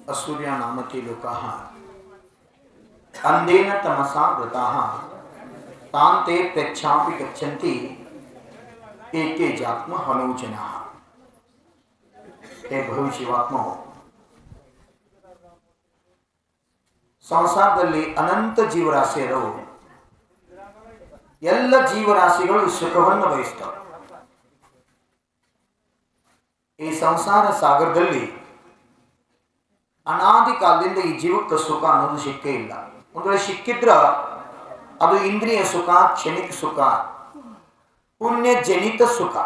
असूर्या नामके लोकाः अंधेन तमसा वृताः तान्ते प्रेक्षापि गच्छन्ति एके जात्म हनूजनाः। हे भविष्यवात्मो, ಸಂಸಾರದಲ್ಲಿ ಅನಂತ ಜೀವರಾಶಿಯರು ಎಲ್ಲ ಜೀವರಾಶಿಗಳು ಸುಖವನ್ನು ಬಯಸ್ತವೆ. ಈ ಸಂಸಾರ ಸಾಗರದಲ್ಲಿ ಅನಾದಿ ಕಾಲದಿಂದ ಈ ಜೀವಕ್ಕೆ ಸುಖ ಅನ್ನೋದು ಸಿಕ್ಕೇ ಇಲ್ಲ. ಒಂದು ವೇಳೆ ಸಿಕ್ಕಿದ್ರ ಅದು ಇಂದ್ರಿಯ ಸುಖ, ಕ್ಷಣಿಕ ಸುಖ, ಪುಣ್ಯ ಜನಿತ ಸುಖ.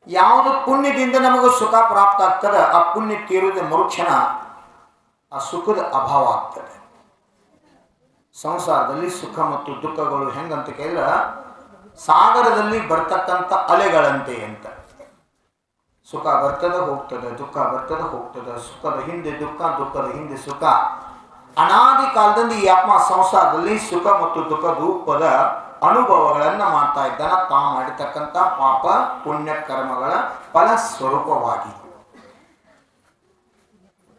ಯಾವುದು ಪುಣ್ಯದಿಂದ ನಮಗೆ ಸುಖ ಪ್ರಾಪ್ತ ಆಗ್ತದೆ, ಆ ಪುಣ್ಯ ತೀರಿದ ಮರುಕ್ಷಣ ಆ ಸುಖದ ಅಭಾವ ಆಗ್ತದೆ. ಸಂಸಾರದಲ್ಲಿ ಸುಖ ಮತ್ತು ದುಃಖಗಳು ಹೆಂಗಂತ ಕೇಳಿದ್ರೆ ಸಾಗರದಲ್ಲಿ ಬರ್ತಕ್ಕಂಥ ಅಲೆಗಳಂತೆ ಅಂತ. ಸುಖ ಬರ್ತದೆ ಹೋಗ್ತದೆ, ದುಃಖ ಬರ್ತದೆ ಹೋಗ್ತದೆ, ಸುಖದ ಹಿಂದೆ ದುಃಖ, ದುಃಖದ ಹಿಂದೆ ಸುಖ. ಅನಾದಿ ಕಾಲದಲ್ಲಿ ಈ ಆತ್ಮ ಸಂಸಾರದಲ್ಲಿ ಸುಖ ಮತ್ತು ದುಃಖ ರೂಪದ ಅನುಭವಗಳನ್ನು ಮಾಡ್ತಾ ಇದ್ದಾನೆ, ತಾ ಮಾಡಿರ್ತಕ್ಕಂಥ ಪಾಪ ಪುಣ್ಯ ಕರ್ಮಗಳ ಫಲ ಸ್ವರೂಪವಾಗಿ.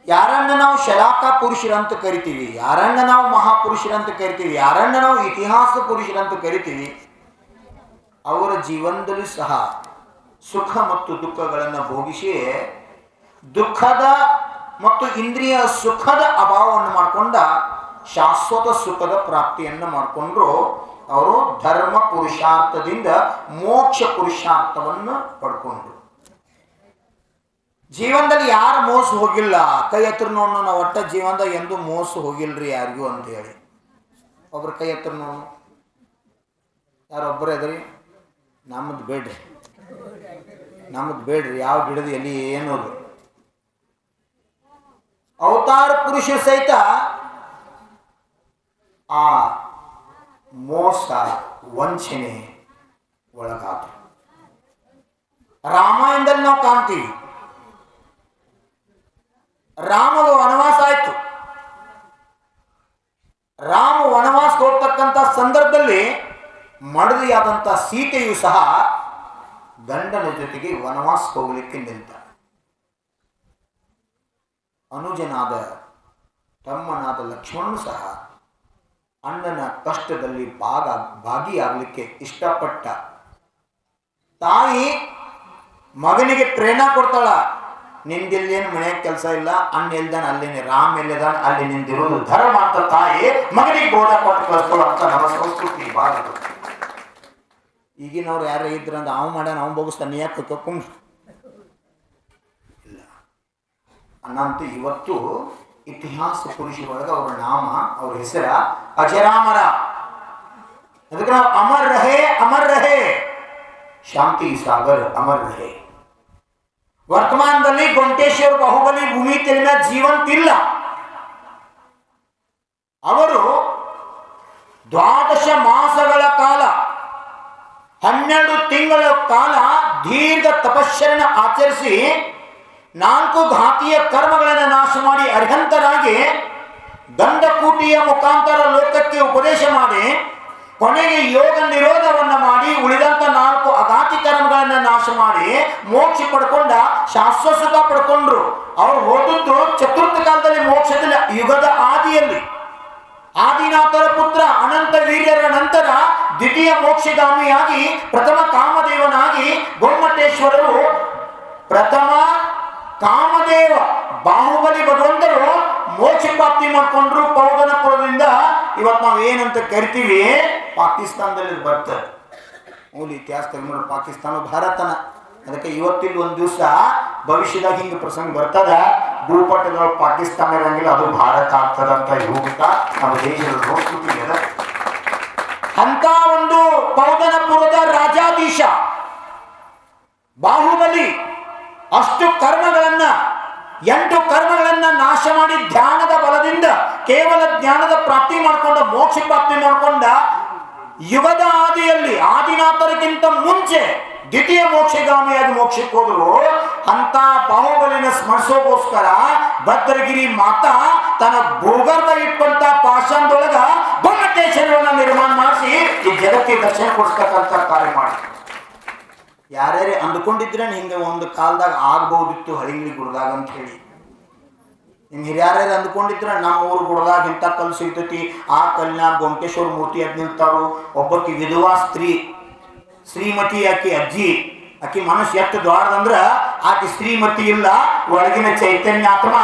ಯಾರನ್ನ ನಾವು ಶಲಾಕ ಪುರುಷರಂತ ಕರಿತೀವಿ, ಯಾರನ್ನ ನಾವು ಮಹಾಪುರುಷರಂತ ಕರಿತೀವಿ, ಯಾರನ್ನ ನಾವು ಇತಿಹಾಸ ಪುರುಷರಂತ ಕರಿತೀವಿ, ಅವರ ಜೀವನದಲ್ಲಿ ಸಹ ಸುಖ ಮತ್ತು ದುಃಖಗಳನ್ನು ಭೋಗಿಸಿ ದುಃಖದ ಮತ್ತು ಇಂದ್ರಿಯ ಸುಖದ ಅಭಾವವನ್ನು ಮಾಡಿಕೊಂಡ ಶಾಶ್ವತ ಸುಖದ ಪ್ರಾಪ್ತಿಯನ್ನು ಮಾಡಿಕೊಂಡ್ರು. ಅವರು ಧರ್ಮ ಪುರುಷಾರ್ಥದಿಂದ ಮೋಕ್ಷ ಪುರುಷಾರ್ಥವನ್ನು ಪಡ್ಕೊಂಡ್ರು. ಜೀವನದಲ್ಲಿ ಯಾರು ಮೋಸ ಹೋಗಿಲ್ಲ, ಕೈ ಹತ್ರ ನೋಡು, ನಾವು ಒಟ್ಟ ಜೀವನದಾಗ ಎಂದೂ ಮೋಸ ಹೋಗಿಲ್ರಿ ಯಾರಿಗೂ ಅಂತ ಹೇಳಿ ಒಬ್ರು ಕೈ ಹತ್ರ ನೋಡು. ಯಾರೊಬ್ಬರೇ ಅದ್ರಿ, ನಮ್ಮದು ಬೇಡ್ರಿ, ನಮ್ಮದು ಬೇಡ್ರಿ, ಯಾವ ಗಿಡದ ಎಲ್ಲಿ ಏನೋದು. ಅವತಾರ ಪುರುಷ ಸಹಿತ ಆ ಮೋಸ ವಂಚನೆ ಒಳಗಾದ್ರು. ರಾಮಾಯಣದಲ್ಲಿ ನಾವು ಕಾಣ್ತೀವಿ, ರಾಮದ ವನವಾಸ ಆಯ್ತು. ರಾಮ ವನವಾಸಕ್ಕೆ ಹೋಗ್ತಕ್ಕಂಥ ಸಂದರ್ಭದಲ್ಲಿ ಮಡದಿಯಾದಂಥ ಸೀತೆಯು ಸಹ ಗಂಡನ ಜೊತೆಗೆ ವನವಾಸಕ್ಕೆ ಹೋಗ್ಲಿಕ್ಕೆ ನಿಲ್ತ. ಅನುಜನಾದ ತಮ್ಮನಾದ ಲಕ್ಷ್ಮಣನು ಸಹ ಅಣ್ಣನ ಕಷ್ಟದಲ್ಲಿ ಭಾಗಿಯಾಗಲಿಕ್ಕೆ ಇಷ್ಟಪಟ್ಟ. ತಾಯಿ ಮಗನಿಗೆ ಪ್ರೇರಣೆ ಕೊಡ್ತಾಳ, ನಿಂದಿಲ್ಲೇನು ಮನೆಯಾಗ ಕೆಲಸ ಇಲ್ಲ, ಅಣ್ಣ ಎಲ್ದಾನ ಅಲ್ಲೇನೆ, ರಾಮ ಎಲ್ಲಿದಾನ ಅಲ್ಲಿ ನಿಂದಿರೋದು ಧರ್ಮ ಅಂತ ತಾಯಿ ಮಗನಿಗೆ ಬೋಧ ಕೊಟ್ಟು ಕಳಿಸ್ತಾಳ ಅಂತ ನಮ್ಮ ಸಂಸ್ಕೃತಿ ಭಾರತ. ಈಗಿನವ್ರು ಯಾರು ಇದ್ರಂದ ಅವ್ ಮಾಡ್ಯಾನ ಅವ್ ಬೋಗಿಸ್ತಾನೆ, ನೀ ಯಾಕೆ ಕುಂಡ್ ಇಲ್ಲ ಅನ್ನಂತ. ಇವತ್ತು ಇತಿಹಾಸ ಪುರುಷ ಒಳಗೆ ಅವರ ನಾಮ, ಅವ್ರ ಹೆಸರ ಅಜರಾಮರ. ಅದಕ್ಕೆ ನಾವು ಅಮರ್ ರಹೇ ಅಮರ್ ರಹೇ, ಶಾಂತಿ ಸಾಗರ್ ಅಮರ್ ರಹೇ. ವರ್ತಮಾನದಲ್ಲಿ ಗೊಂಟೇಶ್ವರ ಬಾಹುಬಲಿ ಭೂಮಿ ತೆಲಿನ ಜೀವಂತಿಲ್ಲ. ಅವರು 12 ಮಾಸಗಳ ಕಾಲ 12 ತಿಂಗಳ ಕಾಲ ದೀರ್ಘ ತಪಶ್ಚರ್ಯನ ಆಚರಿಸಿ 4 ಘಾತೀಯ ಕರ್ಮಗಳನ್ನು ನಾಶ ಮಾಡಿ ಅರ್ಹಂತರಾಗಿ ದಂಡಕೂಟಿಯ ಮುಖಾಂತರ ಲೋಕಕ್ಕೆ ಉಪದೇಶ ಮಾಡಿ ಕೊನೆಗೆ ಯೋಗ ನಿರೋಧವನ್ನು ಮಾಡಿ ಉಳಿದಂತ 4 ಅಘಾತಿ ಕರ್ಮಗಳನ್ನು ನಾಶ ಮಾಡಿ ಮೋಕ್ಷ ಪಡ್ಕೊಂಡ ಶಾಶ್ವತ ಸುಖ ಪಡ್ಕೊಂಡ್ರು. ಅವರು ಹೋದದ್ದು ಚತುರ್ಥ ಕಾಲದಲ್ಲಿ ಮೋಕ್ಷದಲ್ಲಿ ಯುಗದ ಆದಿಯಲ್ಲಿ. ಆದಿನಾಥರ ಪುತ್ರ ಅನಂತ ವೀರ್ಯರ ನಂತರ ದ್ವಿತೀಯ ಮೋಕ್ಷಗಾಮಿಯಾಗಿ ಪ್ರಥಮ ಕಾಮದೇವನಾಗಿ ಗೊಮ್ಮಟೇಶ್ವರರು ಪ್ರಥಮ ಕಾಮದೇವ ಬಾಹುಬಲಿ ಭಗವಂತರು ಮೋಕ್ಷ ಪ್ರಾಪ್ತಿ ಮಾಡ್ಕೊಂಡ್ರು ಪೌದನಪುರದಿಂದ. ಇವತ್ತು ನಾವು ಏನಂತ ಕರಿತೀವಿ, ಪಾಕಿಸ್ತಾನದಲ್ಲಿ ಬರ್ತದೆ. ಮೂಲ ಇತಿಹಾಸ ನೋಡಿ, ಪಾಕಿಸ್ತಾನ ಭಾರತನ. ಅದಕ್ಕೆ ಇವತ್ತಿಲ್ಲಿ ಒಂದು ದಿವಸ ಭವಿಷ್ಯದಾಗ ಹಿಂಗೆ ಪ್ರಸಂಗ ಬರ್ತದ, ಭೂಪಟದ ಪಾಕಿಸ್ತಾನ ಇರಂಗಿಲ್ಲ, ಅದು ಭಾರತ ಆಗ್ತದಂತ ಹೋಗುತ್ತಾ ನಮ್ಮ ದೇಶದ ಸಂಸ್ಕೃತಿ ಅದ. ಅಂತ ಒಂದು ಪೌದನಪುರದ ರಾಜಾಧೀಶ ಬಾಹುಬಲಿ ಅಷ್ಟು ಕರ್ಮಗಳನ್ನ 8 ಕರ್ಮಗಳನ್ನ ನಾಶ ಮಾಡಿ ಧ್ಯಾನದ ಬಲದಿಂದ ಕೇವಲ ಜ್ಞಾನದ ಪ್ರಾಪ್ತಿ ಮಾಡಿಕೊಂಡ, ಮೋಕ್ಷ ಪ್ರಾಪ್ತಿ ಮಾಡಿಕೊಂಡ ಯುಗದ ಆದಿಯಲ್ಲಿ ಆದಿನಾಥರಿಗಿಂತ ಮುಂಚೆ ದ್ವಿತೀಯ ಮೋಕ್ಷಗಾಮಿಯಾಗಿ ಮೋಕ್ಷಕ್ಕೆ ಹೋದ್ರು. ಅಂತ ಬಾಹುಬಲಿನ ಸ್ಮರಿಸೋಗೋಸ್ಕರ ಭದ್ರಗಿರಿ ಮಾತಾ ತನ್ನ ಭೂಗರ್ಭ ಇಟ್ಟಂತ ಪಾಷಾಣದೊಳಗ ಗೊಮ್ಮಟೇಶ್ವರವನ್ನ ನಿರ್ಮಾಣ ಮಾಡಿಸಿ ಈ ಜಗತ್ತಿಗೆ ದರ್ಶನ ಕೊಡಿಸ್ತಕ್ಕಂಥ ಕಾರ್ಯ ಮಾಡಿ. ಯಾರ್ಯಾರೇ ಅಂದ್ಕೊಂಡಿದ್ರೆ ಹಿಂಗೆ ಒಂದು ಕಾಲದಾಗ ಆಗ್ಬಹುದಿತ್ತು ಹಳಿಂಗ್ಳಿ ಗುಡ್ದಾಗ ಅಂತ ಹೇಳಿ. ನಿಮ್ಮ ಹಿರಿಯರು ಅಂದ್ಕೊಂಡಿದ್ರೆ ನಮ್ಮ ಊರು ಗುಡ್ದಾಗ ಇಂಥ ಕಲ್ಲು ಸಿಗ್ತೈತಿ, ಆ ಕಲ್ಲಿನ ಗೊಮಟೇಶ್ವರ ಮೂರ್ತಿ ಅದ್ ನಿಂತಾರು. ಒಬ್ಬಕಿ ವಿಧವಾ ಸ್ತ್ರೀ, ಶ್ರೀಮತಿ ಆಕಿ ಅಜ್ಜಿ, ಆಕಿ ಮನಸ್ಸು ಎಷ್ಟು ದೊಡ್ಡದಂದ್ರ ಆಕಿ ಶ್ರೀಮತಿ ಇಲ್ಲ, ಒಳಗಿನ ಚೈತನ್ಯ ಆತ್ಮ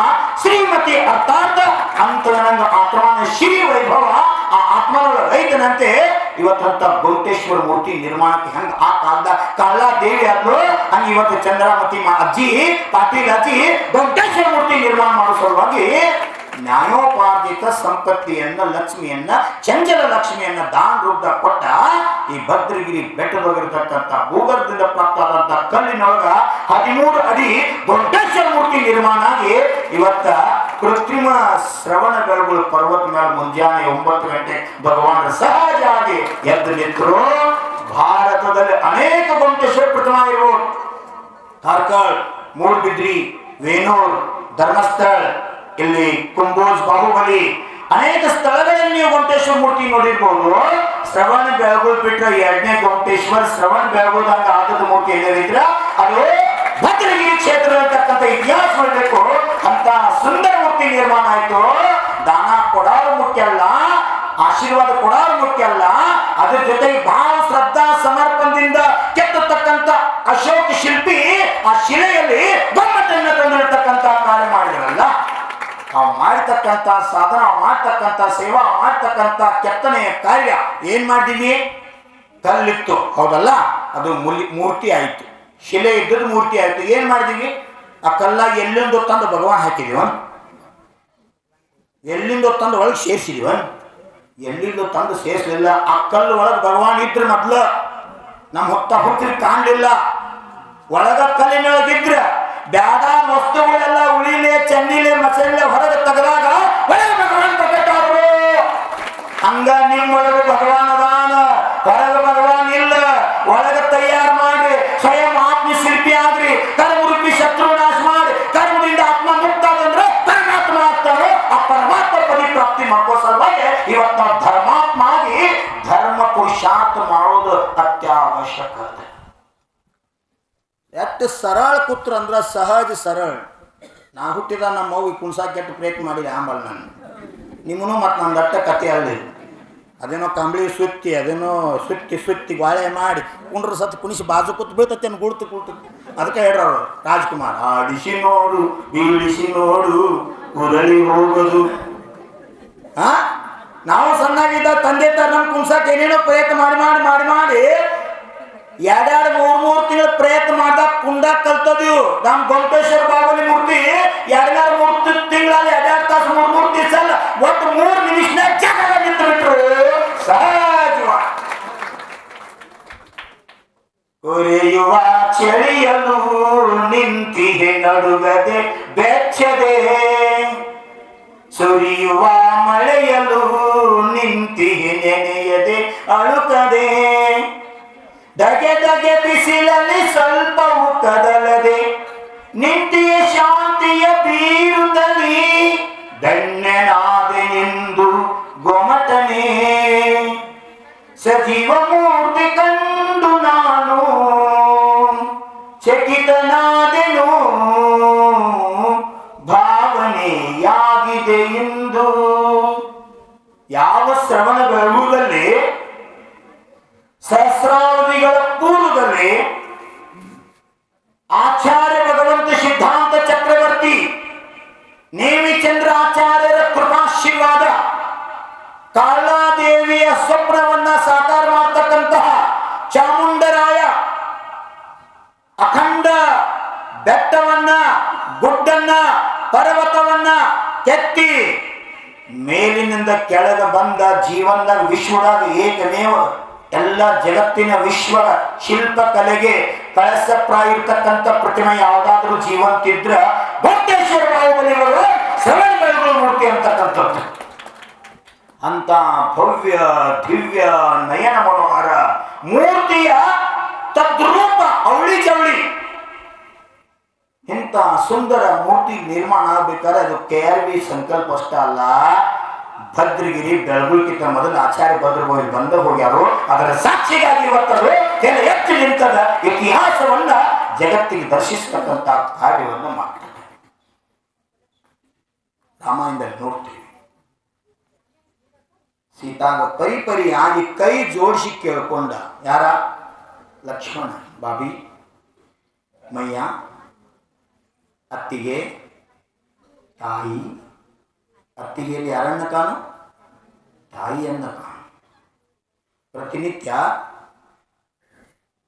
ಶ್ರೀಮತಿ, ಅರ್ಥಾತ್ ಅಂತರಂಗ ಆತ್ಮನ ಶ್ರೀ ವೈಭವ ಆ ಆತ್ಮನೊಳಗೆ ಐತನಂತೆ. ಇವತ್ತಂತ ಗೊಮಟೇಶ್ವರ ಮೂರ್ತಿ ನಿರ್ಮಾಣಕ್ಕೆ ಹೆಂಗ ಆ ಕಾಲದ ಕಾಳಾ ದೇವಿ ಆದ್ಲು, ಹಂಗ ಇವತ್ತು ಚಂದ್ರಮತಿ ಅಜ್ಜಿ ಪಾಟೀಲ್ ಅಜ್ಜಿ ಗೊಮಟೇಶ್ವರ ಮೂರ್ತಿ ನಿರ್ಮಾಣ ಮಾಡೋ ಸಲುವಾಗಿ ನ್ಯಾಯೋಪಾರ್ಜಿತ ಸಂಪತ್ತಿಯನ್ನ ಲಕ್ಷ್ಮಿಯನ್ನ ಚಂಚಲ ಲಕ್ಷ್ಮಿಯನ್ನ ದಾನ ರೂಪದಾಗ ಕೊಟ್ಟ. ಈ ಭದ್ರಗಿರಿ ಬೆಟ್ಟದೊಳಗಿರ್ತಕ್ಕಂಥ ಭೂಗರ್ಭದಿಂದ ಪ್ರಾಪ್ತವಾದಂಥ ಕಲ್ಲಿನೊಳಗ 13 ಅಡಿ ಗೊಮಟೇಶ್ವರ ಮೂರ್ತಿ ನಿರ್ಮಾಣ ಆಗಿ ಇವತ್ತ ಕೃತ್ರಿಮ ಶ್ರವಣ ಬೆಳಗುಳು ಪರ್ವತ ಮೇಲೆ ಮುಂಜಾನೆ 9 ಗಂಟೆ ಭಗವಾನ್ ಸಹಜವಾಗಿ ಎದ್ದು ನಿಂತರು. ಭಾರತದಲ್ಲಿ ಅನೇಕ ಗೊಮಟೇಶ್ವರ ಪ್ರತಿಮಾ ಇರ್ಬೋದು. ಕಾರ್ಕಳ, ಮೂಡಬಿದ್ರಿ, ವೇಣೂರ್, ಧರ್ಮಸ್ಥಳ, ಇಲ್ಲಿ ಕುಂಬೋಜ್, ಬಾಹುಬಲಿ ಅನೇಕ ಸ್ಥಳಗಳಲ್ಲಿ ನೀವು ಗೊಮಟೇಶ್ವರ ಮೂರ್ತಿ ನೋಡಿರ್ಬೋದು. ಶ್ರವಣ ಬೆಳಗುಳು ಬಿಟ್ಟರೆ 2ನೇ ಗೊಮಟೇಶ್ವರ ಶ್ರವಣ ಬೆಳಗುಳದಂಗ ಆದದ ಮೂರ್ತಿ ಏನಿದ್ರ ಅದು ಭದ್ರಗಿರಿ ಕ್ಷೇತ್ರ ಅಂತಕ್ಕಂಥ ಇತಿಹಾಸ ಮಾಡಬೇಕು. ಅಂತ ಸುಂದರ ಮೂರ್ತಿ ನಿರ್ಮಾಣ ಆಯ್ತು. ದಾನ ಕೊಡೋರು ಮುಖ್ಯ ಅಲ್ಲ, ಆಶೀರ್ವಾದ ಕೊಡೋರು ಮುಖ್ಯ ಅಲ್ಲ, ಅದ್ರ ಜೊತೆಗೆ ಬಹಳ ಶ್ರದ್ಧಾ ಸಮರ್ಪಣದಿಂದ ಕೆತ್ತತಕ್ಕಂಥ ಅಶೋಕ ಶಿಲ್ಪಿ ಆ ಶಿಲೆಯಲ್ಲಿ ಗೊಮ್ಮಟನ್ನ ತಂದಿರತಕ್ಕಂಥ ಕಾರ್ಯ ಮಾಡಿದ್ರಲ್ಲ, ನಾವು ಮಾಡತಕ್ಕಂಥ ಸಾಧನ, ಮಾಡ್ತಕ್ಕಂಥ ಸೇವಾ, ಮಾಡ್ತಕ್ಕಂಥ ಕೆತ್ತನೆಯ ಕಾರ್ಯ ಏನ್ ಮಾಡಿದೀವಿ? ಕಲ್ಲಿತ್ತು ಹೌದಲ್ಲ, ಅದು ಮೂರ್ತಿ ಆಯ್ತು, ಶಿಲೆ ಇದ್ದದ್ದು ಮೂರ್ತಿ ಆಯ್ತು. ಏನ್ ಮಾಡಿದೀವಿ? ಆ ಕಲ್ಲ ಎಲ್ಲಿಂದ ತಂದು ಭಗವಾನ್ ಹಾಕಿದೀವ? ಎಲ್ಲಿಂದ ತಂದು ಒಳಗೆ ಸೇರಿಸಿದೀವ? ಎಲ್ಲಿಂದ ತಂದು ಸೇರಿಸಲಿಲ್ಲ. ಆ ಕಲ್ಲು ಒಳಗೆ ಭಗವಾನ್ ಇದ್ರು ಮೊದ್ಲು, ನಮ್ಮ ಹುಟ್ಟಿಗೆ ಕಾಣಲಿಲ್ಲ. ಒಳಗ ಕಲ್ಲಿನೊಳಗಿದ್ರ ಬ್ಯಾಡ ವಸ್ತುಗಳೆಲ್ಲ ಉಳಿಲೆ ಚಂದಿಲೆ ಮಸಳೆ ಹೊರಗೆ ತೆಗೆದಾಗ ಒಳಗೆ ಭಗವಾನ್ ಪ್ರಕಟಾದ್ರು. ಹಂಗ ನಿಮ್ಮೊಳಗೆ ಭಗವಾನ್ ಅದಾನ, ಹೊರಗೆ ಭಗವಾನ್ ಇಲ್ಲ. ಒಳಗೆ ತಯಾರು ಮಾಡ್ರಿ, ಸ್ವಯಂ ಆತ್ಮ ಶಿಲ್ಪಿ ಆದ್ರಿ, ಕರ್ಮರೂಪಿ ಶತ್ರು ನಾಶ ಮಾಡಿ ಕರ್ಮದಿಂದ ಆತ್ಮ ಮುಕ್ತ ಅಂದ್ರೆ ಪರಮಾತ್ಮ ಆಗ್ತಾನೆ. ಆ ಪರಮಾತ್ಮ ಪರಿಪ್ರಾಪ್ತಿ ಮಾಡ್ಕೋ ಸಲುವಾಗಿ ಇವತ್ತು ನಾವು ಧರ್ಮಾತ್ಮ ಆಗಿ ಧರ್ಮ ಪುರುಷಾರ್ಥ ಮಾಡೋದು ಅತ್ಯವಶ್ಯಕ. ಎಷ್ಟು ಸರಳ ಕೂತ್ರ ಅಂದ್ರ ಸಹಜ ಸರಳ. ನಾ ಹುಟ್ಟಿದ ನಮ್ಮ ಮಗು ಕುಣ್ಸಾಕ್ ಕೆಟ್ಟು ಪ್ರಯತ್ನ ಮಾಡಿ ಆಂಬಲ್ ನಾನು ನಿಮ್ಮನು ಮತ್ತು ನನ್ನ ದಟ್ಟ ಕತೆ ಅಲ್ಲಿ ಅದೇನೋ ಕಂಬಳಿ ಸುತ್ತಿ ಅದೇನೋ ಸುತ್ತಿ ಗಾಳೆ ಮಾಡಿ ಕುಂಡ್ರ ಸತ್ತು ಕುಣಿಸಿ ಬಾಜು ಕೂತು ಬೀಳ್ತತಿ ಅನ್ನು ಗುಳ್ತು ಅದಕ್ಕೆ ಹೇಳ್ರವ್ರು ರಾಜ್ಕುಮಾರ್, ಆಡಿಸಿ ನೋಡು ಬೀಳಿಸಿ ನೋಡು ಉರಳಿ ಹೋಗೋದು. ನಾವು ಸಣ್ಣಾಗಿದ್ದ ತಂದೆ ತರ ನಮ್ ಕುಣ್ಸಾಕ್ ಏನೇನೋ ಪ್ರಯತ್ನ ಮಾಡಿ 2-3 ತಿಂಗಳ ಪ್ರಯತ್ನ ಮಾಡ್ದಾಗ ಕುಂಡಾಗ ಕಲ್ತದೀವು. ನಮ್ ಗೊಮಟೇಶ್ವರ ಬಾಹುಬಲಿ ಮೂರ್ತಿ 2-3 ತಿಂಗಳಲ್ಲಿ 2 ತಾಸು 3 ದಿವಸ ಅಲ್ಲ, ಒಟ್ಟು 3 ನಿಮಿಷನಾಗ ಜಾಗ ನಿಂತು ಬಿಟ್ರು. ಸಹಜವಾಗಿ ಉರಿಯುವ ಚಳಿಯಲು ನಿಂತಿಗೆ ನಡುಗದೆ ಬೆಚ್ಚದೆ, ಸುರಿಯುವ ಮಳೆಯಲು ನಿಂತಿಗೆ ನೆನೆಯದೆ ಅಳುಕದೆ, ಧಗೆ ಬಿಸಿಲಲ್ಲಿ ಸ್ವಲ್ಪವೂ ಕದಲದೆ ನಿಂತಿಯ ಶಾಂತಿಯ ಬೀರುತ್ತಲಿ ಧನ್ಯನಾದೆನೆಂದು ಗೊಮಟನೆ. ಸಜೀವ ಮೂರ್ತಿ ಕಂಡು ನಾನು ಚಕಿತನಾದೆನು, ಭಾವನೆಯಾಗಿದೆ ಎಂದು. ಯಾವ ಶ್ರವಣ ಬೆಳಗುದಲ್ಲಿ ಸಹಸ್ರಾವಧಿಗಳ ಪೂರ್ವದಲ್ಲಿ ಆಚಾರ್ಯ ಭಗವಂತ ಸಿದ್ಧಾಂತ ಚಕ್ರವರ್ತಿ ನೇಮಿಚಂದ್ರ ಆಚಾರ್ಯರ ಕೃಪಾಶೀರ್ವಾದ, ಕಾಳಾದೇವಿಯ ಸ್ವಪ್ನವನ್ನ ಸಾಕಾರ ಮಾಡತಕ್ಕಂತಹ ಚಾಮುಂಡರಾಯ ಅಖಂಡ ಬೆಟ್ಟವನ್ನ, ಗುಡ್ಡನ್ನ, ಪರ್ವತವನ್ನ ಕೆತ್ತಿ ಮೇಲಿನಿಂದ ಕೆಳಗೆ ಬಂದ ಜೀವನದಾಗ ವಿಶ್ವದಾಗ ಏಕಮೇವ ಎಲ್ಲ ಜಗತ್ತಿನ ವಿಶ್ವ ಶಿಲ್ಪ ಕಲೆಗೆ ಕಳಸಪ್ರಾಯ ಇರ್ತಕ್ಕಂಥ ಪ್ರತಿಮೆ ಯಾವುದಾದ್ರೂ ಜೀವಂತಿದ್ರ ಗೊಮಟೇಶ್ವರ ಬಾಹುಬಲಿಗಳು ಶ್ರವಣ ಬೆಳಗುಳು ಮೂರ್ತಿ ಅಂತಕ್ಕಂಥದ್ದು. ಅಂತ ಭವ್ಯ ದಿವ್ಯ ನಯನ ಮನೋಹರ ಮೂರ್ತಿಯ ತದ್ರೂಪ ಅವಳಿ ಜವಳಿ ಇಂಥ ಸುಂದರ ಮೂರ್ತಿ ನಿರ್ಮಾಣ ಆಗ್ಬೇಕಾದ್ರೆ ಅದು KRV ಸಂಕಲ್ಪ ಅಷ್ಟ ಅಲ್ಲ, ಭದ್ರಗಿರಿ ಬೆಳಗುಳಿಗಿಂತ ಮೊದಲು ಆಚಾರ್ಯ ಭದ್ರಗೋಳಿ ಬಂದ ಹೋಗ್ಯಾರು. ಅದರ ಸಾಕ್ಷಿಗಾಗಿ ಇವತ್ತದು ಕೆಲ ಎತ್ತು ನಿಂತದ ಇತಿಹಾಸವನ್ನ ಜಗತ್ತಿಗೆ ದರ್ಶಿಸ್ತಕ್ಕಂಥ ಕಾರ್ಯವನ್ನು ಮಾಡ್ತಾರೆ. ರಾಮಾಯಣದಲ್ಲಿ ನೋಡ್ತೀವಿ. ಸೀತಾಗ ಪರಿಪರಿಯಾಗಿ ಕೈ ಜೋಡಿಸಿ ಕೇಳ್ಕೊಂಡ ಯಾರ? ಲಕ್ಷ್ಮಣ. ಬಾಬಿ ಮಯ್ಯ, ಅತ್ತಿಗೆ, ತಾಯಿ. ಅತ್ತಿಗೆಯಲ್ಲಿ ಯಾರನ್ನ ಕಾಣು? ತಾಯಿಯನ್ನ ಕಾಣು. ಪ್ರತಿನಿತ್ಯ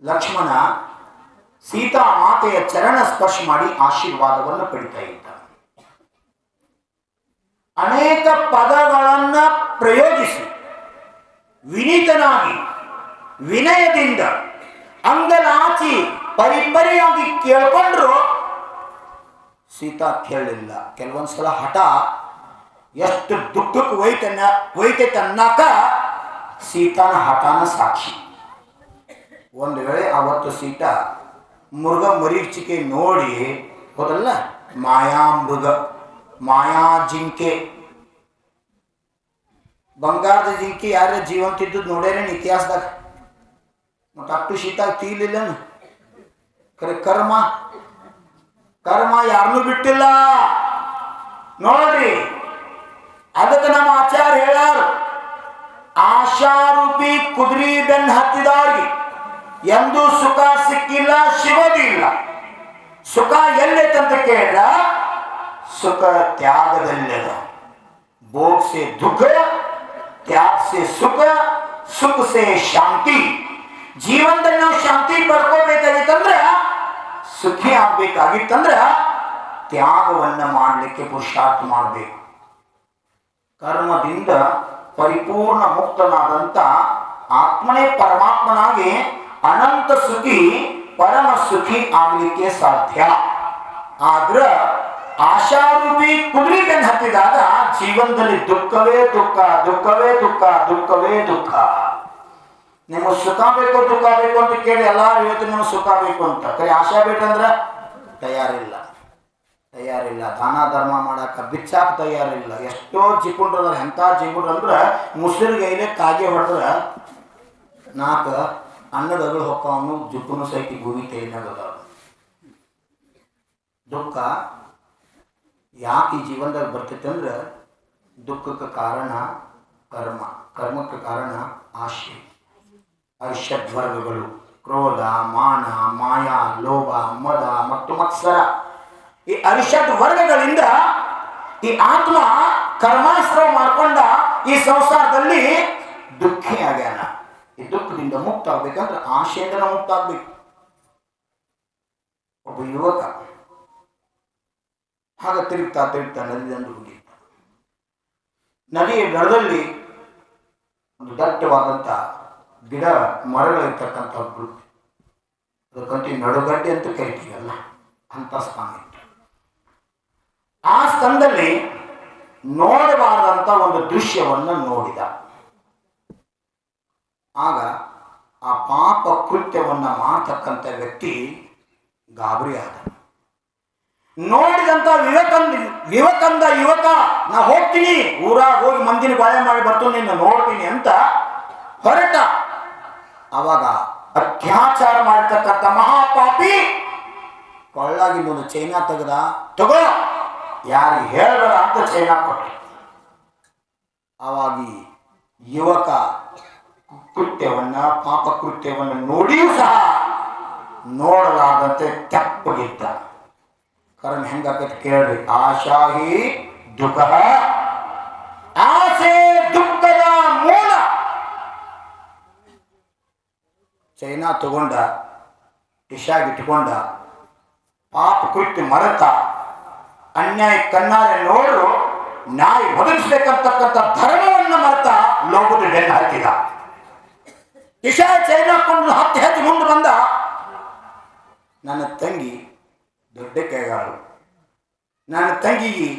ಲಕ್ಷ್ಮಣ ಸೀತಾ ಮಾತೆಯ ಚರಣ ಸ್ಪರ್ಶ ಮಾಡಿ ಆಶೀರ್ವಾದವನ್ನು ಪಡಿತಾ ಇದ್ದ. ಅನೇಕ ಪದಗಳನ್ನ ಪ್ರಯೋಗಿಸಿ ವಿನೀತನಾಗಿ ವಿನಯದಿಂದ ಅಂಗಲಾಚಿ ಪರಿಪರಿಯಾಗಿ ಕೇಳ್ಕೊಂಡ್ರು ಸೀತಾ ಕೇಳಲಿಲ್ಲ. ಕೆಲವೊಂದ್ಸಲ ಹಠ ಎಷ್ಟು ದುಃಖಕ್ಕೆ ಒಯ್ತೈತೆ ಅನ್ನಕ ಸೀತಾನ ಹಠನ ಸಾಕ್ಷಿ. ಒಂದು ವೇಳೆ ಅವತ್ತು ಸೀತಾ ಮೃಗ ಮರೀಚಿಕೆ ನೋಡಿ ಹೋದಲ್ಲ, ಮಾಯಾ ಮೃಗ, ಮಾಯಾ ಜಿಂಕೆ, ಬಂಗಾರದ ಜಿಂಕೆ ಯಾರೇ ಜೀವಂತಿದ್ದು ನೋಡ್ಯಾರೇನು ಇತಿಹಾಸದಾಗ? ಮತ್ತು ಅಷ್ಟು ಸೀತಾ ತೀಲಿಲ್ಲ. ಕರ್ಮ ಕರ್ಮ ಯಾರನ್ನೂ ಬಿಟ್ಟಿಲ್ಲ ನೋಡ್ರಿ. ಅದಕ್ಕೆ ನಮ್ಮ ಆಚಾರ್ಯ ಹೇಳಾರು, ಆಶಾರೂಪಿ ಕುದುರೆ ಬೆನ್ನು ಹತ್ತಿದವ್ರಿಗೆ ಎಂದೂ ಸುಖ ಸಿಕ್ಕಿಲ್ಲ, ಸಿಗೋದಿಲ್ಲ. ಸುಖ ಎಲ್ಲೈತಂತ ಕೇಳಿದ್ರ ಸುಖ ತ್ಯಾಗದಲ್ಲದ. ಭೋಗ ಸೆ ದುಃಖ, ತ್ಯಾಗ ಸೆ ಸುಖ, ಸುಖ ಸೆ ಶಾಂತಿ. ಜೀವನದಲ್ಲಿ ನಾವು ಶಾಂತಿ ಪಡ್ಕೋಬೇಕಾಗಿತ್ತಂದ್ರ, ಸುಖಿ ಆಗ್ಬೇಕಾಗಿತ್ತಂದ್ರ ತ್ಯಾಗವನ್ನ ಮಾಡಲಿಕ್ಕೆ ಪುರುಷಾರ್ಥ ಮಾಡಬೇಕು. ಕರ್ಮದಿಂದ ಪರಿಪೂರ್ಣ ಮುಕ್ತನಾದಂತ ಆತ್ಮನೇ ಪರಮಾತ್ಮನಾಗಿ ಅನಂತ ಸುಖಿ ಪರಮ ಸುಖಿ ಆಗಲಿಕ್ಕೆ ಸಾಧ್ಯ. ಆದ್ರ ಆಶಾರೂಪಿ ಕುದುರೆ ಬೆನ್ನು ಹತ್ತಿದಾಗ ಜೀವನದಲ್ಲಿ ದುಃಖವೇ ದುಃಖ, ದುಃಖವೇ ದುಃಖ, ದುಃಖವೇ ದುಃಖ. ನಿಮಗೆ ಸುಖ ಬೇಕು ದುಃಖ ಬೇಕು ಅಂತ ಕೇಳಿ ಎಲ್ಲಾರು ಹೇಳ್ತೀನಿ ನಿಮಗೆ ಸುಖ ಬೇಕು ಅಂತ. ಕರೆ ಆಶಾ ಬೇಕಂದ್ರ ತಯಾರಿಲ್ಲ, ತಯಾರಿಲ್ಲ. ದಾನ ಧರ್ಮ ಮಾಡಾಕ ಬಿಚ್ಚಾಕ ತಯಾರಿಲ್ಲ. ಎಷ್ಟೋ ಜಿಪುಂಡ್ರ, ಎಂಥ ಜಿಪುಂಡ್ರ ಅಂದ್ರೆ ಮುಸ್ಲಿಮ್ಗೆ ಐಲೆ ಕಾಗೆ ಹೊಡೆದ್ರ 4 ಅನ್ನದ ಅಗಳು ಹೊಕ್ಕವನು ಜುಪ್ಪುನು ಸೈತಿ ಭೂಮಿ ತೇಲಿನಾಗದ. ದುಃಖ ಯಾಕೆ ಈ ಜೀವನದಾಗ ಬರ್ತೈತೆ ಅಂದ್ರೆ ದುಃಖಕ್ಕೆ ಕಾರಣ ಕರ್ಮ, ಕರ್ಮಕ್ಕೆ ಕಾರಣ ಆಶೆ. ಐಷಡ್ವರ್ಗಗಳು ಕ್ರೋಧ, ಮಾನ, ಮಾಯ, ಲೋಭ, ಮದ ಮತ್ತು ಮತ್ಸರ, ಈ ಅರಿಷಡ್ ವರ್ಗಗಳಿಂದ ಈ ಆತ್ಮ ಕರ್ಮಾಶ್ರಯ ಮಾಡ್ಕೊಂಡ ಈ ಸಂಸಾರದಲ್ಲಿ ದುಃಖಿ ಆಗ್ಯಾನ. ಈ ದುಃಖದಿಂದ ಮುಕ್ತ ಆಗ್ಬೇಕಂದ್ರೆ ಆಶೆಯಿಂದ ಮುಕ್ತ ಆಗ್ಬೇಕು. ಒಬ್ಬ ಯುವಕ ಹಾಗ ತಿರುಗ್ತಾ ತಿರುಗ್ತಾ ನದಿ ದಂಡು ಹೋಗಿ, ನದಿಯ ದಡದಲ್ಲಿ ಒಂದು ದಟ್ಟವಾದಂತ ಗಿಡ ಮರಗಳಿರ್ತಕ್ಕಂಥದ್ದು, ಅದಕ್ಕಂತೂ ನಡುಗಡ್ಡೆ ಅಂತ ಕರಿತೀವಲ್ಲ ಅಂತ ಸ್ಥಾನ ಇತ್ತು. ಆ ಸ್ಥಳದಲ್ಲಿ ನೋಡಬಾರದಂತ ಒಂದು ದೃಶ್ಯವನ್ನು ನೋಡಿದ. ಆಗ ಆ ಪಾಪ ಕೃತ್ಯವನ್ನ ಮಾಡ್ತಕ್ಕಂಥ ವ್ಯಕ್ತಿ ಗಾಬರಿ ಆದ. ನೋಡಿದಂತ ವಿವೇಕಂದ ಯುವಕ, ನಾ ಹೋಗ್ತೀನಿ ಊರಾಗ ಹೋಗಿ ಮಂದಿನ ಬಾಳೆ ಮಾಡಿ ಬರ್ತೀನಿ, ನಿನ್ನ ನೋಡ್ತೀನಿ ಅಂತ ಹೊರಟ. ಅವಾಗ ಅತ್ಯಾಚಾರ ಮಾಡತಕ್ಕಂಥ ಮಹಾಪಾಪಿ ಕೊಳ್ಳಾಗಿಂದೊಂದು ಚೈನಾ ತೆಗೆದ. ತಗೋ, ಯಾರಿಗೆ ಹೇಳಬೇಡ ಅಂತ ಚೈನಾ ಕೊಟ್ಟ. ಅವಾಗಿ ಯುವಕ ಕೃತ್ಯವನ್ನ, ಪಾಪ ಕೃತ್ಯವನ್ನ ನೋಡಿಯೂ ಸಹ ನೋಡಲಾರ್ದಂತೆ ತೆಪ್ಪಗಿದ್ದ. ಕರ್ಮ ಹೆಂಗಾಕೈತಿ ಕೇಳ್ರಿ. ಆಶಾಹಿ ದುಃಖ, ಆಸೆ ದುಃಖದ ಮೂಲ. ಚೈನಾ ತಗೊಂಡ, ಟಿಶಾಗಿಟ್ಕೊಂಡ, ಪಾಪ ಕೃತ್ಯ ಮರೆತ, ಅನ್ಯಾಯ ಕಣ್ಣಾರೆ ನೋಡು, ನಾಯಿ ಒದಗಿಸ್ಬೇಕಂತಕ್ಕಂಥ ಧರ್ಮವನ್ನು ಮರೆತ ಲೋಕದ ಬೆನ್ನು ಹತ್ತಿದ. ಟಿಶಾ ಚೈನಾ ಕೊಂಡು ಹತ್ತಿ ಮುಂದೆ ಬಂದ. ನನ್ನ ತಂಗಿ ದೊಡ್ಡ ಕೈಗಾಳು, ನನ್ನ ತಂಗಿಗೆ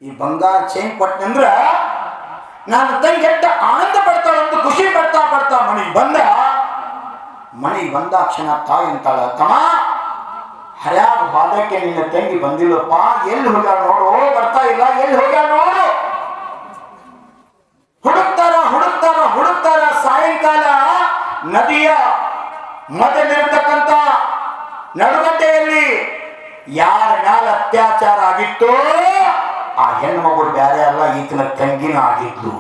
ಈ ಬಂಗಾರ ಚೈನ್ ಕೊಟ್ಟಂದ್ರ ನನ್ನ ತಂಗಿ ಎಷ್ಟು ಆನಂದ ಪಡ್ತಾಳಂತ ಖುಷಿ ಪಡ್ತಾ ಪಡ್ತಾ ಮನೆಗೆ ಬಂದ ಕ್ಷಣ ತಾಯಿ ಅಂತಾಳ, ತಮ್ಮ ಹರ್ಯಾಗ ಬಾದಕ್ಕೆ ನಿನ್ನ ತಂಗಿ ಬಂದಿಲ್ಲಪ್ಪ, ಎಲ್ಲಿ ಹೋಗ್ಯಾಳ ನೋಡು, ಬರ್ತಾ ಇಲ್ಲ, ಎಲ್ಲಿ ಹೋಗ್ಯಾಳ ನೋಡು. ಹುಡುಕ್ತಾರ ಸಾಯಂಕಾಲ ನದಿಯ ಮಧ್ಯದಲ್ಲಿರ್ತಕ್ಕಂಥ ನಡುಗಡ್ಡೆಯಲ್ಲಿ ಯಾರ ಮ್ಯಾಲ ಅತ್ಯಾಚಾರ ಆಗಿತ್ತೋ ಆ ಹೆಣ್ಣು ಮಗಳು ಬೇರೆ ಅಲ್ಲ, ಈತನ ತಂಗಿನ ಆಗಿದ್ಲು.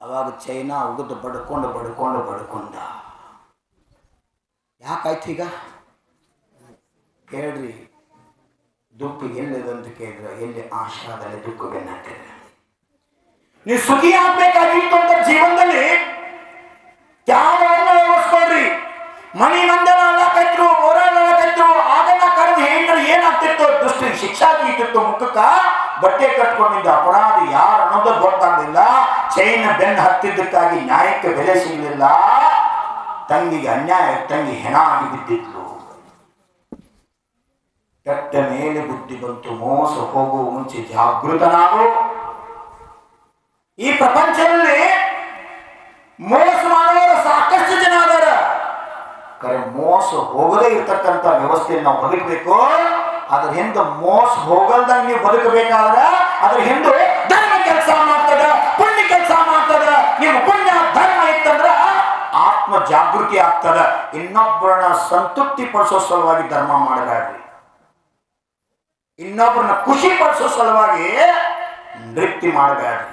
ಅವಾಗ ಚೈನಾ ಉಗಿದು ಬಡ್ಕೊಂಡ ಯಾಕಾಯ್ತು ಈಗ ಕೇಳ್ರಿ. ದುಃಖ ಎಲ್ಲಿದೆ ಅಂತ ಕೇಳಿದ್ರೆ ಎಲ್ಲಿ ಆಶಾದಲ್ಲಿ ದುಃಖ ಬೆನ್ನಟ್ಟಿದೆ. ನೀವು ಸುಖಿ ಆಗ್ಬೇಕಾಗಿತ್ತು ಅಂತ ಜೀವನದಲ್ಲಿ ತ್ಯಾಗವನ್ನು ವ್ಯವಸ್ಕೊಳ್ರಿ. ಮನಿ ಮಂದನ ಅಲ್ಲಕೈತ್ರು, ಓರಾಳ ಅಲ್ಲಕೈತ್ರು, ಆಗನ್ನ ಕರೆದು ಹೆಂಡ್ರು ಏನಾಗ್ತಿತ್ತು, ದುಷ್ಟಿ ಶಿಕ್ಷಾ ಆಗ್ತಿತ್ತು. ಮುಖಕ್ಕ ಬಟ್ಟೆ ಕಟ್ಕೊಂಡಿದ್ದ ಅಪರಾಧ ಯಾರು ಅನ್ನೋದು ಗೊತ್ತಾಗಲಿಲ್ಲ. ಚೈನ್ ಬೆನ್ನು ಹತ್ತಿದ್ದಕ್ಕಾಗಿ ನ್ಯಾಯಕ್ಕೆ ಬೆಲೆ ಸಿಗಲಿಲ್ಲ. ತಂಗಿಗೆ ಅನ್ಯಾಯ, ತಂಗಿ ಹೆಣ ಆಗಿ ಬಿದ್ದಿದ್ಲು. ಕೆಟ್ಟ ಮೇಲೆ ಬುದ್ಧಿ ಬಂತು. ಮೋಸ ಹೋಗುವ ಮುಂಚೆ ಜಾಗೃತನಾಗು. ಈ ಪ್ರಪಂಚದಲ್ಲಿ ಮೋಸ ಮಾಡೋರು ಸಾಕಷ್ಟು ಜನ ಅದಾರ. ಕರೆ ಮೋಸ ಹೋಗದೇ ಇರ್ತಕ್ಕಂಥ ವ್ಯವಸ್ಥೆಯನ್ನು ನಾವು ಬದುಕಬೇಕು. ಅದ್ರ ಹಿಂದೆ ಮೋಸ ಹೋಗಲ್ದಾಗ ನೀವು ಬದುಕಬೇಕಾದ್ರ ಅದ್ರ ಹಿಂದೆ ಧರ್ಮ ಕೆಲಸ ಮಾಡ್ತದ, ಪುಣ್ಯ ಕೆಲಸ ಮಾಡ್ತದ. ನೀವು ಪುಣ್ಯ ಧರ್ಮ ಇತ್ತಂದ್ರ ಆತ್ಮ ಜಾಗೃತಿ ಆಗ್ತದ. ಇನ್ನೊಬ್ಬರನ್ನ ಸಂತೃಪ್ತಿ ಪಡಿಸೋ ಸಲುವಾಗಿ ಧರ್ಮ ಮಾಡಬೇಡ್ರಿ. ಇನ್ನೊಬ್ಬರನ್ನ ಖುಷಿ ಪಡಿಸೋ ಸಲುವಾಗಿ ನೃತ್ಯ ಮಾಡಬೇಡ್ರಿ.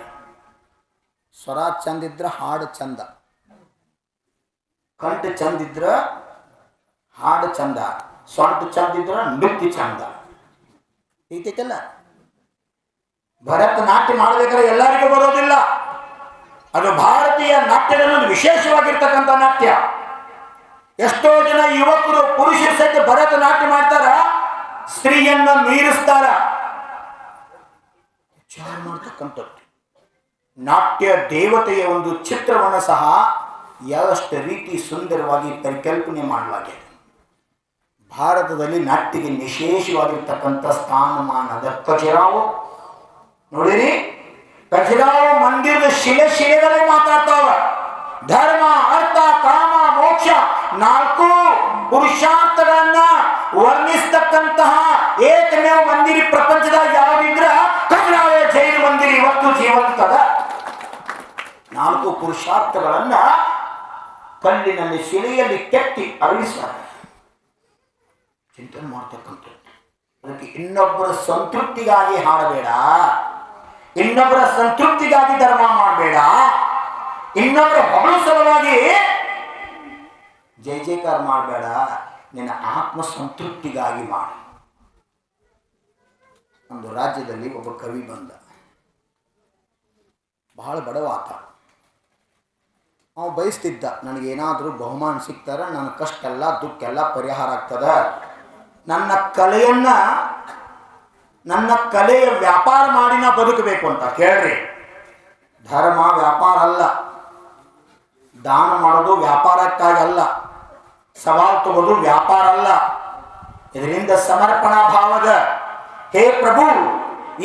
ಸ್ವರ ಚಂದ ಇದ್ರ ಹಾಡು ಚಂದ, ಕಂಠ ಚಂದ ಇದ್ರ ಹಾಡು ಚಂದ, ಸೊಂಟ ಚಂದ ಇದ್ರ ನೃತ್ಯ ಚಂದ. ಈತೈತಲ್ಲ, ಭರತನಾಟ್ಯ ಮಾಡಬೇಕಾದ್ರೆ ಎಲ್ಲರಿಗೂ ಬರೋದಿಲ್ಲ. ಅದು ಭಾರತೀಯ ನಾಟ್ಯದಲ್ಲಿ ಒಂದು ವಿಶೇಷವಾಗಿರ್ತಕ್ಕಂಥ ನಾಟ್ಯ. ಎಷ್ಟೋ ಜನ ಯುವಕರು ಪುರುಷರ ಸಹಿತ ಭರತನಾಟ್ಯ ಮಾಡ್ತಾರ, ಸ್ತ್ರೀಯನ್ನ ಮೀರಿಸ್ತಾರ. ವಿಚಾರ ಮಾಡ್ತಕ್ಕಂಥದ್ದು ನಾಟ್ಯ ದೇವತೆಯ ಒಂದು ಚಿತ್ರವನ್ನು ಸಹ ಎಷ್ಟು ರೀತಿ ಸುಂದರವಾಗಿ ಪರಿಕಲ್ಪನೆ ಮಾಡಲಾಗಿದೆ. ಭಾರತದಲ್ಲಿ ನಾಟ್ಯಗೆ ವಿಶೇಷವಾಗಿರ್ತಕ್ಕಂಥ ಸ್ಥಾನಮಾನದ ಖಜುರಾಹೋ ನೋಡಿರಿ, ಖಜುರಾಹೋ ಮಂದಿರದ ಶಿಲೆಗಳೇ ಮಾತಾಡ್ತಾವ. ಧರ್ಮ, ಅರ್ಥ, ಕಾಮ, ಮೋಕ್ಷ ನಾಲ್ಕು ಪುರುಷಾರ್ಥಗಳನ್ನ ವರ್ಣಿಸ್ತಕ್ಕಂತಹ ಏಕಮೇವ ಮಂದಿರ ಪ್ರಪಂಚದಾಗ ಯಾವುದಿದ್ರ ಖಜುರಾಹೋ ಜೈನ ಮಂದಿರ ಇವತ್ತು ಜೀವಂತದ. ನಾಲ್ಕು ಪುರುಷಾರ್ಥಗಳನ್ನ ಕಲ್ಲಿನಲ್ಲಿ ಶಿಲೆಯಲ್ಲಿ ಕೆತ್ತಿ ಅರಳಿಸ್ತಾರೆ. ಚಿಂತನೆ ಮಾಡ್ತಕ್ಕಂಥದ್ದು. ಅದಕ್ಕೆ ಇನ್ನೊಬ್ಬರ ಸಂತೃಪ್ತಿಗಾಗಿ ಹಾಡಬೇಡ, ಇನ್ನೊಬ್ಬರ ಸಂತೃಪ್ತಿಗಾಗಿ ಧರ್ಮ ಮಾಡಬೇಡ, ಇನ್ನೊಬ್ಬರ ಹೊಗಳ ಸಲುವಾಗಿ ಜೈ ಜೈಕಾರ ಮಾಡಬೇಡ. ನಿನ್ನ ಆತ್ಮ ಸಂತೃಪ್ತಿಗಾಗಿ ಮಾಡು. ಒಂದು ರಾಜ್ಯದಲ್ಲಿ ಒಬ್ಬ ಕವಿ ಬಂದ, ಬಹಳ ಬಡವ ಆತ. ಅವನು ಬಯಸ್ತಿದ್ದ, ನನಗೇನಾದರೂ ಬಹುಮಾನ ಸಿಗ್ತಾರ, ನನ್ನ ಕಷ್ಟ ಎಲ್ಲ ದುಃಖ ಎಲ್ಲ ಪರಿಹಾರ ಆಗ್ತದ, ನನ್ನ ಕಲೆಯ ವ್ಯಾಪಾರ ಮಾಡಿ ನಾ ಬದುಕಬೇಕು ಅಂತ. ಕೇಳ್ರಿ, ಧರ್ಮ ವ್ಯಾಪಾರ ಅಲ್ಲ, ದಾನ ಮಾಡೋದು ವ್ಯಾಪಾರಕ್ಕಾಗಲ್ಲ, ಸವಾಲು ತಗೋದು ವ್ಯಾಪಾರ ಅಲ್ಲ. ಇದರಿಂದ ಸಮರ್ಪಣಾ ಭಾವದ ಹೇ ಪ್ರಭು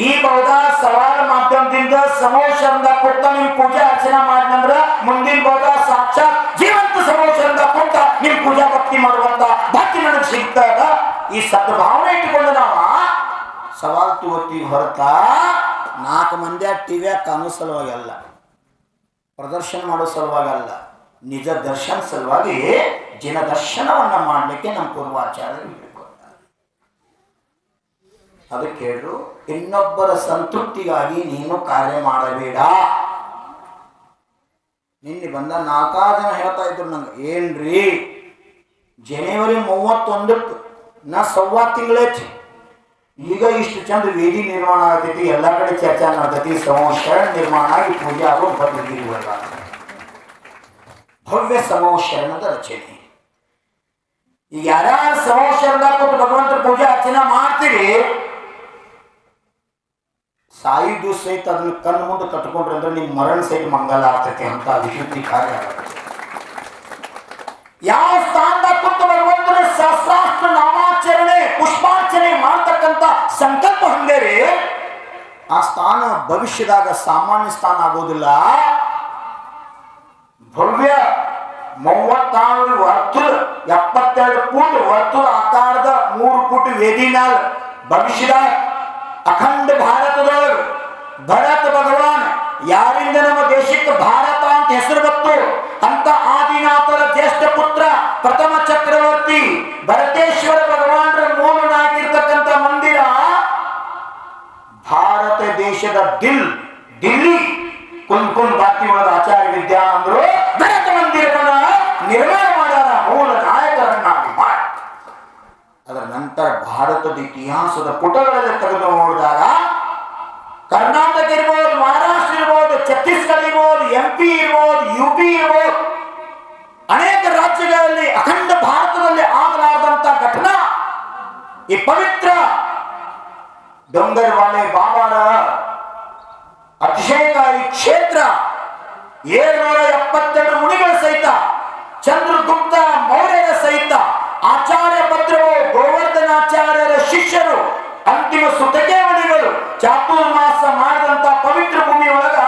ಈ ಬೌದ್ಧ ಸವಾಲ ಮಾಧ್ಯಮದಿಂದ ಸಮೋಷರಿಂದ ಕೊಟ್ಟ ನಿಮ್ ಪೂಜೆ ಅರ್ಚನೆ ಮಾಡಿದಂದ್ರ ಮುಂದಿನ ಬೌದ್ಧ ಸಾಕ್ಷಾತ್ ಜೀವಂತ ಸಮೋಷರಿಂದ ಕೊಟ್ಟ ನಿಮ್ ಪೂಜಾ ಭಕ್ತಿ ಮಾಡುವಂತ ಭಕ್ತಿ ನನಗೆ ಸಿಗ್ತದ. ಈ ಸದ್ಭಾವನೆ ಇಟ್ಟುಕೊಂಡು ನಾವ ಸವಾಲ್ ತಗೋತೀವಿ ಹೊರತ 4 ಮಂದಿ ಟಿವಿಯಾಗ ಕಾಣೋ ಸಲುವಾಗಿ ಅಲ್ಲ, ಪ್ರದರ್ಶನ ಮಾಡೋ ಸಲುವಾಗಿ ಅಲ್ಲ, ನಿಜ ದರ್ಶನ ಸಲುವಾಗಿ ಜನ ದರ್ಶನವನ್ನ ಮಾಡಲಿಕ್ಕೆ ನಮ್ಮ ಪೂರ್ವಾಚಾರ್ಯರು ಹೇಳ್ಕೊಡ್ತಾರೆ. ಅದಕ್ಕೆ ಹೇಳು, ಇನ್ನೊಬ್ಬರ ಸಂತೃಪ್ತಿಗಾಗಿ ನೀನು ಕಾರ್ಯ ಮಾಡಬೇಡ. ನಿನ್ನೆ ಬಂದ 4 ಜನ ಹೇಳ್ತಾ ಇದ್ರು ನಂಗೆ, ಏನ್ರಿ ಜನವರಿ 31 ನಾ ಸವ್ವಾ ತಿಂಗಳೈತಿ, ಈಗ ಇಷ್ಟು ಚಂದ ವೇದಿ ನಿರ್ಮಾಣ ಆಗ್ತೈತಿ, ಎಲ್ಲ ಕಡೆ ಚರ್ಚೆ ಆಗ್ತೈತಿ, ಸಮೋಷಣ ನಿರ್ಮಾಣ ಆಗಿ ಪೂಜೆ ಆಗೋ ಬದಲಿರುವಲ್ಲ. ಭವ್ಯ ಸಮೋಷರಣದ ರಚನೆ. ಈಗ ಯಾರ್ಯಾರು ಸಮೋಷರಣದಾಗ ಕೊಟ್ಟು ಭಗವಂತ ಪೂಜೆ ಅರ್ಚನೆ ಮಾಡ್ತೀರಿ, ಸಾಯಿದು ಸಹಿತ ಅದನ್ನ ಕಣ್ಣು ಮುಂದೆ ಕಟ್ಕೊಂಡ್ರೆ ಅಂದ್ರೆ ನಿಮ್ ಮರಣ ಸಹಿತ ಮಂಗಲ ಆಗ್ತೈತಿ ಅಂತ ವಿಶುದ್ಧಿ ಕಾರ್ಯ. ಯಾವ ಸ್ಥಾನದಾಗ ಕೊಟ್ಟು ಭಗವಂತನ ಸಹಸ್ರಾಸ್ತ್ರ ನಾಮಾಚರಣೆ ಪುಷ್ಪಾರ್ಚನೆ ಮಾಡ್ತಕ್ಕಂಥ ಸಂಕಲ್ಪ ಹೊಂದೇರಿ, ಆ ಸ್ಥಾನ ಭವಿಷ್ಯದಾಗ ಸಾಮಾನ್ಯ ಸ್ಥಾನ ಆಗೋದಿಲ್ಲ. ಭವ್ಯ 36 ವರ್ತುಲ 72 ಫೂಟ್ ವರ್ತುಲ ಆಕಾರದ 3 ಫೂಟ್ ವೇದಿ ಮ್ಯಾಲ ಭವಿಷ್ಯದಾಗ ಅಖಂಡ ಭಾರತದೊಳಗೆ ಭರತ ಭಗವಾನ್ ಯಾರಿಂದ ನಮ್ಮ ದೇಶಕ್ಕೆ ಭಾರತ ಅಂತ ಹೆಸರು ಬಂತು ಅಂತ ಆದಿನಾಥರ ಜ್ಯೇಷ್ಠ ಪುತ್ರ ಪ್ರಥಮ ಚಕ್ರವರ್ತಿ ಭರತೇಶ್ವರ ಭಗವಾನರ ಮೂಲನಾಗಿರ್ತಕ್ಕಂಥ ಮಂದಿರ ಭಾರತ ದೇಶದ ದಿಲ್ಲಿ ಕುಂಕುಮ್ ಬಾತಿ ಒಳಗ ಆಚಾರ್ಯ ವಿದ್ಯಾನಂದರು ಭರತ ಮಂದಿರವನ್ನ ನಿರ್ಮಾಣ ಮಾಡ್ಯಾರ, ಮೂಲ ನಾಯಕರನ್ನಾಗಿ ಮಾಡಿ. ಅದರ ನಂತರ ಭಾರತದ ಇತಿಹಾಸದ ಪುಟಗಳಲ್ಲಿ ತೆಗೆದು ನೋಡಿದಾಗ ಕರ್ನಾಟಕ ಇರ್ಬೋದು, ಮಹಾರಾಷ್ಟ್ರ ಇರ್ಬೋದು, ಛತ್ತೀಸ್ಗಢ ಇರ್ಬೋದು, MP ಇರ್ಬೋದು, UP ಇರ್ಬೋದು, ಅನೇಕ ರಾಜ್ಯಗಳಲ್ಲಿ ಅಖಂಡ ಭಾರತದಲ್ಲಿ ಆಗಲಾರದಂತ ಘಟನಾ ಈ ಪವಿತ್ರ ಡೊಂಗರ್ವಾಲೆ ಬಾಬಾರ ಅತಿಶಯಕಾರಿ ಕ್ಷೇತ್ರ 772 ಮುನಿಗಳ ಸಹಿತ, ಚಂದ್ರಗುಪ್ತ ಮೌರ್ಯರ ಸಹಿತ, ಆಚಾರ್ಯ ಭದ್ರವು ಗೋವರ್ಧನಾಚಾರ್ಯರ ಶಿಷ್ಯರು, ಅಂತಿಮ ಸುತಕೆ ಮಣಿಗಳು ಚಾತುರ್ಮಾಸ ಮಾಡಿದಂತ ಪವಿತ್ರ ಭೂಮಿ ಒಳಗ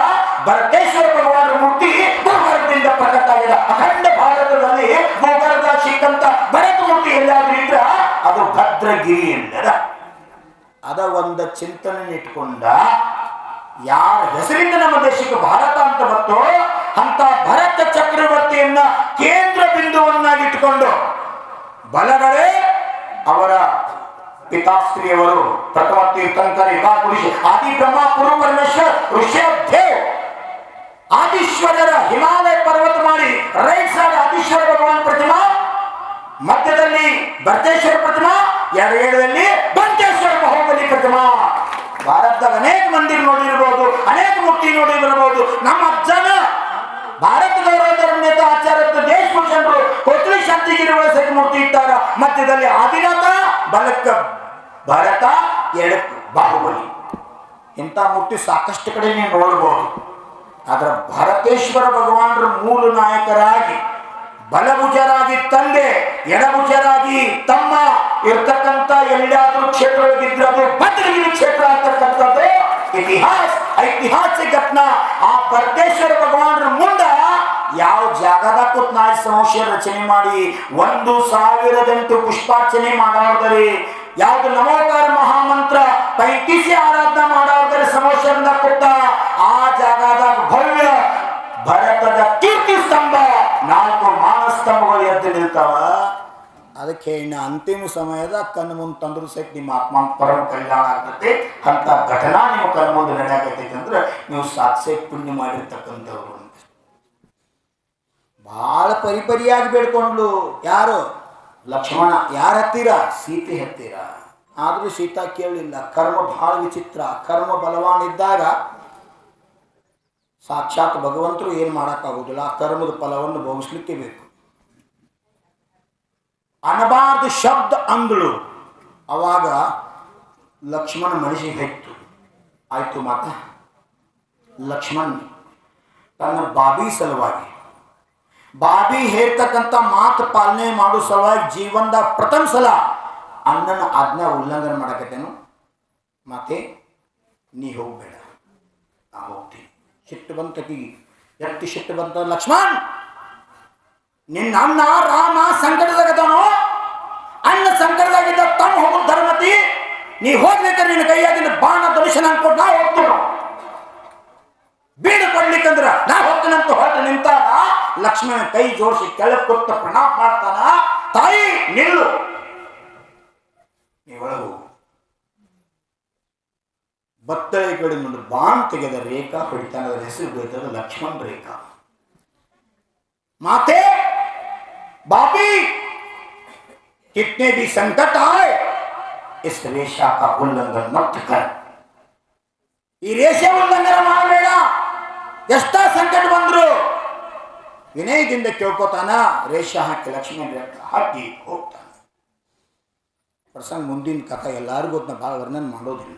ಭರತೇಶ್ವರ ಭಗವಾನರ ಮೂರ್ತಿ ಭೂಗರ್ಭದಿಂದ ಪ್ರಕಟ ಆಗಿದೆ. ಅಖಂಡ ಭಾರತದಲ್ಲಿ ಭೂಗರ್ಭ ಸಿಕ್ಕಂತ ಭರತ ಮೂರ್ತಿ ಎಲ್ಲಾದ್ರೂ ಇದ್ರ ಅದು ಭದ್ರಗಿರಿ ಎಂದದ. ಅದ ಒಂದು ಚಿಂತನೆ ಇಟ್ಕೊಂಡ ಯಾರ ಹೆಸರಿಂದ ನಮ್ಮ ದೇಶಕ್ಕೆ ಭಾರತ ಅಂತ ಬಂತು ಅಂತ ಭರತ ಚಕ್ರವರ್ತಿಯನ್ನ ಕೇಂದ್ರ ಬಿಂದುವನ್ನಾಗಿಟ್ಟುಕೊಂಡು ಬಲಗಡೆ ಅವರ ಪಿತಾಶ್ರೀಯವರು ಪ್ರಥಮ ತೀರ್ಥಂಕರ ಯುಗಾಪುರುಷ ಆದಿ ಬ್ರಹ್ಮ ಪುರು ಪರಮೇಶ್ವರ್ ಋಷಭದೇವ್ ಆದೀಶ್ವರರ ಹಿಮಾಲಯ ಪರ್ವತ ಮಾಡಿ ರೈಟ್ ಸೈಡ್ ಆದೀಶ್ವರ ಭಗವಾನ್ ಪ್ರತಿಮಾ, ಮಧ್ಯದಲ್ಲಿ ಭರತೇಶ್ವರ ಪ್ರತಿಮಾ, ಎಡಗಡೆಯಲ್ಲಿ ಬಂಟೇಶ್ವರ ಬಾಹುಬಲಿ ಪ್ರತಿಮಾ. ಭಾರತದಾಗ ಅನೇಕ ಮಂದಿರ ನೋಡಿರ್ಬೋದು, ಅನೇಕ ಮೂರ್ತಿ ನೋಡಿರಬಹುದು. ನಮ್ಮ ಅಜ್ಜನ ಭಾರತ ಗೌರವ ಧರ್ಮನೇತ ಆಚಾರ್ಯ ದೇಶಭೂಷಣರು ಕೊತ್ಲಿ ಶಾಂತಿಗಿರಿಗಳ ಸಹಿತ ಮೂರ್ತಿ ಇಟ್ಟಾರ. ಮಧ್ಯದಲ್ಲಿ ಆದಿನಾಥ, ಬಲಕ್ಕ ಭರತ, ಎಡಕ್ಕೆ ಬಾಹುಬಲಿ. ಇಂಥ ಮೂರ್ತಿ ಸಾಕಷ್ಟು ಕಡೆ ನೀವು ನೋಡಬಹುದು. ಆದ್ರೆ ಭರತೇಶ್ವರ ಭಗವಾನರ ಮೂಲ ನಾಯಕರಾಗಿ, ಬಲಭುಜರಾಗಿ ತಂದೆ, ಎಡಭುಜರಾಗಿ ತಮ್ಮ ಇರ್ತಕ್ಕಂಥ ಎಲ್ಲಾದ್ರೂ ಕ್ಷೇತ್ರವಾಗಿದ್ರೆ ಅದು ಭದ್ರಗಿರಿ ಕ್ಷೇತ್ರ ಅಂತಕ್ಕಂಥದ್ದು ಐತಿಹಾಸಿಕ ಘಟನಾ. ಆ ಭರತೇಶ್ವರ ಭಗವಾನರ ಮುಂದ ಯಾವ ಜಾಗದ ಕೂತ್ ನಾಯಿ ಸಮೋಷ ರಚನೆ ಮಾಡಿ 1008 ಪುಷ್ಪಾರ್ಚನೆ ಮಾಡೋದ್ರಿ, ಯಾವ್ದು ನಮೋಕಾರ ಮಹಾಮಂತ್ರ ಪೈಕಿಸಿ ಆರಾಧನಾ ಮಾಡೋದ್ರಿ ಸಮೋಷರಿಂದ ಕೂತ ಆ ಜಾಗದಾಗ ಭವ್ಯ ಭರತದ ಕೀರ್ತಿ ಸ್ತಂಭ 4 ಮಾನಸ್ತಂಭಗಳು ಎದ್ದು ನಿಲ್ತಾವ. ಅದಕ್ಕೆ ಇನ್ನು ಅಂತಿಮ ಸಮಯದ ಕಣ್ಣು ಮುಂದೆ ತಂದ್ರು ಸಹಿತ ನಿಮ್ಮ ಆತ್ಮ ಪರಮ ಕಲ್ಯಾಣ ಆಗ್ತದೆ. ಅಂತ ಘಟನಾ ನಿಮ್ಮ ಕಣ್ಣು ಮುಂದೆ ನಡೆಯಾಕೈತೈತೆ ಅಂದ್ರೆ ನೀವು ಸಾಕ್ಷಿ ಪುಣ್ಯ ಮಾಡಿರ್ತಕ್ಕಂಥವ್ರು. ಬಹಳ ಪರಿಪರಿಯಾಗಿ ಬೇಡ್ಕೊಂಡ್ಲು. ಯಾರು? ಲಕ್ಷ್ಮಣ. ಯಾರ ಹತ್ತಿರ? ಸೀತೆ ಹತ್ತಿರ. ಆದ್ರೂ ಸೀತಾ ಕೇಳಲಿಲ್ಲ. ಕರ್ಮ ಬಹಳ ವಿಚಿತ್ರ. ಕರ್ಮ ಬಲವಾನ್ ಇದ್ದಾಗ ಸಾಕ್ಷಾತ್ ಭಗವಂತರು ಏನು ಮಾಡೋಕ್ಕಾಗೋದಿಲ್ಲ. ಆ ಕರ್ಮದ ಫಲವನ್ನು ಭೋಗಿಸ್ಲಿಕ್ಕೆ ಬೇಕು. ಅನಬಾರ್ದು ಶಬ್ದ ಅಂಗಳು. ಅವಾಗ ಲಕ್ಷ್ಮಣ ಮನಸ್ಸಿಗೆ ಹೆಚ್ಚು ಆಯ್ತು. ಮಾತ ಲಕ್ಷ್ಮಣ್ ತನ್ನ ಬಾಬಿ ಸಲುವಾಗಿ, ಬಾಬಿ ಹೇಳ್ತಕ್ಕಂಥ ಮಾತು ಪಾಲನೆ ಮಾಡೋ ಸಲುವಾಗಿ ಜೀವನದ ಪ್ರಥಮ ಸಲ ಅಣ್ಣನ ಆಜ್ಞಾ ಉಲ್ಲಂಘನೆ ಮಾಡಕತ್ತೇನು. ಮಾತೆ ನೀ ಹೋಗ್ಬೇಡ, ನಾ ಹೋಗ್ತೀನಿ. ಸಿಟ್ಟು ಬಂತಕಿ. ಎಷ್ಟು ಸಿಟ್ಟು ಬಂತ? ಲಕ್ಷ್ಮಣ್, ನಿನ್ನ ಅಣ್ಣ ರಾಮ ಸಂಕಟದಾಗದನು, ಅಣ್ಣ ಸಂಕಟದಾಗಿದ್ದ ತಮ್ಮ ಹೋಗು ಧರ್ಮತಿ, ನೀ ಹೋಗ್ಬೇಕಾದ್ರೆ ನಿನ್ನ ಕೈಯಾಗಿನ ಬಾಣ ದರ್ಶನ ಅನ್ಕೊಂಡು ನಾ ಹೋಗ್ತೀವಿ, ಬೀಡು ಕೊಡ್ಲಿಕ್ಕಂದ್ರ ನಾ ಹೋಗ್ತೀನಂತ ಹೊರಟು ನಿಂತಾಗ ಲಕ್ಷ್ಮಣ ಕೈ ಜೋಡಿಸಿ ಕೆಳಗೆ ಕೊಟ್ಟು ಪ್ರಣಾಮ ಮಾಡ್ತಾನ. ತಾಯಿ ನಿಲ್ಲು, ನೀ ಒಳಗು. ಬತ್ತಳೆ ಕಡೆ ಮುಂದೆ ಬಾಣ್ ತೆಗೆದ ರೇಖಾ ಹೊಡಿತಾನ. ಅದರ ಹೆಸರು ಬೀಳ್ತದ ಲಕ್ಷ್ಮಣ್ ರೇಖಾ. माते बापी कितने भी संकट आए इस रेशा का उल्लंघन मत कर. ಈ ರೇಷೆ ಉಲ್ಲಂಘನ ಮಾಡಬೇಡ. ಎಷ್ಟ ಸಂಕಟ ಬಂದ್ರು ವಿನಯದಿಂದ ಕೇಳ್ಕೋತಾನ. ರೇಷಾ ಹಾಕಿ ಲಕ್ಷ್ಮಣ ಹಾಕಿ ಹೋಗ್ತಾನ. ಪ್ರಸಂಗ ಮುಂದಿನ ಕಥೆ ಎಲ್ಲರಿಗೂ ಗೊತ್ತ, ಭಾಳ ವರ್ಣನೆ ಮಾಡೋದಿಲ್ಲ.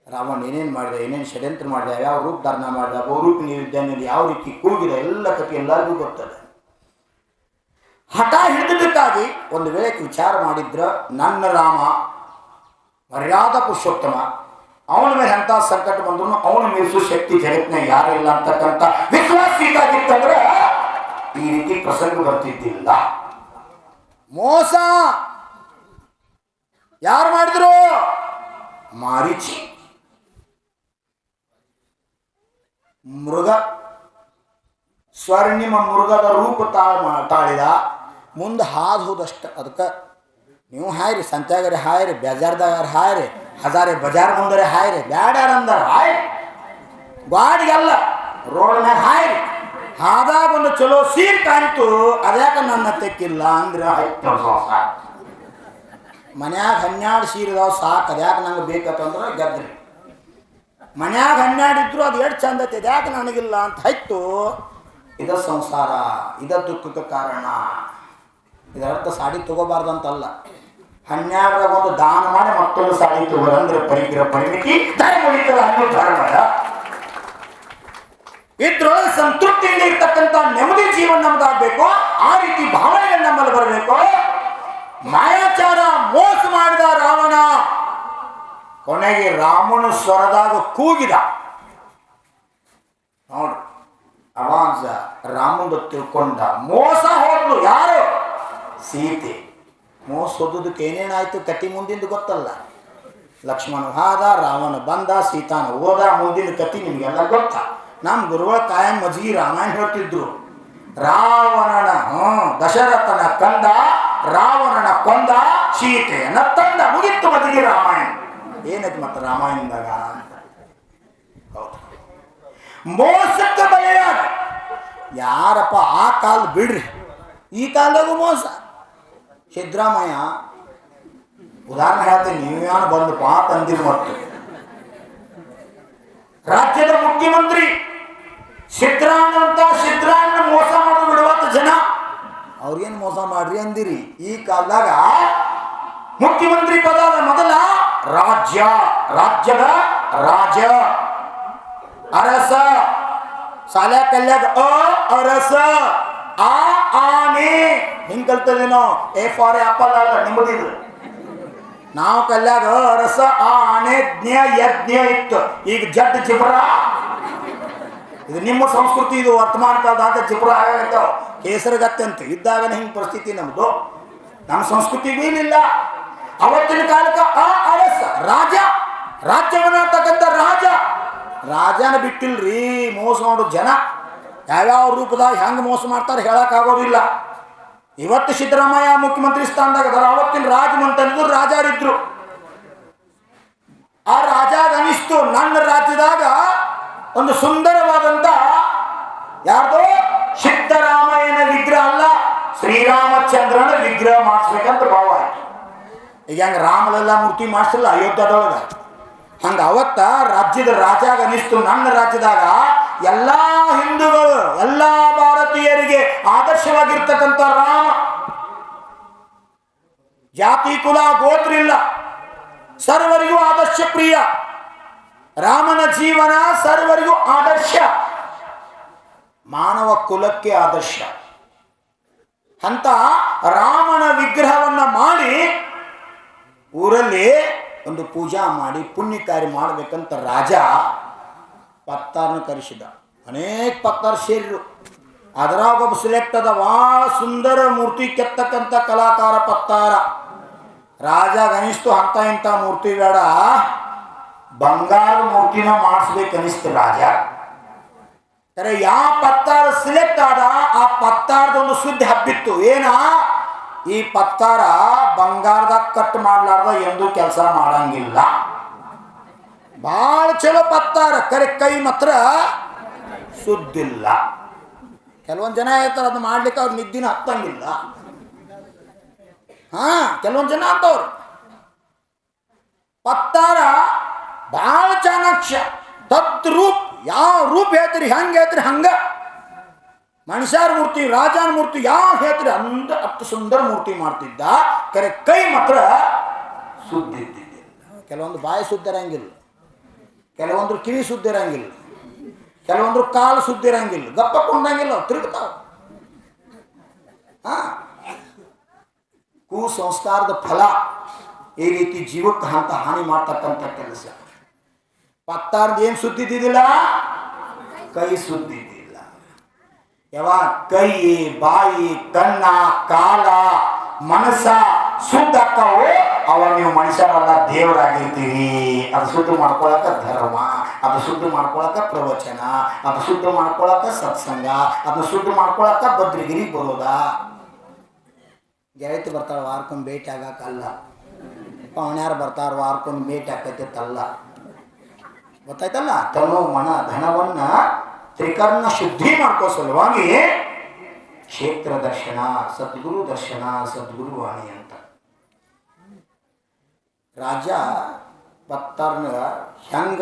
ರಾವಣ ಏನೇನು ಮಾಡಿದ, ಏನೇನು ಷಡ್ಯಂತ್ರ ಮಾಡಿದ, ಯಾವ ರೂಪ ಧಾರಣ ಮಾಡಿದ, ಬಹುರೂಪ ನಿರ್ಧಾರದಲ್ಲಿ ಯಾವ ರೀತಿ ಕೂಗಿದ, ಎಲ್ಲ ಕಥೆ ಎಲ್ಲರಿಗೂ ಗೊತ್ತದೆ. ಹಠ ಹಿಡಿದಕ್ಕಾಗಿ ಒಂದು ವೇಳೆ ವಿಚಾರ ಮಾಡಿದ್ರ ನನ್ನ ರಾಮ ಮರ್ಯಾದಾ ಪುರುಷೋತ್ತಮ, ಅವನ ಮೇಲೆ ಎಂಥ ಸಂಕಟ ಬಂದ್ರು ಅವನ ಮೀರಿಸೋ ಶಕ್ತಿ ಜಗತ್ತಿನ ಯಾರಿಲ್ಲ ಅಂತಕ್ಕಂಥ ವಿಶ್ವಾಸ ಇದ್ದಾಗಿತ್ತಂದ್ರೆ ಈ ರೀತಿ ಪ್ರಸಂಗ ಬರ್ತಿದ್ದಿಲ್ಲ. ಮೋಸ ಯಾರು ಮಾಡಿದ್ರು? ಮಾರೀಚಿ. ಮೃಗ, ಸ್ವರ್ಣಿಮ ಮೃಗದ ರೂಪ ತಾಳಿದ. ಮುಂದೆ ಹಾದು ಹೋದಷ್ಟು. ಅದಕ್ಕೆ ನೀವು ಹಾಯ್ರಿ, ಸಂತ್ಯಾಗರಿ ಹಾಯ್ರಿ, ಬೇಜಾರ್ದಾಗ ಹಾಯ್ರಿ, ಹಜಾರೆ ಬಜಾರ್ ಮುಂದರೆ ಹಾಯ್ರಿ ಬ್ಯಾಡ್ಯಾರ ಅಂದಾರ ಹಾಯ್ ಗಾಡಿಗೆಲ್ಲ ರೋಡ್ ಮ್ಯಾಗ ಹಾಯ್ರಿ ಆದಾಗ ಒಂದು ಚಲೋ ಸೀಟ್ ಕಾಣ್ತು ಅದ್ಯಾಕ ನನ್ನ ತೆಕ್ಕಿಲ್ಲ ಅಂದ್ರೆ ಮನ್ಯಾಗ 12 ಸೀರೆ ಇದಾವ ಸಾಕು ಅದ್ಯಾಕೆ ನಂಗೆ ಬೇಕಂತಂದ್ರೆ ಗೆದ್ರಿ ಮನ್ಯಾಗ 12 ಇದ್ರು ಅದು ಎಷ್ಟು ಚಂದ ಐತೆ ಅದ್ಯಾಕೆ ನನಗಿಲ್ಲ ಅಂತ ಹೈತು ಇದ ಸಂಸಾರ ಇದ ದುಃಖಕ್ಕೆ ಕಾರಣ. ಇದರರ್ಥ ಸಾಡಿ ತಗೋಬಾರ್ದಂತಲ್ಲ, 12ರಾಗ ಒಂದು ದಾನ ಮಾಡಿ ಮತ್ತೊಂದು ಸಾಡಿ ತಗೋರಂದ್ರೆ ಪರಿಮಿತಿ ಧರ್ಮದ ಇದ್ರೊಳಗೆ ಸಂತೃಪ್ತಿಯಿಂದ ಇರ್ತಕ್ಕಂಥ ನೆಮ್ಮದಿ ಜೀವನ ನಮ್ದಾಗಬೇಕು. ಆ ರೀತಿ ಭಾವನೆಗಳು ನಮ್ಮಲ್ಲಿ ಬರಬೇಕು. ಮಾಯಾಚಾರ ಮೋಸ ಮಾಡಿದ ರಾವಣ ಕೊನೆಗೆ ರಾಮನ ಸ್ವರದಾಗ ಕೂಗಿದ ನೋಡ್ರಿ. ಅವಾಜ ರಾಮಂದು ತಿಳ್ಕೊಂಡ ಮೋಸ ಹೋದ್ಲು ಯಾರು? ಸೀತೆ. ಮೋಸ ಹೋದಕ್ಕೆ ಏನೇನಾಯ್ತು ಕತಿ ಮುಂದಿಂದ ಗೊತ್ತಲ್ಲ. ಲಕ್ಷ್ಮಣ ಹಾದ, ರಾವಣ ಬಂದ, ಸೀತಾನ ಹೋದ. ಮುಂದಿನ ಕತಿ ನಿಮ್ಗೆಲ್ಲ ಗೊತ್ತ. ನಮ್ಮ ಗುರುಗಳ ಕಾಯಂ ಮಜ್ಗಿ ರಾಮಾಯಣ ಹೇಳ್ತಿದ್ರು. ರಾವಣನ ದಶರಥನ ಕಂದ, ರಾವಣನ ಕೊಂದ, ಸೀತೆಯನ್ನ ತಂದ. ಮುಗಿತ್ತು ಮಜ್ಗಿ ರಾಮಾಯಣ. ಏನೈತಿ ಮತ್ತೆ ರಾಮಾಯಣದಾಗ ಅಂತ. ಹೌದು, ಮೋಸಕ್ಕೆ ಬಲಿಯಾದ ಯಾರಪ್ಪ? ಆ ಕಾಲ ಬಿಡ್ರಿ, ಈ ಕಾಲದಾಗೂ ಮೋಸ. ಸಿದ್ದರಾಮಯ್ಯ ಉದಾಹರಣೆ ಹೇಳ್ತೀನಿ, ನೀವ್ಯಾನು ಬಂದು ಪಾಪ ಅಂದಿರು. ಮತ್ತು ರಾಜ್ಯದ ಮುಖ್ಯಮಂತ್ರಿ ಸಿದ್ದರಾಮಯ್ಯ ಮೋಸ ಮಾಡೋದು ಬಿಡುವತ್ತು ಜನ. ಅವ್ರಿಗೇನು ಮೋಸ ಮಾಡ್ರಿ ಅಂದಿರಿ. ಈ ಕಾಲದಾಗ ಮುಖ್ಯಮಂತ್ರಿ ಪದದ ಮೊದಲ ರಾಜ್ಯದ ರಾಜ ಅರಸ, ಸಾಲೆ ಕಲ್ಯಾಗ ಅರಸ, ಆನೆ ಹಿಂಗ್ ಕಲ್ತದೇನೋ. ಎ ಫಾರ್ ಆಪಲ್ ಅಲ್ಲ ನಿಮ್ಮದಿದ್ರು. ನಾವು ಕಲ್ಯಾಗ ಅರಸ ಆನೆ ಜ್ಞ ಯಜ್ಞ ಇತ್ತು. ಈಗ ಜಡ್ ಜಿಬ್ರ. ಇದು ನಿಮ್ಮ ಸಂಸ್ಕೃತಿ, ಇದು ವರ್ತಮಾನ ಕಾಲದಾಗ ಜಿಬ್ರ ಆಗತ್ತಾವ. ಕೇಸರಗತ್ತೆ ಅಂತ ಇದ್ದಾಗನೇ ಹಿಂಗೆ ಪರಿಸ್ಥಿತಿ ನಮ್ದು. ನಮ್ಮ ಸಂಸ್ಕೃತಿಗೂ ಇಲ್ಲ. ಅವತ್ತಿನ ಕಾಲಕ್ಕೆ ಅರಸ ರಾಜ, ರಾಜ್ಯವನ್ನಾಡ್ತಕ್ಕಂಥ ರಾಜನ ಬಿಟ್ಟಿಲ್ರಿ ಮೋಸ ಮಾಡೋ ಜನ. ಯಾವ್ಯಾವ ರೂಪದಾಗ ಹೆಂಗೆ ಮೋಸ ಮಾಡ್ತಾರೆ ಹೇಳಕ್ಕಾಗೋದಿಲ್ಲ. ಇವತ್ತು ಸಿದ್ದರಾಮಯ್ಯ ಮುಖ್ಯಮಂತ್ರಿ ಸ್ಥಾನದಾಗ ಅದಾರ. ಅವತ್ತಿನ ರಾಜಮಂತ್ರಿದ್ರು ರಾಜರಿದ್ರು. ಆ ರಾಜಾಗ ಅನಿಸ್ತು, ನನ್ನ ರಾಜ್ಯದಾಗ ಒಂದು ಸುಂದರವಾದಂತ ಯಾರ್ದೋ ಸಿದ್ದರಾಮಯ್ಯನ ವಿಗ್ರಹ ಅಲ್ಲ, ಶ್ರೀರಾಮಚಂದ್ರನ ವಿಗ್ರಹ ಮಾಡಿಸ್ಬೇಕಂತ ಭಾವ ಆಯ್ತು. ಈಗ ಹೆಂಗ ರಾಮಲೆಲ್ಲ ಮೂರ್ತಿ ಮಾಡಿಸಿಲ್ಲ ಅಯೋಧ್ಯದೊಳಗ, ಹಂಗ ಅವತ್ತ ರಾಜ್ಯದ ರಾಜಾಗ ಅನಿಸ್ತು, ನನ್ನ ರಾಜ್ಯದಾಗ ಎಲ್ಲಾ ಹಿಂದೂಗಳು, ಎಲ್ಲಾ ಭಾರತೀಯರಿಗೆ ಆದರ್ಶವಾಗಿರ್ತಕ್ಕಂಥ ರಾಮ. ಜಾತಿ ಕುಲ ಗೋತ್ರ ಇಲ್ಲ, ಸರ್ವರಿಗೂ ಆದರ್ಶ ಪ್ರಿಯ. ರಾಮನ ಜೀವನ ಸರ್ವರಿಗೂ ಆದರ್ಶ, ಮಾನವ ಕುಲಕ್ಕೆ ಆದರ್ಶ ಅಂತ ರಾಮನ ವಿಗ್ರಹವನ್ನ ಮಾಡಿ ಊರಲ್ಲಿ ಒಂದು ಪೂಜಾ ಮಾಡಿ ಪುಣ್ಯ ಕಾರ್ಯ ಮಾಡಬೇಕಂತ ರಾಜ ಪತ್ತಾರನ ಕರೆಸಿದ. ಅನೇಕ ಪತ್ತಾರ ಸೇರಿರು. ಅದರಾಗ ಒಬ್ಬ ಸಿಲೆಕ್ಟ್ ಅದ, ಭಾಳ ಸುಂದರ ಮೂರ್ತಿ ಕೆತ್ತಕ್ಕಂಥ ಕಲಾಕಾರ ಪತ್ತಾರ. ರಾಜ ಅನಿಸ್ತು, ಅಂತ ಇಂಥ ಮೂರ್ತಿ ಬೇಡ, ಬಂಗಾರ ಮೂರ್ತಿನ ಮಾಡಿಸ್ಬೇಕನಿಸ್ತು ರಾಜ. ಅರೆ ಯಾವ ಪತ್ತಾರ ಸಿಲೆಕ್ಟ್ ಆದ, ಆ ಪತ್ತಾರದೊಂದು ಸುದ್ದಿ ಹಬ್ಬಿತ್ತು. ಏನ? ಈ ಪತ್ತಾರ ಬಂಗಾರದಾಗ ಕಟ್ ಮಾಡ್ಲಾರ್ದ ಎಂದು ಕೆಲಸ ಮಾಡಂಗಿಲ್ಲ. ಭಾಳ ಚಲೋ ಪತ್ತಾರ, ಕರೆ ಕೈ ಮಾತ್ರ ಸುದ್ದಿಲ್ಲ. ಕೆಲವೊಂದು ಜನ ಹೇಳ್ತಾರೆ ಅದು ಮಾಡ್ಲಿಕ್ಕೆ ಅವ್ರು ನಿದ್ದಿನ ಹತ್ತಂಗಿಲ್ಲ. ಕೆಲವೊಂದು ಜನ ಅಂತವ್ರು ಪತ್ತಾರ ಭಾಳ ಚಾಣಾಕ್ಷ, ತದ್ರೂಪ್. ಯಾವ ರೂಪ್ ಹೇಳ್ತೀರಿ, ಹೆಂಗೆ ಹೇಳ್ತೀರಿ ಹಂಗ. ಮನುಷ್ಯರ ಮೂರ್ತಿ, ರಾಜನ ಮೂರ್ತಿ ಯಾವ ಹೇಳ್ತೀರಿ ಅಂದ ಅಷ್ಟು ಸುಂದರ ಮೂರ್ತಿ ಮಾಡ್ತಿದ್ದ. ಕರೆ ಕೈ ಮಾತ್ರ ಸುದ್ದಿದ್ದಿದ್ದಿಲ್ಲ. ಕೆಲವೊಂದು ಬಾಯಿ ಸುದ್ದಿರಂಗಿಲ್ಲ, ಕೆಲವೊಂದ್ರು ಕಿವಿ ಸುದ್ದಿರಂಗಿಲ್ಲ, ಕೆಲವೊಂದ್ರು ಕಾಲು ಸುದ್ದಿರಂಗಿಲ್ಲ, ಗಪ್ಪ ಕೊಂಡಂಗಿಲ್ಲ, ತಿರುಗ್ತಾವ. ಕುಸಂಸ್ಕಾರದ ಫಲ ಈ ರೀತಿ ಜೀವಕ್ಕೆ ಅಂತ ಹಾನಿ ಮಾಡ್ತಕ್ಕಂಥ ಕೆಲಸ. ಪತ್ತಾರ್ದು ಏನು ಸುದ್ದಿದ್ದಿಲ್ಲ, ಕೈ ಸುದ್ದಿದ್ದಿಲ್ಲ. ಯಾವಾಗ ಕೈ, ಬಾಯಿ, ಕಣ್ಣ, ಕಾಲ, ಮನಸ್ಸ ಶುದ್ಧಕ್ಕವು, ಅವಾಗ ನೀವು ಮನುಷ್ಯರಲ್ಲ ದೇವರಾಗಿರ್ತೀರಿ. ಅದು ಶುದ್ಧ ಮಾಡ್ಕೊಳಕ ಧರ್ಮ, ಅದು ಶುದ್ಧ ಮಾಡ್ಕೊಳಕ ಪ್ರವಚನ, ಅದು ಶುದ್ಧ ಮಾಡ್ಕೊಳಕ ಸತ್ಸಂಗ, ಅದನ್ನ ಶುದ್ಧ ಮಾಡ್ಕೊಳಕ ಬದ್ರಿಗಿರಿ ಬರೋದ. ಗೆಳತಿ ಬರ್ತಾಳೆ ವಾರಕ್ಕೊಮ್ಮೆ ಭೇಟಿ ಆಗಕ್ಕಲ್ಲ. ಪವನ್ಯಾರು ಬರ್ತಾರ ವಾರಕ್ಕೊಂದು ಭೇಟಿ ಆಕೈತಿತ್ತಲ್ಲ, ಗೊತ್ತಾಯ್ತಲ್ಲ. ತನು ಮನ ಧನವನ್ನ ತ್ರಿಕರ್ಣ ಶುದ್ಧಿ ಮಾಡ್ಕೋ ಸಲುವಾಗಿ ಕ್ಷೇತ್ರ ದರ್ಶನ, ಸದ್ಗುರು ದರ್ಶನ, ಸದ್ಗುರು ವಾಣಿ ಅಂತ. ರಾಜ ಪತ್ತಾರ್ನ ಹೆಂಗ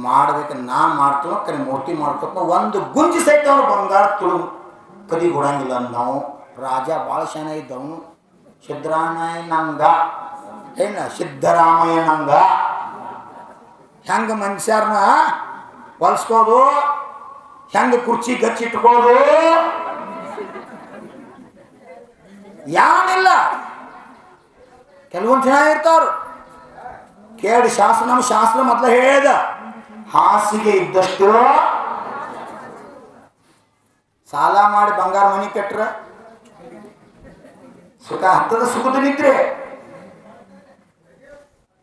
ಮಾಡ್ಬೇಕು, ನಾ ಮಾಡ್ತೀನೋ ಕರೆ ಮೂರ್ತಿ ಮಾಡ್ಕೊತ ಒಂದು ಗುಂಜಿ ಸಹಿತ ಅವ್ರು ಬಂಗಾರ ತುಳು ಕದಿ ಕೊಡಂಗಿಲ್ಲ. ನಾವು ರಾಜ ಭಾಳ ಶಾನ ಇದ್ದವನು. ಸಿದ್ದರಾಮಯ್ಯನಂಗ ಏನ ಸಿದ್ದರಾಮಯ್ಯನಂಗ ಹೆಂಗ ಮನುಷ್ಯರನ್ನ ಹೊಲ್ಸ್ಕೋದು, ಹೆಂಗ ಕುರ್ಚಿ ಗಚ್ಚಿಟ್ಕೋದು, ಯಾನಿಲ್ಲ. ಕೆಲವೊಂದು ಜನ ಇರ್ತಾರು ಕೇಳಿ ಶಾಸ್ತ್ರ, ನಮ್ಮ ಶಾಸ್ತ್ರ ಮೊದಲ ಹೇಳಿದ ಹಾಸಿಗೆ ಇದ್ದಷ್ಟು ಸಾಲ ಮಾಡಿ ಬಂಗಾರ ಮನಿ ಕಟ್ರ ಸುಖ ಹತ್ತದ ಸುಖದ ನಿದ್ರೆ.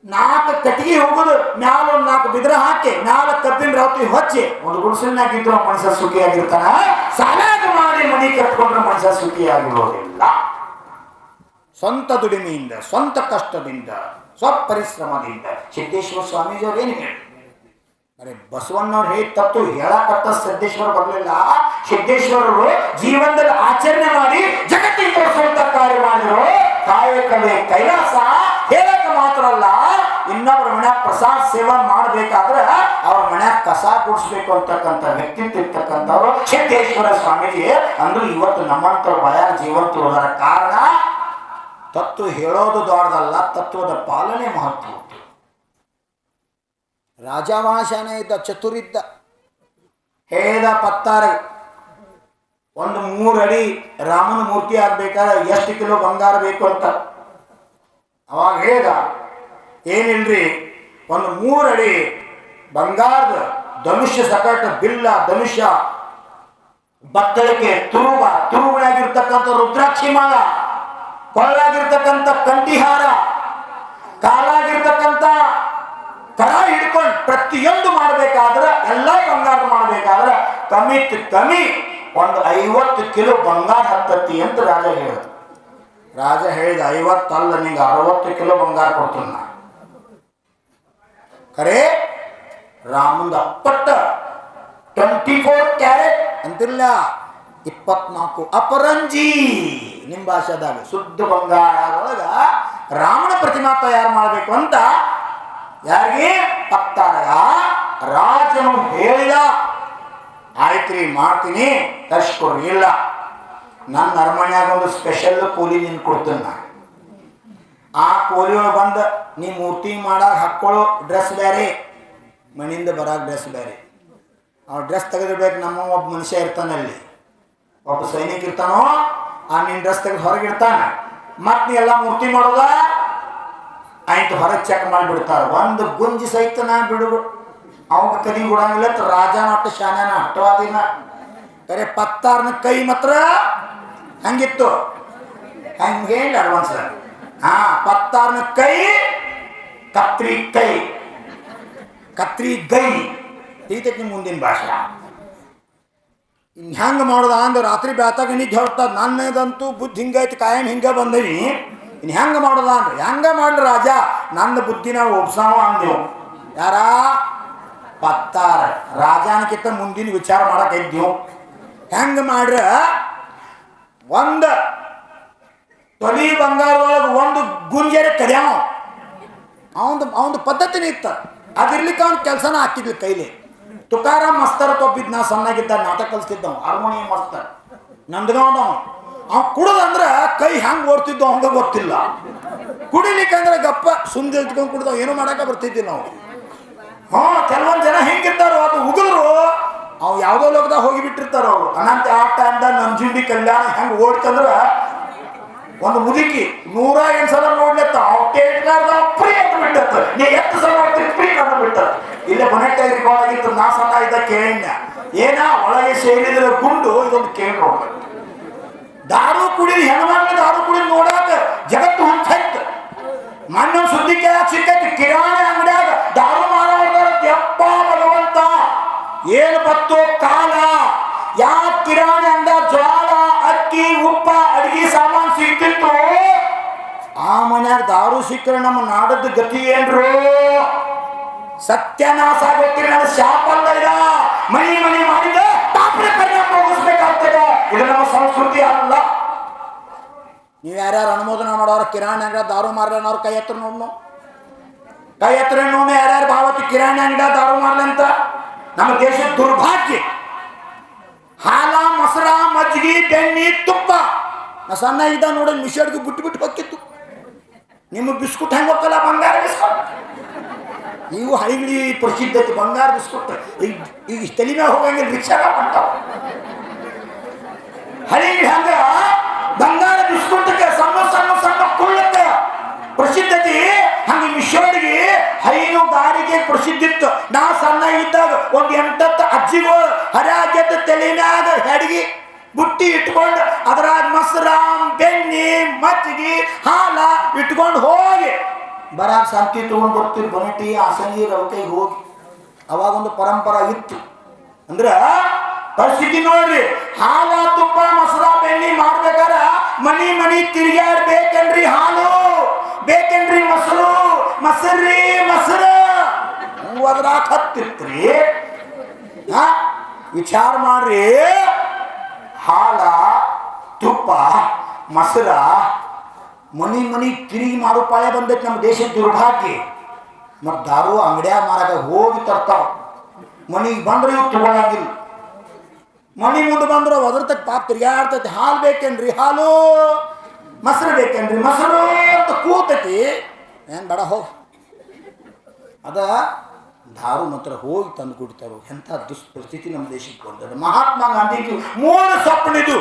4 ಕಟ್ಟಿಗೆ ಹೋಗುದು, ಮ್ಯಾಲ ಒಂದು 4 ಬಿದ್ರ ಹಾಕಿ ಮ್ಯಾಲ ಕಬ್ಬಿನ ರಾತ್ರಿ ಹೊಚ್ಚಿ ಒಂದು ಗುಡಿಸಲ್ನಾಗಿದ್ರು ಮನುಷ್ಯ ಸುಖಿಯಾಗಿರ್ತಾನ. ಸಾಲಾಗ ಮಾಡಿ ಮನಿ ಕಟ್ಕೊಂಡ್ರೆ ಮನುಷ್ಯ ಸುಖಿಯಾಗಿರೋದಿಲ್ಲ. ಸ್ವಂತ ದುಡಿಮೆಯಿಂದ, ಸ್ವಂತ ಕಷ್ಟದಿಂದ, ಸ್ವಪರಿಶ್ರಮದಿಂದ. ಸಿದ್ದೇಶ್ವರ ಸ್ವಾಮೀಜಿಯವ್ರು ಏನು ಹೇಳಿ, ಅರೆ ಬಸವಣ್ಣವ್ರು ಹೇಳಿ ತಪ್ಪು ಹೇಳಕತ್ತ ಸಿದ್ದೇಶ್ವರ ಬರಲಿಲ್ಲ. ಸಿದ್ದೇಶ್ವರರು ಜೀವನದಲ್ಲಿ ಆಚರಣೆ ಮಾಡಿ ಜಗತ್ತಿಗೆ ತೋರಿಸುವಂತ ಕಾರ್ಯ ಮಾಡಿದ್ರು. ಕಾಯಕವೇ ಕೈಲಾಸ ಹೇಳಕ ಮಾತ್ರ ಅಲ್ಲ, ಇನ್ನೊಬ್ಬರ ಮನ್ಯಾಗ ಪ್ರಸಾದ ಸೇವಾ ಮಾಡಬೇಕಾದ್ರೆ ಅವ್ರ ಮನ್ಯಾಗ ಕಸ ಗುಡಿಸ್ಬೇಕು ಅಂತಕ್ಕಂಥ ವ್ಯಕ್ತಿತ್ವ ಇರ್ತಕ್ಕಂಥವ್ರು ಸಿದ್ದೇಶ್ವರ ಸ್ವಾಮೀಜಿ. ಅಂದ್ರೆ ಇವತ್ತು ನಮ್ಮಂತ ಭಯ ಜೀವಂತ ಹೋದರ ಕಾರಣ ತತ್ವ ಹೇಳೋದು ದೊಡ್ಡದಲ್ಲ, ತತ್ವದ ಪಾಲನೆ ಮಹತ್ವ. ರಾಜವಾಶಾನ ಇದ್ದ, ಚತುರಿದ್ದ. ಹೇಳಿದ ಪತ್ತಾರ ಒಂದು 3 ಅಡಿ ರಾಮನ ಮೂರ್ತಿ ಆಗ್ಬೇಕಾದ್ರೆ ಎಷ್ಟು ಕಿಲೋ ಬಂಗಾರ ಬೇಕು ಅಂತ. ಅವಾಗ ಹೇಳಿದ ಏನಿಲ್ರಿ, ಒಂದು 3 ಅಡಿ ಬಂಗಾರದ ಧನುಷ್ಯ ಸಕಟ ಬಿಲ್ಲ, ಧನುಷ್ಯ ಬತ್ತಳಿಕೆ, ತುರುಬಾಗಿರ್ತಕ್ಕಂಥ ರುದ್ರಾಕ್ಷಿ ಮಾಲ, ಕೊಳ್ಳಾಗಿರ್ತಕ್ಕಂಥ ಕಂಠಿಹಾರ, ಕಾಲಾಗಿರ್ತಕ್ಕಂಥ ಕರ ಹಿಡ್ಕೊಂಡು ಪ್ರತಿಯೊಂದು ಮಾಡಬೇಕಾದ್ರೆ, ಎಲ್ಲ ಬಂಗಾರ ಮಾಡಬೇಕಾದ್ರೆ ಕಮ್ಮಿ ಒಂದು 50 ಕಿಲೋ ಬಂಗಾರ ಹತ್ತತಿ ಅಂತ ರಾಜ ಹೇಳಿದ. ರಾಜ ಹೇಳಿದ 50 ಅಲ್ಲ, ನಿಂಗೆ 60 ಕಿಲೋ ಬಂಗಾರ ಕೊಡ್ತೀನಿ ನಾ. ಖರೆ ರಾಮಂದ ಅಪ್ಪಟ್ಟ 24 ಕ್ಯಾರೆಟ್ ಅಂತಿಲ್ಲ, 24 ಅಪರಂಜಿ ನಿಮ್ಮ ಭಾಷೆದಾಗ ಶುದ್ಧ ಬಂಗಾರದೊಳಗ ರಾಮನ ಪ್ರತಿಮಾ ತಯಾರು ಮಾಡಬೇಕು ಅಂತ ಯಾರಿಗೆ ಪತ್ತಾರಗ ರಾಜನು ಹೇಳಿದ. ಆಯ್ತ್ರಿ ಮಾಡ್ತೀನಿ, ತರ್ಸ್ಕೊಡ್ರಿ. ಇಲ್ಲ, ನನ್ನ ಅರಮನೆಯಾಗ ಒಂದು ಸ್ಪೆಷಲ್ ಕೂಲಿ ನಿನ್ ಕೊಡ್ತೀನಿ ನಾ. ಆ ಕೂಲಿಯೊಳಗೆ ಬಂದು ನೀ ಮೂರ್ತಿ ಮಾಡಾಗ ಹಾಕ್ಕೊಳ್ಳೋ ಡ್ರೆಸ್ ಬೇರೆ, ಮನೆಯಿಂದ ಬರಾಗ ಡ್ರೆಸ್ ಬೇರೆ. ಅವ್ರ ಡ್ರೆಸ್ ತೆಗೆದಿಡ್ಬೇಕು. ನಮ್ಮ ಒಬ್ಬ ಮನುಷ್ಯ ಇರ್ತಾನಲ್ಲಿ, ಒಬ್ಬ ಸೈನಿಕ ಇರ್ತಾನೋ, ಆ ನಿನ್ನ ಡ್ರೆಸ್ ತೆಗೆದು ಹೊರಗಿರ್ತಾನೆ. ಮತ್ತೆ ನೀ ಎಲ್ಲ ಮೂರ್ತಿ ಮಾಡೋದ ಆಯ್ತು ಹೊರಗೆ ಚೆಕ್ ಮಾಡಿಬಿಡ್ತಾರೆ. ಒಂದು ಗುಂಜಿ ಸಹಿತ ನಾ ಬಿಡು ಅವಾಗ ಕದಿ ಬಿಡಂಗಿಲ್ಲ. ರಾಜನ ಒಟ್ಟು ಶಾನ್ಯಾನ ಹಟ್ಟವಾದಿನ. ಕರೆ ಪತ್ತಾರನ ಕೈ ಮಾತ್ರ ಹಂಗಿತ್ತು, ಹಂಗೆ ಅಡ್ವಾನ್ಸ್. ಪತ್ತಾರನ ಕೈ ಕತ್ರಿ ಗೈ ಈತಕ್ಕೆ ಮುಂದಿನ ಭಾಷೆ. ಇನ್ನು ಹೆಂಗೆ ಮಾಡೋದ ಅಂದ್ರೆ ರಾತ್ರಿ ಬ್ಯಾತಾಗ ನಿದ್ದೆ ಹೊಡ್ತದ. ನನ್ನದಂತೂ ಬುದ್ಧಿ ಹಿಂಗೈತಿ, ಕಾಯಂ ಹಿಂಗೆ ಬಂದೀನಿ. ಇನ್ನು ಹೆಂಗೆ ಮಾಡೋದ ಅಂದ್ರೆ ಹೆಂಗೆ ಮಾಡ್ರಿ ರಾಜ, ನನ್ನ ಬುದ್ಧಿನ ಒಬ್ಸಾವ ಅಂದೆವು. ಯಾರ ಪತ್ತಾರ ರಾಜನಕ್ಕಿಂತ ಮುಂದಿನ ವಿಚಾರ ಮಾಡಕ್ಕೆ ಇದ್ದೀವಿ. ಹೆಂಗೆ ಮಾಡ್ರ, ಒಂದು ತೊಲಿ ಬಂಗಾರದೊಳಗೆ ಒಂದು ಗುಂಜೇರಿ ಕಡಿಯಾವ. ಅವಂದು ಪದ್ಧತಿನೇ ಇತ್ತ. ಅದಿರ್ಲಿಕ್ಕೆ ಅವ್ನ ಕೆಲಸನ ಹಾಕಿದ್ಲಿ ಕೈಲಿ. ತುಕಾರಾಮ್ ಮಸ್ತರ್ ತೊಬ್ಬಿದ್, ನಾ ಸಣ್ಣಾಗಿದ್ದ ನಾಟಕ ಕಲಿಸ್ತಿದ್ದವ್, ಹಾರ್ಮೋನಿಯಂ ಮಸ್ತರ್ ನಂದಗಾವ್ದವ್. ಅವ್ ಕುಡದಂದ್ರೆ ಕೈ ಹೆಂಗೆ ಓಡ್ತಿದ್ದೋ ಅವಂಗ ಗೊತ್ತಿಲ್ಲ. ಕುಡಿಲಿಕ್ಕಂದ್ರೆ ಗಪ್ಪ ಸುಂದರ ಇಟ್ಕೊಂಡು ಕುಡ್ದವ್, ಏನೋ ಮಾಡಕ್ಕೆ ಬರ್ತಿದ್ವಿ ನಾವು. ಕೆಲವೊಂದು ಜನ ಹೆಂಗಿರ್ತಾರೋ ಅದು ಉಗಿದ್ರು ಅವು ಯಾವುದೋ ಲೋಕದಾಗ ಹೋಗಿಬಿಟ್ಟಿರ್ತಾರ. ಅವರು ಅನಂತ ಆ ಟೈಮ್ದಾಗ ನಂಜುಂಡಿ ಕಲ್ಯಾಣ ಹೆಂಗೆ ಓಡ್ತಂದ್ರ ಒಂದು ಮುದುಕಿ 108 ಸಲ ನೋಡ್ಲತ್ತ, ಫ್ರೀ ಅಂತ ಬಿಟ್ಟತ್ತ. ನೀ ಎಷ್ಟು ಸಲ ನೋಡ್ತೀರಿ ಫ್ರೀ ಅಂತ ಬಿಟ್ಟ. ಇಲ್ಲೇ ಬೊನೆಟ್ಟಾಗಿ ಗೋಳಾಗಿತ್ತು, ನಾ ಸಣ್ಣ ಇದ್ದ ಕೇಳಿನ ಏನ ಒಳಗೆ ಸೇರಿದ್ರೆ ಗುಂಡು ಇದೊಂದು ಕೇಳಿ ನೋಡ. ದಾರು ಕುಡಿದು ಹೆಣ್ಮಕ್ಳು ದಾರು ಕುಡಿದು ನೋಡಾಕ ಜಗತ್ತು ಹುಚ್ಚಾಯ್ತು. ಮೊನ್ನೆ ಸುದ್ದಿ ಕೇಳಕ್ ಸಿಕ್ಕೈತಿ, ಕಿರಾಣಿ ಅಂಗಡಿಯಾಗ ದಾರು ಮಾರೋದಾರ. ಯಪ್ಪ ಭಗವಂತ, ಏನು ಬತ್ತು ಕಾಲ. ಯಾವ ಕಿರಾಣಿ ಅಂಗಡಿಯಾಗ ಜ್ವಾಳ, ಅಕ್ಕಿ, ಉಪ್ಪ, ಅಡಿಗೆ ಸಾಮಾನು ಸಿಗ್ತಿತ್ತು, ಆ ಮನ್ಯಾಗ ಕಿರಾಣ್ಯಾಗ ದಾರು ಸಿಕ್ಕರೆ ನಮ್ಮ ನಾಡದ ಗತಿ ಏನ್ರು? ಸತ್ಯನಾಶ ಆಗೋಕ್ಕಿರಿ. ನನ್ನ ಶಾಪಲ್ಲ ಇದ, ಮನಿ ಮನಿ ಮಾಡಿದ ತಾಪ್ರೆ ಪರಿಣಾಮ ಮುಗಿಸ್ಬೇಕಾಗ್ತದೆ. ಇದು ನಮ್ಮ ಸಂಸ್ಕೃತಿ ಅಲ್ಲ. ನೀವು ಯಾರ್ಯಾರು ಅನುಮೋದನೆ ಮಾಡೋರು ಕಿರಾಣ್ಯಾಗ ದಾರು ಮಾರ್ಲನವ್ರು ಕೈ ಹತ್ರ ನೋಡ್ನು, ಕೈ ಹತ್ರ ನೋಡು ಯಾರ್ಯಾರು ಭಾವತಿ ಕಿರಾಣ್ಯಾಗ ದಾರು ಮಾರ್ಲಿ ಅಂತ. ನಮ್ಮ ದೇಶದ ದುರ್ಭಾಗ್ಯ. ಹಾಲ, ಮೊಸರ, ಮಜ್ಜಿಗೆ, ಬೆಣ್ಣೆ, ತುಪ್ಪ. ನಾ ಸಣ್ಣ ಇದ್ದ ನೋಡಿ ಮಿಷಡ್ಗೆ ಬಿಟ್ಟು ಬಿಟ್ಟು ಹೋಗಿತ್ತು. ನಿಮ್ಮ ಬಿಸ್ಕುಟ್ ಹೆಂಗೆ ಹೋಗಲ್ಲ? ಬಂಗಾರ ಬಿಸ್ಕುಟ್. ನೀವು ಹಳಿಗಳಿ ಪ್ರಸಿದ್ಧ ಐತಿ ಬಂಗಾರ ಬಿಸ್ಕುಟ್. ಈಗ ತಲೆ ಮ್ಯಾಗ ಹೋಗಂಗಿಲ್ಲ, ರಿಕ್ಷಾಗ ಮಾಡ್ತಾವ. ಹಳಿಗಳಿ ಹಂಗ ಬಂಗಾರ ಬಿಸ್ಕುಟ್ಗೆ ಸಣ್ಣ ಸಣ್ಣ ಸಣ್ಣ ಕುಳ್ಳಕ್ಕೆ ಪ್ರಸಿದ್ಧತೆ. ಹಂಗೆ ಮಿಷೋಡಿಗೆ ಹೈನುಗಾರಿಕೆ ಪ್ರಸಿದ್ಧಿತ್ತು. ನಾ ಸಣ್ಣ ಇದ್ದಾಗ ಒಂದು 8 ಅಜ್ಜಿಗಳು ಹರಿಯಾಗೆದ್ದ ತಲೆನಾಗ ಹೆಡ್ಗಿ ಬುಟ್ಟಿ ಇಟ್ಕೊಂಡು ಅದ್ರಾಗ ಮೊಸರ, ಬೆಣ್ಣೆ, ಮಜ್ಜಿಗೆ, ಹಾಲ ಇಟ್ಕೊಂಡು ಹೋಗಿ ಬರಾಗ ಸಂತಿ ತಗೊಂಡು ಬರ್ತೀವಿ. ಬನಟಿ, ಆಸನಿ, ರವಕೈಗೆ ಹೋಗಿ ಅವಾಗೊಂದು ಪರಂಪರ ಇತ್ತು. ಅಂದ್ರ ಪರಿಸ್ಥಿತಿ ನೋಡ್ರಿ. ಹಾಲ, ತುಪ್ಪ, ಮೊಸರ, ಬೆಣ್ಣೆ ಮಾಡ್ಬೇಕಾರ ಮನಿ ಮನಿ ತಿರುಗಾಡ್ಬೇಕನ್ರಿ. ಹಾಲು ಬೇಕೇನ್ರಿ, ಮೊಸರು, ಮೊಸರಿ ಮೊಸರು ಅದ್ರಾಗ ಹತ್ತಿತ್ರಿ. ವಿಚಾರ ಮಾಡ್ರಿ. ಹಾಲ, ತುಪ್ಪ, ಮೊಸರ ಮನಿ ಮನಿ ತಿರುಗಿ ಮಾಡೋ ಪಾಯ ಬಂದೈತಿ ನಮ್ಮ ದೇಶದ ದುರ್ಭಾಗ್ಯ. ಮತ್ತು ದಾರು ಅಂಗಡಿಯಾಗ ಮಾರಾಗ ಹೋಗಿ ತರ್ತಾವ. ಮನಿಗೆ ಬಂದ್ರೆ ಇವು ತಗೊಳಂಗಿಲ್ಲ. ಮನಿ ಮುಂದೆ ಬಂದ್ರೆ ಒದರ್ತಕ್ಕೆ ಪಾಪ ತಿರ್ಗಾಡ್ತೈತಿ. ಹಾಲು ಬೇಕೇನ್ರಿ ಹಾಲು, ಮೊಸರು ಬೇಕೇನ್ರಿ ಮೊಸರು ಅಂತ ಕೂತೈತಿ. ಏನು ಬೇಡ ಹೋಗಿ ಅದ ದಾರು ಮಾತ್ರ ಹೋಗಿ ತಂದು ಕುಡಿತಾರೋ. ಎಂಥ ದುಷ್ಪರಿಸ್ಥಿತಿ ನಮ್ಮ ದೇಶಕ್ಕೆ ಬಂದದ್ದು. ಮಹಾತ್ಮ ಗಾಂಧೀಜಿ ಮೂಲ ಸ್ವಪ್ನಿದು.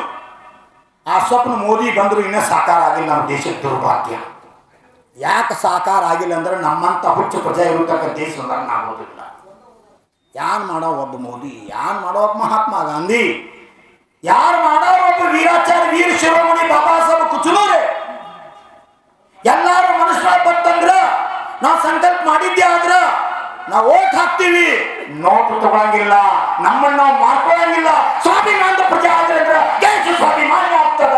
ಆ ಸ್ವಪ್ನ ಮೋದಿ ಬಂದರೂ ಇನ್ನೂ ಸಾಕಾರ ಆಗಿಲ್ಲ. ನಮ್ಮ ದೇಶದ ದುರ್ಭಾಗ್ಯ. ಯಾಕೆ ಸಾಕಾರ ಆಗಿಲ್ಲ ಅಂದ್ರೆ ನಮ್ಮಂಥ ಹುಚ್ಚು ಪ್ರಜೆ ಇರತಕ್ಕ ದೇಶದಾಗ ನಾಗೋದಿಲ್ಲ. ಯಾರು ಮಾಡೋ ಒಬ್ಬ ಮೋದಿ, ಯಾರು ಮಾಡೋ ಒಬ್ಬ ಮಹಾತ್ಮ ಗಾಂಧಿ, ಯಾರು ಮಾಡೋ ಒಬ್ಬ ವೀರಾಚಾರ್ಯ ವೀರ ಶಿರೋಮಣಿ ಬಾಬಾ ಸಾಹೇಬ್ ಕುಚಲೂರಿ. ಎಲ್ಲಾರು ಮನುಷ್ಯ ಬಂತಂದ್ರ ನಾವು ಸಂಕಲ್ಪ ಮಾಡಿದ್ದೆ ಆದ್ರ ನಾವು ಓಟ್ ಹಾಕ್ತೀವಿ. ನೋಟು ತಗೊಳಂಗಿಲ್ಲ, ನಮ್ಮನ್ನು ನಾವು ಮಾಡ್ಕೊಳಂಗಿಲ್ಲ. ಸ್ವಾಭಿಮಾನದ ಪ್ರಜೆ ಆದ್ರೆ ದೇಶ ಸ್ವಾಭಿಮಾನ ಆಗ್ತದ.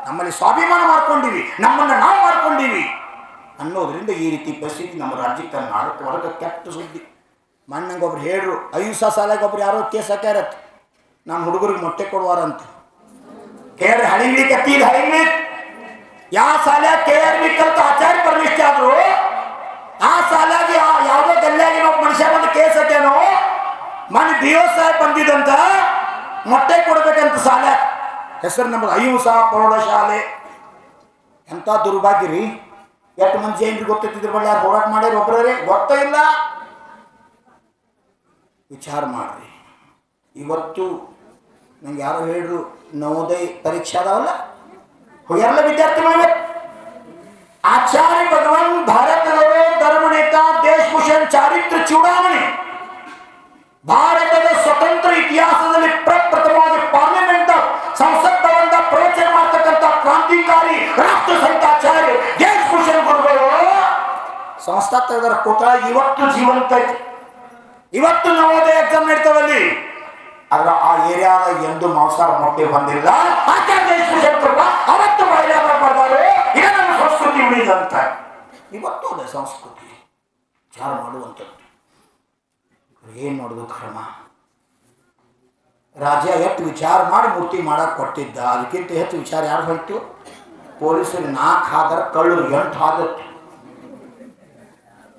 ನಮ್ಮಲ್ಲಿ ಸ್ವಾಭಿಮಾನ ಮಾಡ್ಕೊಂಡಿವಿ, ನಮ್ಮನ್ನು ನಾವು ಮಾಡ್ಕೊಂಡಿವಿ ಅನ್ನೋದ್ರಿಂದ ಈ ರೀತಿ ಪರಿಸ್ಥಿತಿ ನಮ್ಮ ರಾಜ್ಯಕ್ಕೆ ನಾಡಕ್ಕೆ ಹೊರಗೆ ಕೆಟ್ಟ ಸುದ್ದಿ. ಮಣ್ಣಂಗೆ ಒಬ್ರು ಹೇಳ್ರು, ಅಹಿಂಸಾ ಸಾಲಾಗ ಒಬ್ರು ಯಾರೋ ಕೇಸ್ ಹಾಕ್ಯಾರತ್. ನಮ್ಮ ಹುಡುಗರಿಗೆ ಮೊಟ್ಟೆ ಕೊಡುವಾರಂತ ಕೇಳ್ರಿ. ಹಳಿಂಗ್ಲಿ ಕತ್ತೀವಿ. ಹಳಿಂಗ್ಲಿ ಯಾವ ಸಾಲ KRB ಕಲ್ತು ಆಚಾರ್ಯ ಪರನಿಷ್ಠೆ ಆದ್ರು ಆ ಸಾಲಾಗಿ ಯಾವುದೋ ಗಲ್ಲಾಗಿ ನಾವು ಮನುಷ್ಯ ಬಂದು ಕೇಸ್ ಹಾಕ್ಯಾನೋ. ಮನೆ BO ಸಾಹೇಬ್ ಬಂದಿದ್ದಂತ ಮೊಟ್ಟೆ ಕೊಡ್ಬೇಕಂತ ಸಾಲ. ಹೆಸರು ನಮ್ಗೆ ಅಹಿಂಸಾ ಪ್ರೌಢಶಾಲೆ. ಎಂಥ ದುರ್ಭಾಗ್ಯ ರೀ. ಎಷ್ಟು ಮಂದಿ ಜೈನ್ರಿಗೆ ಗೊತ್ತಿದ್ರ ಬಳಿ ಯಾರು ಹೋರಾಟ ಮಾಡ್ಯಾರ? ಒಬ್ಬರೇ ಗೊತ್ತೇ ಇಲ್ಲ. ವಿಚಾರ ಮಾಡ್ರಿ. ಇವತ್ತು ನಂಗೆ ಯಾರೋ ಹೇಳ್ರು ನವೋದಯ ಪರೀಕ್ಷೆ ಅದಾವಲ್ಲ, ಹೋಗ್ಯಾರಲ್ಲ ವಿದ್ಯಾರ್ಥಿಗಳು. आचार्य भगवान भारत धर्म नेता देशभूषण चारित्र चूड़ामणि ಭಾರತದ ಸ್ವತಂತ್ರ ಇತಿಹಾಸದಲ್ಲಿ ಪ್ರಪ್ರಥಮವಾಗಿ ಪಾರ್ಲಿಮೆಂಟ್ ಸಂಸತ್ ಭವನದ ಪ್ರವಚನ ಮಾಡತಕ್ಕಂಥ ಕ್ರಾಂತಿಕಾರಿ ರಾಷ್ಟ್ರ ಸಂತಾಚಾರ್ಯ ದೇಶಭೂಷಣ ಗುರುಗಳು ಸಂಸ್ಥಾ ತೆಗೆದರ ಕೋಟ ಇವತ್ತು ಜೀವಂತ ಐತಿ. ಇವತ್ತು ನವೋದಯ ಎಕ್ಸಾಮ್ ನಡೀತಾವಲ್ಲಿ. ಆದ್ರೆ ಆ ಏರಿಯಾದ ಎಂದು ಮಾಂಸಾರ ಮೊಟ್ಟೆ ಬಂದಿಲ್ಲ. ಆಚಾರ್ಯ ದೇಶಭೂಷಣ ಅವತ್ತು ಮಹಿಳೆಯರ ಬರ್ತಾರೆ. ಈಗ ನಮ್ಮ ಸಂಸ್ಕೃತಿ ಉಳಿದಂತ ಇವತ್ತು ಅದೇ ಸಂಸ್ಕೃತಿ ವಿಚಾರ ಮಾಡುವಂಥದ್ದು. ಏನು ಮಾಡೋದು ಕ್ರಮ? ರಾಜ್ಯ ಎಷ್ಟು ವಿಚಾರ ಮಾಡಿ ಮೂರ್ತಿ ಮಾಡಕ್ಕೆ ಕೊಟ್ಟಿದ್ದ. ಅದಕ್ಕಿಂತ ಹೆಚ್ಚು ವಿಚಾರ ಯಾರು ಹೊಯ್ತು? ಪೊಲೀಸರು 4 ಆದ್ರೆ ಕಳ್ಳರು 8 ಆದತ್ತು.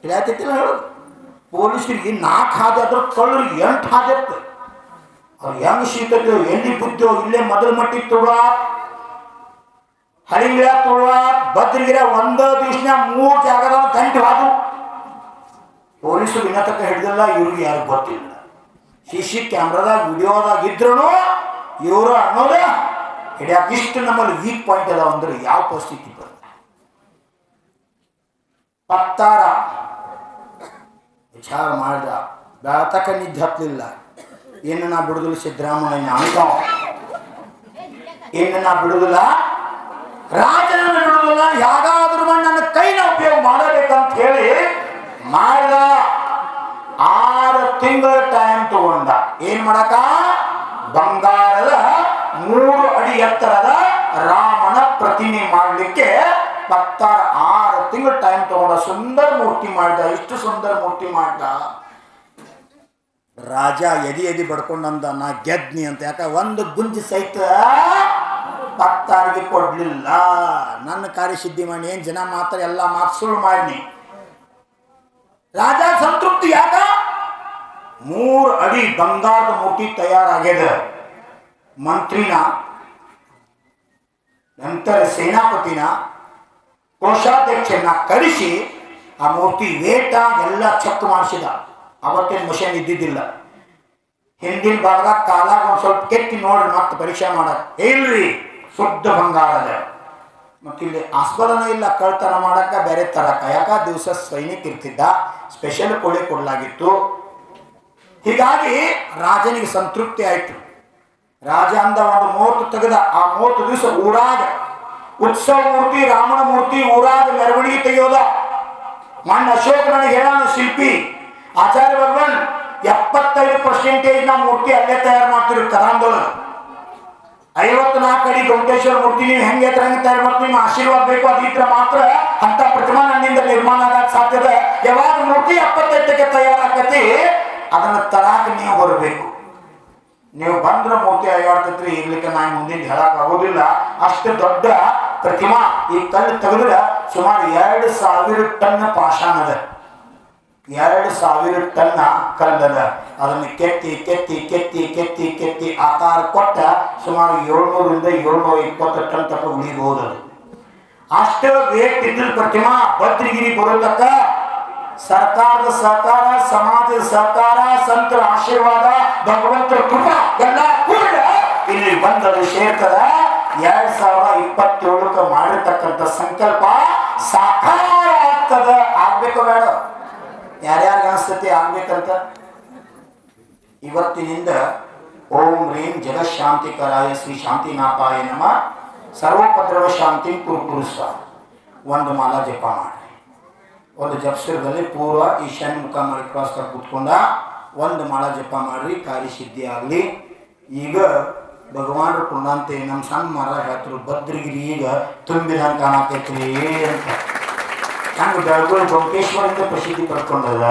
ತಿಳಿಯತ್ತಿಲ್ಲ ಹೇಳೋದು. ಪೊಲೀಸರಿಗೆ 4 ಆದ್ರೆ ಕಳ್ಳರು 8 ಆದತ್ತು. ಅವ್ರು ಹೆಂಗೆ ಶೀತದ್ದು ಎಲ್ಲಿ ಬುದ್ಧೋ ಇಲ್ಲೇ ಮೊದಲು ಮಟ್ಟಿ ತುಳುವ ಹಳಿಗಿರ ತುಳುವ ಬದ್ರಿಗಿರ ಒಂದು ದಿವಸ 3 ಜಾಗದ ಗಂಟೆ ಹೋದು. ಪೊಲೀಸರು ವಿನತಕ್ಕ ಹಿಡಿದಿಲ್ಲ. ಇವ್ರಿಗೆ ಯಾರು ಗೊತ್ತಿಲ್ಲ. CC ಕ್ಯಾಮ್ರಾದಾಗ ವಿಡಿಯೋದಾಗ ಇದ್ರು ಇವರು ಅನ್ನೋದ ಹಿಡಿಯಾಕ ಇಷ್ಟು ನಮ್ಮಲ್ಲಿ ವೀಕ್ ಪಾಯಿಂಟ್ ಅದಾವ ಅಂದ್ರೆ ಯಾವ ಪರಿಸ್ಥಿತಿ ಬರುತ್ತೆ? ಪತ್ತಾರ ವಿಚಾರ ಮಾಡಿದ ಬೆಳತಕ್ಕ ನಿದ್ದೆ ಹತ್ತಲಿಲ್ಲ. ಇನ್ನು ನಾ ಬಿಡುದಿಲ್ಲ ಸಿದ್ದರಾಮಯ್ಯ ಅಂತಾವ. ಇನ್ನು ನಾ ಬಿಡುದಿಲ್ಲ, ರಾಜನನ್ನು ಬಿಡುದಿಲ್ಲ. ಯಾವ್ದಾದ್ರು ನನ್ನ ಕೈನ ಉಪಯೋಗ ಮಾಡಬೇಕಂತ ಹೇಳಿ ಮಾಡಿದ. 6 ತಿಂಗಳ ಟೈಮ್ ತಗೊಂಡ. ಏನ್ ಮಾಡಕ? ಬಂಗಾರದ 3 ಅಡಿ ಎತ್ತರದ ರಾಮನ ಪ್ರತಿಮೆ ಮಾಡಲಿಕ್ಕೆ 6 ಟೈಮ್ ತಗೊಂಡ ಸುಂದರ ಮೂರ್ತಿ ಮಾಡ್ದ. ಇಷ್ಟು ಸುಂದರ ಮೂರ್ತಿ ಮಾಡ್ದ. ರಾಜ ಎದಿ ಬಡ್ಕೊಂಡಂದ ನಾ ಗೆದ್ನಿ ಅಂತ. ಯಾಕ ಒಂದು ಗುಂಜಿ ಸಹಿತ ಭಕ್ತಾರಿಗೆ ಕೊಡ್ಲಿಲ್ಲ. ನನ್ನ ಕಾರ್ಯಸಿದ್ಧಿ ಮಾಡಿ ಏನ್ ಜನ ಮಾತ್ರ ಎಲ್ಲ ಮಾತು ಸುಳ್ಳು ಮಾಡಿನಿ. ರಾಜ ಸಂತೃಪ್ತಿ. ಯಾಕ 3 ಅಡಿ ಬಂಗಾರದ ಮೂರ್ತಿ ತಯಾರಾಗ್ಯದ. ಮಂತ್ರಿನ, ನಂತರ ಸೇನಾಪತಿನ, ಕೋಶಾಧ್ಯಕ್ಷನ ಕರೆಸಿ ಆ ಮೂರ್ತಿ ವೇಟ ಎಲ್ಲ ಚೆಕ್ ಮಾಡಿಸಿದ. ಅವತ್ತೇನು ಮಷೀನ್ ಇದ್ದಿದ್ದಿಲ್ಲ. ಹಿಂದಿನ ಭಾಗದಾಗ ಕಾಲಾಗ ಒಂದು ಸ್ವಲ್ಪ ಕೆತ್ತಿ ನೋಡ್ರಿ ಮತ್ತೆ ಪರೀಕ್ಷೆ ಮಾಡಕ್. ಇಲ್ರಿ ಶುದ್ಧ ಬಂಗಾರದ. ಮತ್ತಿಲ್ಲಿ ಆಸ್ಪದನ ಇಲ್ಲ ಕಳ್ತನ ಮಾಡಕ್ಕ ಬೇರೆ ತರಕ. ಯಾಕ ದಿವಸ ಸೈನಿಕ ಇರ್ತಿದ್ದ, ಸ್ಪೆಷಲ್ ಕೋಳಿ ಕೊಡಲಾಗಿತ್ತು. ಹೀಗಾಗಿ ರಾಜನಿಗೆ ಸಂತೃಪ್ತಿ ಆಯ್ತು. ರಾಜ ಅಂದ ಒಂದು ಮೂರ್ತಿ ತೆಗೆದ. ಆ 30 ದಿವಸ ಊರಾಗ ಉತ್ಸವ ಮೂರ್ತಿ, ರಾಮನ ಮೂರ್ತಿ ಊರಾಗ ಮೆರವಣಿಗೆ ತೆಗೆಯೋದ. ಮಣ್ಣ ಅಶೋಕ್ ನನಗೆ ಹೇಳೋಣ, ಶಿಲ್ಪಿ ಆಚಾರ್ಯ ಭಗವಾನ್ 75% ನಾವು ಮೂರ್ತಿ ಅಲ್ಲೇ ತಯಾರು ಮಾಡ್ತೀವಿ ಕರಾಂದೊಳಗೆ. 54 ಅಡಿ ಗೊಮಟೇಶ್ವರ ಮೂರ್ತಿ ನೀವು ಹೆಂಗೆ ತಯಾರು ಮಾಡ್ತೀವಿ. ನಿಮ್ಮ ಆಶೀರ್ವಾದ ಬೇಕು. ಅದಿದ್ರೆ ಮಾತ್ರ ಅಂತ ಪ್ರತಿಮಾ ನನ್ನಿಂದ ನಿರ್ಮಾಣ ಆಗಕ್ಕೆ ಸಾಧ್ಯತೆ. ಯಾವಾಗ ಮೂರ್ತಿ 75ಕ್ಕೆ ತಯಾರಾಗತಿ ಅದನ್ನ ತರಾಕ ನೀವು ಬರಬೇಕು. ನೀವು ಬಂದ್ರೆ ಮೂರ್ತಿ ಅಯ್ಯಾಡ್ತೈತ್ರಿ, ಇರ್ಲಿಕ್ಕೆ ನಾನು ಮುಂದಿನ ಹೇಳಕ್ ಆಗೋದಿಲ್ಲ. ಅಷ್ಟು ದೊಡ್ಡ ಪ್ರತಿಮಾ. ಈ ಕಲ್ಲು ತೆಗೆದ್ರೆ ಸುಮಾರು 2000 ಟನ್ ಪಾಷಾಣ ಅದ. 2000 ಟನ್ ಕಲ್ಲದ. ಅದನ್ನು ಕೆತ್ತಿ ಕೆತ್ತಿ ಕೆತ್ತಿ ಕೆತ್ತಿ ಕೆತ್ತಿ ಆಕಾರ ಕೊಟ್ಟ ಸುಮಾರು 700ರಿಂದ 720 ಟನ್ ತನಕ ಉಳಿಬಹುದು. ಅದು ಅಷ್ಟು ವೇಟ್ ಇದ್ದ ಪ್ರತಿಮಾ ಭದ್ರಗಿರಿ ಬರೋತಕ್ಕ ಸರ್ಕಾರದ ಸಹಕಾರ, ಸಮಾಜದ ಸಹಕಾರ, ಸಂತರ ಆಶೀರ್ವಾದ, ಭಗವಂತರ ಕೃಪಾ ಎಲ್ಲ ಕೂಡ ಇಲ್ಲಿ ಬಂದದು ಸೇರ್ತದ. 2027ಕ್ಕೆ ಮಾಡಿರ್ತಕ್ಕಂಥ ಸಂಕಲ್ಪ ಸಾಕಾರ ಆಗ್ತದ. ಆಗ್ಬೇಕು ಬೇಡ? ಯಾರ್ಯಾರಿಗೆ ಅನಿಸ್ತತಿ ಆಗ್ಬೇಕಂತ? ಇವತ್ತಿನಿಂದ ಓಂ ರೀಂ ಜಗಶಾಂತಿಕರಾಯ ಶ್ರೀ ಶಾಂತಿನಾಥಾಯ ನಮಃ ಸರ್ವೋಪದ್ರವ ಶಾಂತಿ ಕುರುಕುರುಸ್ವ. ಒಂದು ಮಾಲಾ ಜಪ ಮಾಡಿ. ಒಂದು ಜಪಸರದಲ್ಲಿ ಪೂರ್ವ ಈಶಾನ್ಯ ಮುಖ ಮಾಡಿ ಕ್ರಾಸ್ ಕೂತ್ಕೊಂಡ ಒಂದು ಮಾಲಾ ಜಪ ಮಾಡ್ರಿ, ಕಾರ್ಯಸಿದ್ಧಿ ಆಗಲಿ. ಈಗ ಭಗವಾನರು ಕೊಂಡಂತೆ ನಮ್ಮ ಸಣ್ಣ ಮರ ಹೇಳ್ತರು, ಭದ್ರಗಿರಿ ಈಗ ತುಂಬಿದಂಗೆ ಕಾಣತೈತ್ರಿ ಅಂತ. ಹಂಗೆ ಬೆಳಗೋಳ ಗೊಮಟೇಶ್ವರಿಂದ ಪ್ರಸಿದ್ಧಿ ಪಡ್ಕೊಂಡದ.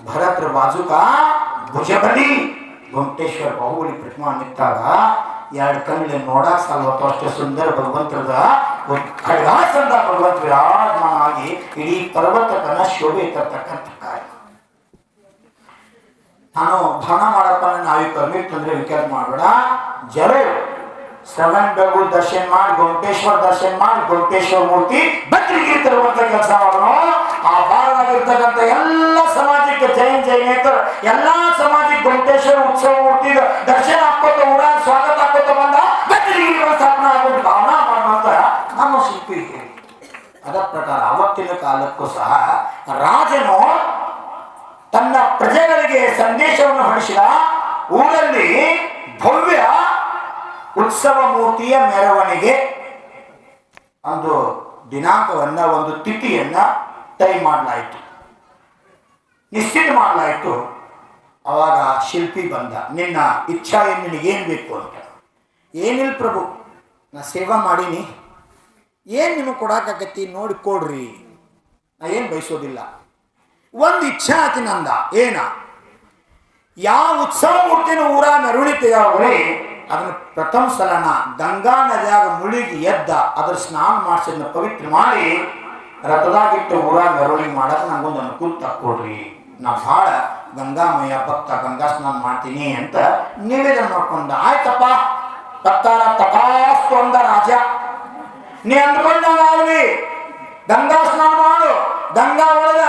ಭರತ್ರ ಬಾಜುಕ ಭುಜಬಲಿ ಗೊಮಟೇಶ್ವರ ಬಾಹುಬಲಿ ಪ್ರತಿಮಾ ನಿಂತಾಗ 2 ಕಣ್ಣಲ್ಲಿ ನೋಡಕ್ ಸಾಲ್ವತ್ತು ಅಷ್ಟು ಸುಂದರ ಭಗವಂತರದ ಖಡ್ಗಾಸಂದ ಭಗವಂತ ವಿರಾಜಮಾನ ಆಗಿ ಇಡೀ ಪರ್ವತಕ್ಕನ್ನ ಶೋಭೆ ತರ್ತಕ್ಕಂಥ ಕಾರ್ಯ. ನಾನು ಭಣ ಮಾಡಪ್ಪ ನಾವೀ ಪರ್ಮಿಟ್ ತಂದ್ರೆ ವಿಚಾರ ಮಾಡಬೇಡ. ಜರೂರ್ ಶ್ರವಣ್ ಬೆಳಗುಳ ದರ್ಶನ ಮಾಡಿ, ಗೊಮಟೇಶ್ವರ ದರ್ಶನ ಮಾಡಿ, ಗೊಮಟೇಶ್ವರ ಮೂರ್ತಿ ಭದ್ರಗಿರಿ ತರುವಂತ ಕೆಲಸ ಮಾಡೋಣ. ಆ ಭಾಗವಾಗಿರ್ತಕ್ಕಂಥ ಎಲ್ಲ ಸಮಾಜಕ್ಕೆ ಜೈನೇತರ ಎಲ್ಲಾ ಸಮಾಜಕ್ಕೆ ಗೊಮಟೇಶ್ವರ ಉತ್ಸವ ಮೂರ್ತಿ ದರ್ಶನ ಹಾಕೋತ ಊರಾಗ ಸ್ವಾಗತ ಹಾಕೋತ ಬಂದ ಭದ್ರಗಿರಿ ಸ್ಥಾಪನಾ ಆಗೋದು ಭಾವನಾ ಮಾಡುವಂತ ನಮ್ಮ ಶಿಲ್ಪಿ ಹೇಳಿ. ಅದ ಪ್ರಕಾರ ಅವತ್ತಿನ ಕಾಲಕ್ಕೂ ಸಹ ರಾಜನು ತನ್ನ ಪ್ರಜೆಗಳಿಗೆ ಸಂದೇಶವನ್ನು ಹೊರಡಿಸಿದ. ಊರಲ್ಲಿ ಭವ್ಯ ಉತ್ಸವ ಮೂರ್ತಿಯ ಮೆರವಣಿಗೆ ಒಂದು ದಿನಾಂಕವನ್ನ, ಒಂದು ತಿಥಿಯನ್ನ ತೈ ಮಾಡಲಾಯಿತು, ನಿಶ್ಚಿತ ಮಾಡಲಾಯಿತು. ಅವಾಗ ಶಿಲ್ಪಿ ಬಂದ. ನಿನ್ನ ಇಚ್ಛಾ ಏನು, ನಿನಗೇನು ಬೇಕು ಅಂತ. ಏನಿಲ್ಲ ಪ್ರಭು, ನಾ ಸೇವಾ ಮಾಡೀನಿ, ಏನು ನಿಮಗೆ ಕೊಡಾಕತ್ತಿ ನೋಡಿ ಕೊಡ್ರಿ, ನಾ ಏನು ಬಯಸೋದಿಲ್ಲ. ಒಂದು ಇಚ್ಛಾ ಆತಿ ನಂದ. ಏನ? ಯಾವ ಉತ್ಸವ ಮೂರ್ತಿನ ಊರ ಮೆರವಣಿಗೆ ತೆಗೆಯವ್ರಿ ಅದನ್ನ ಪ್ರಥಮ ಸಲನ ಗಂಗಾ ನದಿಯಾಗ ಮುಳುಗಿ ಎದ್ದ ಅದ್ರ ಸ್ನಾನ ಮಾಡಿಸಿದ್ನ ಪವಿತ್ರ ಮಾಡಿ ರಥದಾಗಿಟ್ಟು ಊರ ಮೆರವಣಿಗೆ ಮಾಡಕ್ಕೆ ನಂಗೊಂದು ಅನುಕೂಲ ತಕ್ಕೊಡ್ರಿ. ನಾ ಭಾಳ ಗಂಗಾಮಯ್ಯ ಭಕ್ತ, ಗಂಗಾ ಸ್ನಾನ ಮಾಡ್ತೀನಿ ಅಂತ ನಿವೇದನೆ ಮಾಡ್ಕೊಂಡ. ಆಯ್ತಪ್ಪ ಭಕ್ತಾರ ತಪಾಸ್ತು ಅಂದ ರಾಜ. ನೀ ಅಂದ್ಕೊಂಡಾಗ್ಲಿ ಗಂಗಾ ಸ್ನಾನ ಮಾಡು. ಗಂಗಾ ಒಳಗ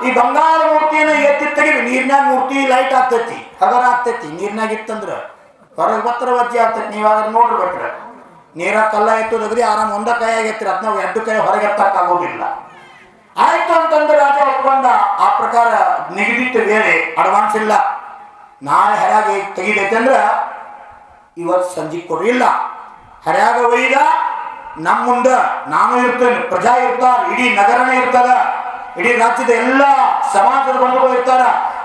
ಈ ಬಂಗಾರ ಮೂರ್ತಿಯನ್ನು ಎತ್ತಿ ತೆಗಿವಿ. ನೀರ್ನಾಗ ಮೂರ್ತಿ ಲೈಟ್ ಆಗ್ತೈತಿ, ಹಗರ ಆಗ್ತೈತಿ. ನೀರ್ನಾಗ ಇತ್ತಂದ್ರ ಹೊರಗೆ ಬತ್ತರ ವಜ್ಜೆ ಆಗ್ತೈತಿ. ನೀವಾದ್ರೆ ನೋಡ್ಬೇಕ್ರ ನೀರ ಕಲ್ಲ ಎತ್ತೋದ್ರಿ ಆರಾಮ್ ಒಂದ ಕೈ ಆಗೈತ್ರಿ, ಅದನ್ನ 2 ಕೈ ಹೊರಗೆ ಎತ್ತಕ್ಕಾಗೋದಿಲ್ಲ. ಆಯ್ತು ಅಂತಂದ್ರೆ ರಾಜ ಒಪ್ಕೊಂಡ. ಆ ಪ್ರಕಾರ ನಿಗದಿತ ವೇಳೆ ಅಡ್ವಾನ್ಸ್ ಇಲ್ಲ. ನಾಳೆ ಹರ್ಯಾಗ ತೆಗಿದೈತೆ ಅಂದ್ರ ಇವತ್ತು ಸಂಜೆ ಕೊಡ್ರಿಲ್ಲ. ಹರ್ಯಾಗ ಒಯ್ದ ನಮ್ಮ ಮುಂದ ನಾನು ಇರ್ತೇನೆ, ಪ್ರಜಾ ಇರ್ತಾರ, ಇಡೀ ನಗರನೇ ಇರ್ತದ, ಇಡೀ ರಾಜ್ಯದ ಎಲ್ಲ ಸಮಾಜದ ಬಂಧುಗಳು ಇರ್ತಾರ.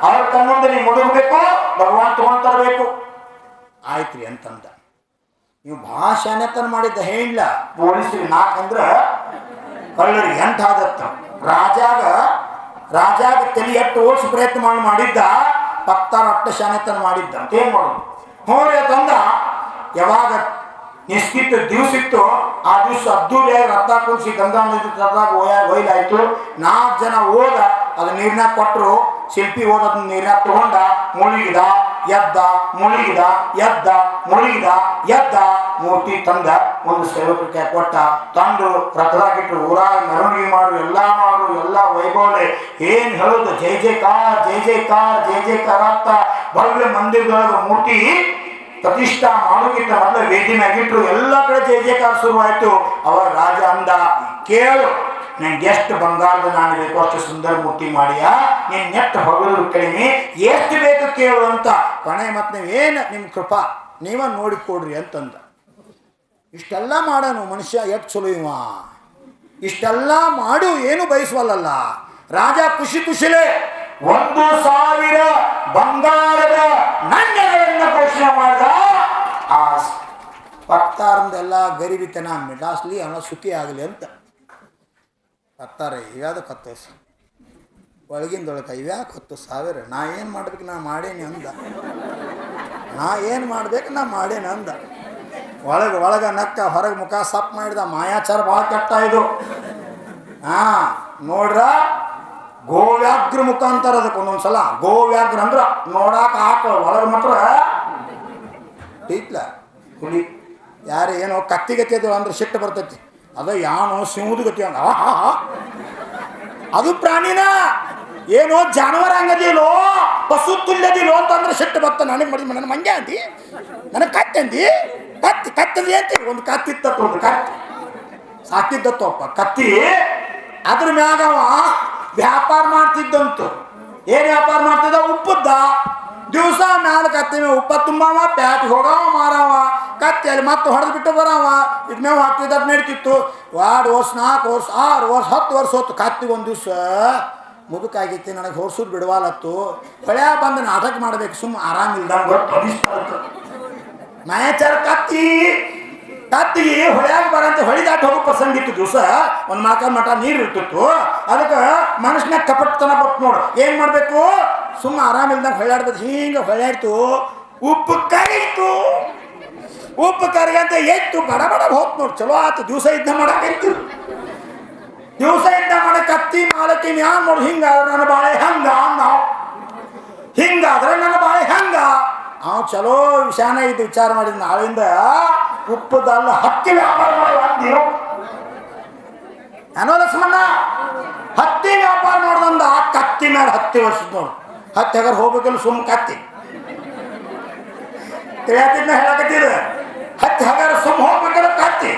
ಅವ್ರ ಕಣ್ಣೊಂದು ನೀವು ಮುಡುಗಬೇಕು, ಭಗವಾನ್ ತಗೊಂಡ್ ತರಬೇಕು. ಆಯ್ತ್ರಿ ಅಂತಂದ. ನೀವು ಭಾಳ ಶಾನ್ಯತನ ಮಾಡಿದ್ದ ಹೇಳಿಲ್ಲ. ಪೊಲೀಸರಿಗೆ 4 ಅಂದ್ರ ಕಳ್ಳರಿಗೆ ಎಂಟಾದತ್ತ ರಾಜಾಗ ತಲೆ ಎಷ್ಟು ಓಡಿಸಿ ಪ್ರಯತ್ನ ಮಾಡಿದ್ದ ಪತ್ತಾರು ಅಟ್ಟ ಶಾನೆತನ ಮಾಡಿದ್ದ ಅಂತ ಏನ್ ಮಾಡೋದು ಹೋರಿ ತಂದ ಯಾವಾಗ ನಿಶ್ಚಿತ ದಿವಸ ಇತ್ತು ಆ ದಿವಸ ಅದ್ದೂರಿಯಾಗಿ ರಥ ಕುಣಿಸಿ ಗಂಗಾ ನದಿ ತರದಾಗ ಒಯ್ಲಾಯ್ತು 4 ಜನ ಹೋದ ಅದು ನೀರ್ನಾಗ ಕೊಟ್ಟರು ಶಿಲ್ಪಿ ಹೋದದ್ ನೀರ್ನಾಗ ತಗೊಂಡ ಮುಳುಗಿದ ಎದ್ದ ಮುಳುಗಿದ ಎದ್ದ ಮುಳುಗಿದ ಎದ್ದ ಮೂರ್ತಿ ತಂದ ಒಂದು ಸೇವಕಕ್ಕೆ ಕೊಟ್ಟ ತಂದು ರಥದಾಗಿಟ್ರು ಊರಾಗ ಮೆರವಣಿಗೆ ಮಾಡು ಎಲ್ಲ ವೈಭವಳೆ ಏನ್ ಹೇಳುದು ಜೈ ಜೈಕಾರ ಜೈ ಜೈಕಾರ ಜೈ ಜೈಕಾರ ಅಂತ ಭವ್ಯ ಮಂದಿರದೊಳಗ ಮೂರ್ತಿ ಪ್ರತಿಷ್ಠಾ ಮಾಡೋಕ್ಕಿಂತ ಮೊದಲು ವೇದಿ ಮ್ಯಾಗಿಟ್ರು ಎಲ್ಲ ಕಡೆ ಜೈ ಜೈಕಾರ ಶುರುವಾಯ್ತು. ಅವ ರಾಜ ಅಂದ ಕೇಳು ನಂಗೆ ಎಷ್ಟು ಬಂಗಾರದ ನಾನು ಬೇಕು ಅಷ್ಟು ಸುಂದರ ಮೂರ್ತಿ ಮಾಡಿಯಾ ನೀನ್ ನೆಟ್ಟು ಹೊಗಳು ಕಡಿಮೆ ಎಷ್ಟು ಬೇಕು ಕೇಳು ಅಂತ ಕೊನೆ ಮತ್ತೆ ನೀವೇನು ನಿಮ್ಮ ಕೃಪಾ ನೀವ ನೋಡಿಕೊಡ್ರಿ ಅಂತಂದ. ಇಷ್ಟೆಲ್ಲ ಮಾಡೋನು ಮನುಷ್ಯ ಎಷ್ಟು ಚಲೋ ಇವ ಇಷ್ಟೆಲ್ಲ ಮಾಡು ಏನು ಬಯಸುವಲ್ಲ ರಾಜ ಖುಷಿಲೇ 1,000 ಬಂಗಾರದ ನಾಣ್ಯಗಳನ್ನು ಘೋಷಣೆ ಮಾಡ್ದ. ಆ ಪತ್ತಾರಂದೆಲ್ಲ ಗರಿಬಿತನ ಮಿಡಾಸ್ಲಿ ಅನ್ನೋ ಸುಖಿ ಆಗಲಿ ಅಂತ ಪತ್ತಾರೆ ಇವ್ಯಾದ 10 ಒಳಗಿಂದೊಳಗೆ ಇವ್ಯಾಕೆ 10,000 ನಾ ಏನು ಮಾಡ್ಬೇಕು ನಾ ಮಾಡೇನಿ ಅಂದ ಒಳಗೆ ನಕ್ಕ ಹೊರಗೆ ಮುಖ ಸಪ್ ಮಾಡಿದ ಮಾಯಾಚಾರ ಭಾಳ ಕೆಟ್ಟ ಇದು. ನೋಡ್ರ ಗೋವ್ಯಾಘ್ರ ಮುಖ ಅಂತಾರ ಅದಕ್ಕೆ ಒಂದೊಂದ್ಸಲ ಗೋವ್ಯಾಘ್ರ ಅಂದ್ರ ನೋಡಾಕ ಹಾಕೋ ಒಳಗೆ ಮಾತ್ರ ಟೀತ್ಲ ಹುಲಿ ಯಾರು ಏನೋ ಕತ್ತಿಗತಿ ಅದು ಅಂದ್ರೆ ಸಿಟ್ಟು ಬರ್ತೈತಿ ಅದ ಯಾನೋ ಸಿಂಹದ ಗತಿ ಅಂದ ಅದು ಪ್ರಾಣಿನ ಏನೋ ಜಾನುವಾರ ಹಂಗದಿಲ್ಲೋ ಪಶು ತುಲ್ಯದಿಲ್ಲೋ ಅಂತಂದ್ರೆ ಸಿಟ್ಟು ಬರ್ತ ನನಗೆ ಮಾಡಿ ನನ್ನ ಮಂಗೆ ಅಂದಿ ನನಗೆ ಕತ್ತಂದಿ ಕತ್ತಂದಿ ಅಂತೀವಿ ಒಂದು ಕತ್ತಿತ್ತತ್ತು ಒಂದು ಕತ್ತಿ ಸಾಕಿದ್ದತ್ತಪ್ಪ ಕತ್ತಿ ಅದ್ರ ಮ್ಯಾಗವ ವ್ಯಾಪಾರ ಮಾಡ್ತಿದ್ದಂತು. ಏನ್ ವ್ಯಾಪಾರ ಮಾಡ್ತಿದ್ದ ಉಪ್ಪದ್ದ ದಿವಸ ಮ್ಯಾಲ ಕತ್ತಿ ಮೇಲೆ ಉಪ್ಪ ತುಂಬವ ಪ್ಯಾಟಿಗೆ ಹೋಗವ ಮಾರವ ಕತ್ತಿಯಲ್ಲಿ ಮತ್ತೆ ಹೊಡೆದು ಬಿಟ್ಟು ಬರವ ಇದ್ ಮೇವು ಹಾಕ್ತಿದ್ದ ನಡೀತಿತ್ತು. 2 ವರ್ಷ 4 ವರ್ಷ 6 ವರ್ಷ 10 ವರ್ಷ ಹೊತ್ತು ಕತ್ತಿ ಒಂದು ದಿವಸ ಮುದುಕಾಗಿತ್ತು ನನಗೆ ಹೊರ್ಸೋದು ಬಿಡವಾಲತ್ತು ಹೊಳ್ಯಾ ಬಂದು ನಾಟಕ ಮಾಡ್ಬೇಕು ಸುಮ್ಮ ಆರಾಮಿಲ್ದಂಗ ಮಾಯಾಚಾರ ಕತ್ತಿಗೆ ಹೊಳ್ಯಾಗ ಬರಂತ ಹೊಳಿದಾಟ ಹೋಗೋ ಪ್ರಸಂಗ ಇತ್ತು. ದಿವಸ ಒಂದು ಮಠ ನೀರು ಇರ್ತಿತ್ತು ಅದಕ್ಕೆ ಮನುಷ್ಯನಾಗ ಕಪಟ್ಟತನ ಬತ್ತು ನೋಡು ಏನು ಮಾಡಬೇಕು ಸುಮ್ಮ ಆರಾಮಿಲ್ದಂಗೆ ಹೊಳ್ಯಾಡ್ಬೇಕು ಹಿಂಗೆ ಹೊಳ್ಯಾಡ್ತು ಉಪ್ಪು ಕರಿಗೆ ಅಂತ ಎತ್ತು ಬಡ ಹೋತ್ ನೋಡಿ ಚಲೋ ಆಯ್ತು ದಿವಸ ಯುದ್ಧ ಮಾಡಕ್ಕೆ ದಿವಸ ಯುದ್ಧ ಮಾಡ ಕತ್ತಿ ಮಾಲಕ್ಕೆ ಯಾರು ನೋಡಿ ಹಿಂಗಾದ್ರೆ ನನ್ನ ಬಾಳೆ ಹಂಗ ಅವ್ ಚಲೋ ವಿಷಾನ ಇದು ವಿಚಾರ ಮಾಡಿದ್ ನಾಳಿಂದ ಉಪ್ಪದಲ್ಲ ಹತ್ತಿ ವ್ಯಾಪಾರ ಮಾಡುವ ಏನೋ ಲಕ್ಷ್ಮಣ್ಣ ಹತ್ತಿ ವ್ಯಾಪಾರ ಮಾಡ್ದಂದ ಕತ್ತಿ ಮೇಲೆ 10 ವರ್ಷದ ನೋಡು ಹತ್ತಿ ಹಾಗಾರ ಹೋಗ್ಬೇಕಲ್ಲ ಸುಮ್ಮ ಕತ್ತಿ ತಿಳಿಯತ್ತಿದ್ನ ಹೇಳಕತ್ತಿದ ಹತ್ತಿ ಹಾಗಾರ ಸುಮ್ಮ ಹೋಗ್ಬೇಕಲ್ಲ ಕತ್ತಿ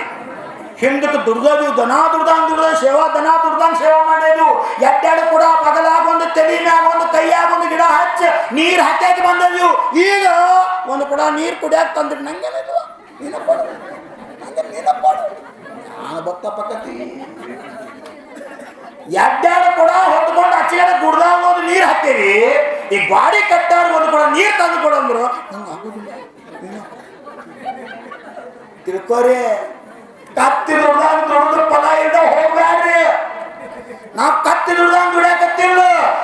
ಹಿಂದಕ್ಕೆ ದುಡ್ದದು ದನ ದುಡ್ದ ಸೇವಾ ದನ ದುಡ್ದಂಗೆ ಸೇವಾ ಮಾಡೋದು ಎಡ್ಡಾಡು ಕೂಡ ಪಗಲಾಗ ಒಂದು ತಲೆ ಮ್ಯಾಗ ಒಂದು ಕೈಯಾಗ ಒಂದು ಗಿಡ ಹಚ್ಚಿ ನೀರು ಹಾಕಿ ಬಂದವು. ಈಗ ಒಂದು ಕೂಡ ನೀರು ಕುಡಿಯಾಕ ತಂದ್ರೆ ನಂಗೇನಿಲ್ಲ ನೀನು ಕೊಡು ನಾನು ಭಕ್ತ ಪಕ್ಕತಿ ಎಡ್ಡಾಡು ಕೂಡ ಹೊತ್ಕೊಂಡು ಹಚ್ಚಿಗೆ ಗುಡ್ದಾಗ ಒಂದು ನೀರು ಹಾಕ್ತೀವಿ ಈ ಗಾಡಿ ಕಟ್ಟಾರು ಒಂದು ಕೂಡ ನೀರು ತಂದು ಕೊಡಂದ್ರು ನಂಗೆ ಆಗೋದಿಲ್ಲ ತಿಳ್ಕೋರಿ. ಕತ್ತಿ ದುಡ್ದು ಫಲ ಇಲ್ದ ಹೋಗ್ಬ್ಯಾಡ್ರಿ. ನಾವು ಕತ್ತಿ ದುಡ್ದಂಗ್ ದುಡಿಯಾಕತ್ತಿಲ್ಲ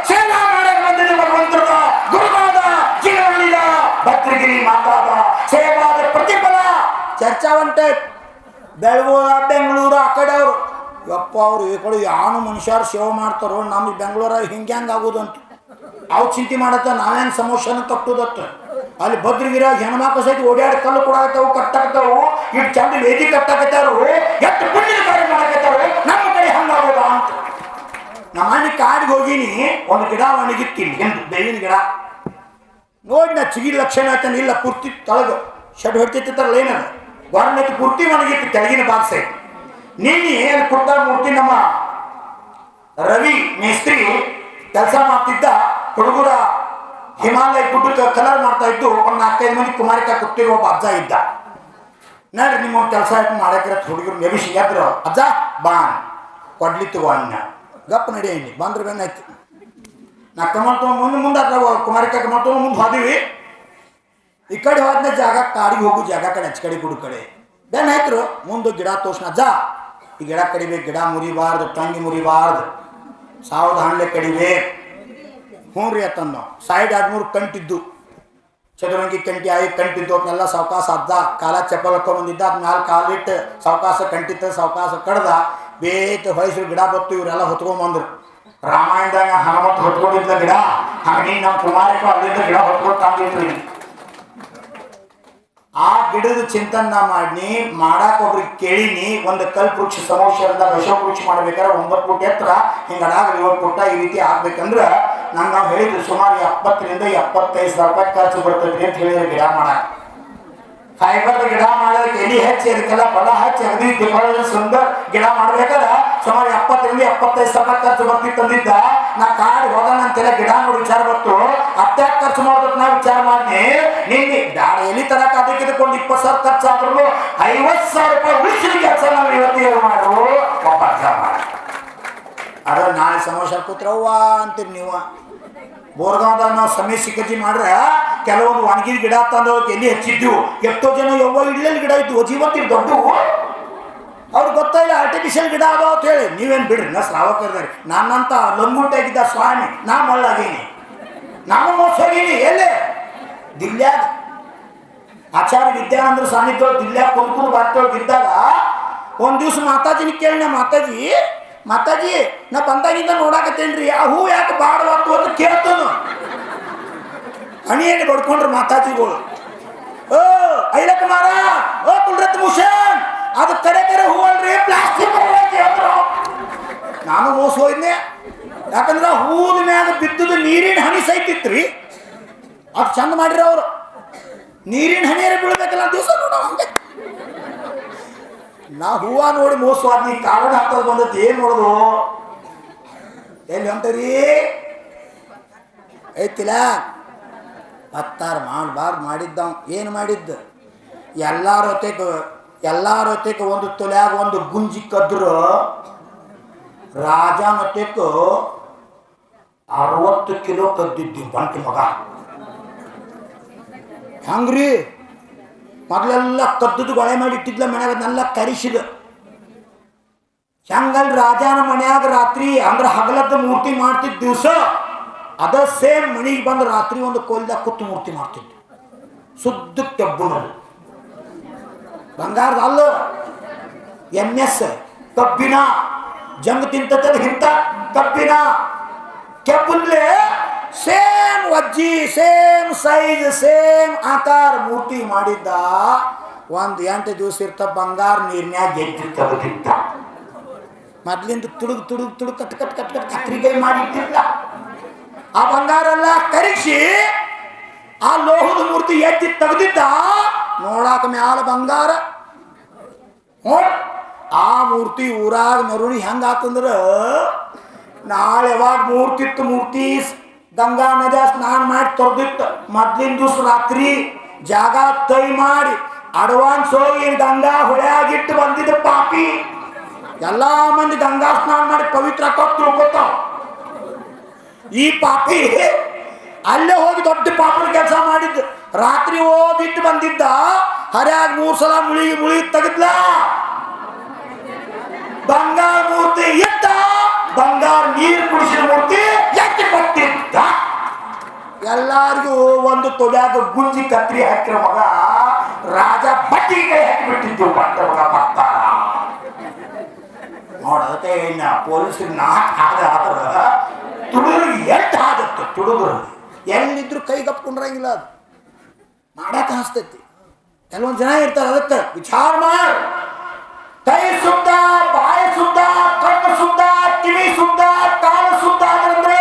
ಸೇವಾ ಮಾಡಕ್ ಬಂದಿದ್ದ ಭಗವಂತದ ಗುರುವಾದ ಜೀವನಿದ ಭದ್ರಗಿರಿ ಮಾತಾದ ಸೇವಾದ ಪ್ರತಿಫಲ ಚರ್ಚಾ ಒಂಟೆ ಬೆಂಗಳೂರು ಆ ಕಡೆ ಅವರು ಯಪ್ಪ ಅವರು ಈ ಕಡೆ ಯಾನು ಮನುಷ್ಯರು ಸೇವೆ ಮಾಡ್ತಾರೋ ನಮಗೆ ಬೆಂಗಳೂರಾಗ ಹಿಂಗೆ ಆಗೋದು ಅಂತ ಅವು ಚಿಂತೆ ಮಾಡತ್ತ ನಾವೇನು ಸಮೋಷನ ತಪ್ಪುದತ್ತ ಅಲ್ಲಿ ಭದ್ರಗಿರಿಯಾಗ ಹೆಣ್ಮಕ್ಳು ಸಹಿತ ಓಡಾಡಿ ಕಲ್ಲು ಕೊಡಾಕತ್ತಾವು ಕಟ್ಟಾಕತ್ತಾವು ಇಟ್ಟು ಚಂದ ವೇದಿ ಕಟ್ಟಾಕತ್ತಾರು ಎಷ್ಟು ಪುಣ್ಯದ ಕಾರ್ಯ ಮಾಡಕತ್ತಾರು ನಮ್ಮ ಕಡೆ ಹಂಗಾಗೋದ ಅಂತ. ನಮ್ಮ ಮನೆ ಕಾಡಿಗೆ ಹೋಗಿನಿ ಒಂದು ಗಿಡ ಒಣಗಿತ್ತೀನಿ ಎಂದು ಬೇವಿನ ಗಿಡ ನೋಡಿ ನಾ ಚಿಗಿದ ಲಕ್ಷಣ ಆಯ್ತಾನೆ ಇಲ್ಲ ಪೂರ್ತಿ ತಳಗ ಶೆಡ್ ಹೊಡ್ತಿತ್ತಾರಲ್ಲ ಏನದು ವರ್ಣಕ್ಕೆ ಪೂರ್ತಿ ಒಣಗಿತ್ತು ಕೆಳಗಿನ ಭಾಗ ಸಹಿತ. ನಿನ್ನೆ ಅಲ್ಲಿ ಪುಟ್ಟ ಮೂರ್ತಿ ನಮ್ಮ ರವಿ ಮೇಸ್ತ್ರಿ ಕೆಲಸ ಮಾಡ್ತಿದ್ದ ಹುಡುಗರ ಹಿಮಾಲಯ ಗುಡ್ಡಕ್ಕೆ ಕಲರ್ ಮಾಡ್ತಾ ಇದ್ದು ಒಂದು 4-5 ಮಂದಿ ಕುಮಾರಿಕಾ ಕೂತಿರೋ ಒಬ್ಬ ಅಜ್ಜ ಇದ್ದ. ನೋಡ್ರಿ ನಿಮ್ಮ ಕೆಲಸ ಆಯ್ತು ಮಾಡಕ್ಕಿರ ಹುಡುಗರು ನೆಬಿಸಿ ಎದ್ರು ಅಜ್ಜ ಬಾನ್ ಕೊಡ್ಲಿತ್ತು ಅನ್ನ ಗಪ್ಪ ನಡಿಯಂಡಿ ಬಂದ್ರೆ ಬೆನ್ನಾಯ್ತು. ನಾ ಕಮಲ್ ತೊಗೊಂಡು ಮುಂದೆ ಕುಮಾರಿಕಾ ಕಮಲ್ ತೊಗೊಂಡು ಮುಂದೆ ಹೋದಿವಿ ಈ ಕಡೆ ಹೋದ್ನ ಜಾಗ ಕಾಡಿಗೆ ಹೋಗು ಜಾಗ ಕಡೆ ಹಚ್ಚ ಕಡೆ ಗುಡು ಕಡೆ ಬೆನ್ನಾಯ್ತರು ಮುಂದೆ ಗಿಡ ತೋರ್ಸ್ನ ಅಜ್ಜ ಈ ಗಿಡ ಕಡಿಬೇಕು, ಗಿಡ ಮುರಿಬಾರ್ದು, ತಂಗಿ ಮುರಿಬಾರ್ದು, ಸಾವಧಾನಲೆ ಕಡಿಬೇಕು. ಹ್ಞೂ ರೀ ಅತ್ತಂದು ಸೈಡ್ 2-3 ಕಂಟಿದ್ದು ಚದುರಂಗಿ ಕಂಟಿ ಆಗಿ ಕಂಟಿದ್ದು ಅದನ್ನೆಲ್ಲ ಸಾವಕಾಶ ಅದ್ದ ಕಾಲ ಚಪ್ಪಲ್ ಹಾಕೊಂಡ್ಬಂದಿದ್ದ ಅದ್ ಮ್ಯಾಲ ಕಾಲಿಟ್ಟು ಸಾವಕಾಶ ಕಂಟಿತ್ತ ಸಾವಕಾಶ ಕಡ್ದ ಬೇತ ಹೊಯ್ಸರು ಗಿಡ ಬತ್ತು. ಇವರೆಲ್ಲ ಹೊತ್ಕೊಂಡ್ಬಂದ್ರು. ರಾಮಾಯಣದಾಗ ಹನುಮಂತ ಹೊತ್ಕೊಂಡಿದ್ದ ಗಿಡ ಹಾಗೆ ನಮ್ಮ ಕುಮಾರಕ್ಕೆ ಅಲ್ಲಿಂದ ಗಿಡ ಹೊತ್ಕೊಂಡು ತಂದಿದ್ರಿ. ಆ ಗಿಡದ ಚಿಂತನ ಮಾಡಿ ಮಾಡಾಕ ಒಬ್ರಿಗೆ ಕೇಳಿನಿ. ಒಂದು ಕಲ್ಪವೃಕ್ಷ ವೃಕ್ಷ ಸಮೋಷದಿಂದ ಅಶೋಕ ವೃಕ್ಷ ಮಾಡ್ಬೇಕಾದ್ರೆ 9 ಫುಟ್ ಎತ್ತರ ಹಿಂಗಡಾಗ 7 ಫುಟ್ ಈ ರೀತಿ ಆಗ್ಬೇಕಂದ್ರೆ ನಂಗೆ ನಾವು ಹೇಳಿದ್ರು ಸುಮಾರು 70,000 ರಿಂದ 75,000 ರೂಪಾಯಿ ಖರ್ಚು ಬರ್ತೈತಿ ಅಂತ ಹೇಳಿದ್ರೆ ಗಿಡ ಮಾಡಾಕ. ಫೈಬರ್ ಗಿಡ ಮಾಡೋದಕ್ಕೆ ಎಲಿ ಹಚ್ಚಿ ಅದಕ್ಕೆಲ್ಲ ಫಲ ಹಚ್ಚಿ ಅಗದಿ ದಿಬ್ಬ ಸುಂದರ ಗಿಡ ಮಾಡ್ಬೇಕಾದ್ರೆ ಸುಮಾರು 70,000 ರಿಂದ 75,000 ರೂಪಾಯಿ ಖರ್ಚು ಬರ್ತಿತ್ತಂದಿದ್ದ. ನಾ ಕಾಡು ಹೋಗೋಣ ಅಂತೆಲ್ಲ ಗಿಡ ನೋಡಿ ವಿಚಾರ ಬತ್ತು. ಅತ್ಯಾಕ್ ಖರ್ಚು ಮಾಡ್ಬೇಕು ನಾ ವಿಚಾರ ಮಾಡಿ ನಿನ್ನೆ ಬ್ಯಾಡ ಎಲಿ ತರಕ ಅದಕ್ಕೆ ಇದಕ್ಕೊಂದು 20,000 ಖರ್ಚಾದ್ರು 50,000 ರೂಪಾಯಿ ಉಳಿಸಿದ ಕೆಲಸ ನಾವು ಇವತ್ತಿಗೆ ಮಾಡು ವಾಪಸ್ ಮಾಡ. ಅದ್ರ ನಾಳೆ ಸಮಸ್ಯೆ ಕೂತ್ರವ್ವ ಅಂತೀರಿ ನೀವು. ಬೋರ್ಗಾಂವ್ದಾಗ ನಾವು ಸಮಯ ಸಿಕ್ಕಜಿ ಮಾಡ್ರೆ ಕೆಲವೊಂದು ಒಣಗಿದ ಗಿಡ ತಂದೋಕೆ ಎಲ್ಲಿ ಹಚ್ಚಿದ್ದೀವು. ಎಷ್ಟೋ ಜನ ಯವ್ವ ಇಡ್ಲಲ್ಲಿ ಗಿಡ ಇದ್ದು ಜೀವಂತಿರು ದೊಡ್ಡವು ಅವ್ರಿಗೆ ಗೊತ್ತಾಯಿಲ್ಲ ಆರ್ಟಿಫಿಷಿಯಲ್ ಗಿಡ ಅದಾವ ಅಂತ ಹೇಳಿ. ನೀವೇನು ಬಿಡ್ರಿ ನಾ ಶ್ರಾವಕರಿದ್ದಾರೆ. ನನ್ನಂತ ಲಂಗುಂಟಾಗಿದ್ದ ಸ್ವಾಮಿ ನಾ ಮಳ್ಳಾಗೀನಿ, ನಾನು ಮೋಸ ಹೋಗೀನಿ. ಎಲ್ಲೇ ದಿಲ್ಯಾಗ ಆಚಾರ್ಯ ವಿದ್ಯಾನಂದ್ರ ಸಾನ್ನಿಧ್ಯ ದಿಲ್ಯಾಗ ಕುಂಕುರು ಬಾರ್ತೊಳಗೆ ಇದ್ದಾಗ ಒಂದು ದಿವ್ಸ ಮಾತಾಜಿನ ಕೇಳಿನ ಮಾತಾಜಿ ನಾ ಬಂದಾಗಿಂದ ನೋಡಾಕತ್ತೇನ್ರಿ ಆ ಹೂ ಯಾಕೆ ಬಾಡವತ್ತು ಅಂತ ಕೇಳ್ತಾನು. ಅಣಿಯಲ್ಲಿ ಬಡ್ಕೊಂಡ್ರು ಮಾತಾಜಿಗಳು. ಓ ಐಲಕ್ ಮಾರ, ಓ ಕುಲ್ರತ್ ಭೂಷಣ್, ಅದು ಕರೆ ಹೂ ಅಲ್ರಿ ಪ್ಲಾಸ್ಟಿಕ್ ಅಂದ್ರು. ನಾನು ಮೋಸ ಹೋಯ್ನೆ. ಯಾಕಂದ್ರೆ ಹೂದ ಮ್ಯಾಗ ಬಿದ್ದುದು ನೀರಿನ ಹನಿ ಸಹಿತಿತ್ರಿ. ಅದು ಚಂದ ಮಾಡಿರ ಅವರು. ನೀರಿನ ಹನಿಯರೇ ಬೀಳ್ಬೇಕಲ್ಲ ದಿವಸ ನೋಡ ಹಂಗೆ. ನಾ ಹೂವ ನೋಡಿ ಮೋಸವಾದ ನೀ ಕಾರಣ ಹಾಕೋದು ಬಂದದ್ದು ಏನು ನೋಡೋದು ಎಲ್ಲಿ ಅಂತೀರಿ ಐತಿಲ್ಲ. ಹತ್ತಾರು ಮಾಡಬಾರ್ದು ಮಾಡಿದ್ದ ಏನು ಮಾಡಿದ್ದು ಎಲ್ಲಾರ ಹೊತ್ತಿಗೆ ಒಂದು ತೊಲ್ಯಾಗ ಒಂದು ಗುಂಜಿ ಕದ್ರು ರಾಜನ ಹೊತ್ತಿಗೆ 60 ಕಿಲೋ ಕದ್ದಿದ್ದಿ ಬಂಟಿ ಮಗ. ಹಂಗ್ರಿ ಮೊದಲೆಲ್ಲ ಕದ್ದುದು ಗೊಳೆ ಮಾಡಿ ಇಟ್ಟಿದ್ಲ ಮನ್ಯಾಗ ಅದನ್ನೆಲ್ಲ ಕರಿಸಿದ. ಹೆಂಗಲ್ ರಾಜನ ಮನ್ಯಾಗ ರಾತ್ರಿ ಅಂದ್ರೆ ಹಗಲದ ಮೂರ್ತಿ ಮಾಡ್ತಿದ್ದ ದಿವಸ ಅದ ಸೇಮ್ ಮನೆಗೆ ಬಂದು ರಾತ್ರಿ ಒಂದು ಕೋಲ್ದಾಗ ಕುತ್ತು ಮೂರ್ತಿ ಮಾಡ್ತಿದ್ದು. ಶುದ್ಧ ಕೆಬ್ಬುಣ ಬಂಗಾರದ ಅಲ್ಲ MS ಕಬ್ಬಿನ ಜಂಗ್ ತಿಂತದ ಹಿಂತ ಕಬ್ಬಿನ ಕೆಬ್ಬುನ್ಲೆ ಸೇಮ್ ವಜ್ಜಿ ಸೇಮ್ ಸೈಜ್ ಸೇಮ್ ಆಕಾರ ಮೂರ್ತಿ ಮಾಡಿದ್ದ. 8 ದಿವಸ ಇರ್ತ ಬಂಗಾರ ನೀರ್ನ್ಯಾಗ ಗೆದ್ದು ತೆಗೆದಿದ್ದ. ಮೊದ್ಲಿಂದ ತುಡುಗ್ ಕಟ್ ಕತ್ರಿಗೈ ಮಾಡಿಟ್ಟಿಲ್ಲ. ಆ ಬಂಗಾರ ಎಲ್ಲ ಕರಿಸಿ ಆ ಲೋಹದ ಮೂರ್ತಿ ಎದ್ದು ತೆಗೆದಿದ್ದ. ನೋಡಾಕ ಮ್ಯಾಲ ಬಂಗಾರ. ಆ ಮೂರ್ತಿ ಊರಾಗ ಮೆರವಣಿ ಹೆಂಗಾತಂದ್ರ ನಾಳೆ ಯಾವಾಗ ಮೂರ್ತಿ ಗಂಗಾ ನದಿ ಸ್ನಾನ ಮಾಡಿ ತೊರೆದಿತ್ತು. ಮೊದ್ಲಿನ ದಿವಸ ರಾತ್ರಿ ಜಾಗ ತೈ ಮಾಡಿ ಅಡ್ವಾನ್ಸ್ ಹೋಗಿ ಗಂಗಾ ಹೊಳೆಯಾಗಿಟ್ಟು ಬಂದಿದ್ದ ಪಾಪಿ ಎಲ್ಲಾ ಮಂದಿ ಗಂಗಾ ಸ್ನಾನ ಮಾಡಿ ಪವಿತ್ರ ತಿಳ್ಕೊತಾವ. ಈ ಪಾಪಿ ಅಲ್ಲೇ ಹೋಗಿ ದೊಡ್ಡ ಪಾಪನ ಕೆಲಸ ಮಾಡಿದ್ದು. ರಾತ್ರಿ ಓದಿಟ್ಟು ಬಂದಿದ್ದ. ಹರ್ಯಾಗ 3 ಸಲ ಮುಳಿ ತೆಗೆದ್ಲ. ಬಂಗಾರ ಮೂರ್ತಿ ಇಟ್ಟ, ಬಂಗಾರ ನೀರು ಕುಡಿಸಿದ ಮೂರ್ತಿ ಎತ್ತಿ ಕೊಟ್ಟಿದ್ದ. ಎಲ್ಲಾರಿಗೂ ಒಂದು ತೊಡ್ಯಾಗ ಗುಂಜಿ ಕತ್ರಿ ಹಾಕಿರ ಮಗ ರಾಜ ಬಟ್ಟಿ ಕೈ ಹಾಕಿಬಿಟ್ಟಿದ್ದು. ಬಟ್ಟ ಮಗ ಬರ್ತಾರ ನೋಡದಕ್ಕೆ ಇನ್ನ ಪೊಲೀಸರಿಗೆ 4 ಆದ್ರ ತುಡುಗರಿಗೆ 8 ಆದತ್ತು. ತುಡುಗರು ಎಲ್ಲಿದ್ರು ಕೈ ಗಪ್ಕೊಂಡ್ರಂಗಿಲ್ಲ. ಅದು ಮಾಡಾಕ ಹಸ್ತೈತಿ. ಕೆಲವೊಂದು ಜನ ಇರ್ತಾರೆ ಅದಕ್ಕೆ ವಿಚಾರ ಮಾಡಿ. ಕೈ ಶುದ್ಧ, ಬಾಯಿ ಶುದ್ಧ, ಕಣ್ಣು ಶುದ್ಧ, ಕಿವಿ ಶುದ್ಧ, ಕಾಲು ಶುದ್ಧ ಅಂದ್ರೆ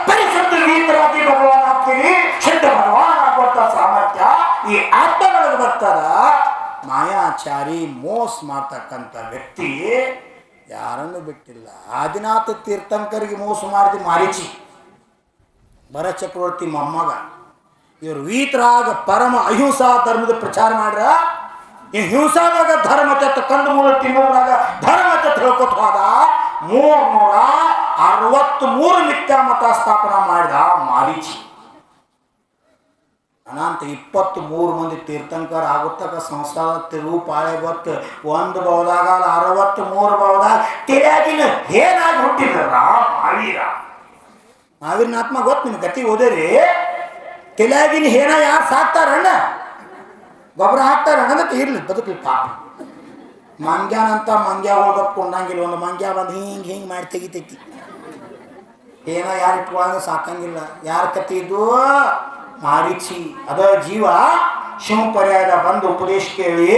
ಪರಿಶುದ್ಧ ರೀತರಾಗಿ ಭಗವಾನ್ ಆಗ್ತೀವಿ. ಶುದ್ಧ ಭಗವಾನ್ ಆಗುವಂತ ಸಾಮರ್ಥ್ಯ ಈ ಆತ್ಮಗಳಿಗೆ ಬರ್ತಾರ. ಮಾಯಾಚಾರಿ ಮೋಸ ಮಾಡ್ತಕ್ಕಂಥ ವ್ಯಕ್ತಿ ಯಾರನ್ನು ಬಿಟ್ಟಿಲ್ಲ. ಆದಿನಾಥ ತೀರ್ಥಂಕರಿಗೆ ಮೋಸ ಮಾಡಿದ ಮಾರೀಚಿ ಭರತ ಚಕ್ರವರ್ತಿ ಮೊಮ್ಮಗ. ಇವರು ವೀತರಾಗ ಪರಮ ಅಹಿಂಸಾ ಧರ್ಮದ ಪ್ರಚಾರ ಮಾಡ್ರ. ಈ ಹಿಂಸಾದಾಗ ಧರ್ಮ ಕಂಡು ಮೂಲ ತಿನ್ನೋದ್ರಾಗ ಧರ್ಮ ಹೇಳ್ಕೊತ ಹೋದ. 363 ಮಿಥ್ಯಾ ಮತ ಸ್ಥಾಪನಾ ಮಾಡಿದ ಮಾರೀಚಿ. ಅನಂತ 23 ಮಂದಿ ತೀರ್ಥಂಕರ ಆಗುತ್ತಕ ಸಂಸಾರ ತಿರುವು ಪಾಳೆ ಗೊತ್ತು. ಒಂದು ಬೌದಾಗ 63 ಬೌದಾಗ ತಿಳಿಯಾಗಿನ ಏನಾಗಿ ಹುಟ್ಟಿದ್ರ ಮಾವೀರನ ಆತ್ಮ ಗೊತ್ತು ನಿಮ್ಗೆ ಗತಿ ಓದೇರಿ. ತಿಳಿಯಾಗಿನ ಏನ ಯಾರು ಸಾಕ್ತಾರಣ್ಣ ಗೊಬ್ಬರ ಹಾಕ್ತಾರಣ್ಣ ಅಂತ ಇರ್ಲಿ ಬದುಕಲಿ ಪಾಪ. ಮಂಗ್ಯಾನಂತ ಮಂಗ್ಯ ಹೋಗಪ್ಕೊಂಡಂಗಿಲ್ಲ. ಒಂದು ಮಂಗ್ಯ ಬಂದು ಹಿಂಗೆ ಮಾಡಿ ತೆಗಿತೈತಿ. ಏನೋ ಯಾರು ಇಟ್ಕೊಳ್ಳಂಗ ಸಾಕಂಗಿಲ್ಲ. ಯಾರ ಕತಿ ಇದ್ದು ಮಾರೀಚಿ ಅದ ಜೀವ ಶಿವ ಪರ್ಯಾಯದ ಬಂದು ಉಪದೇಶ ಕೇಳಿ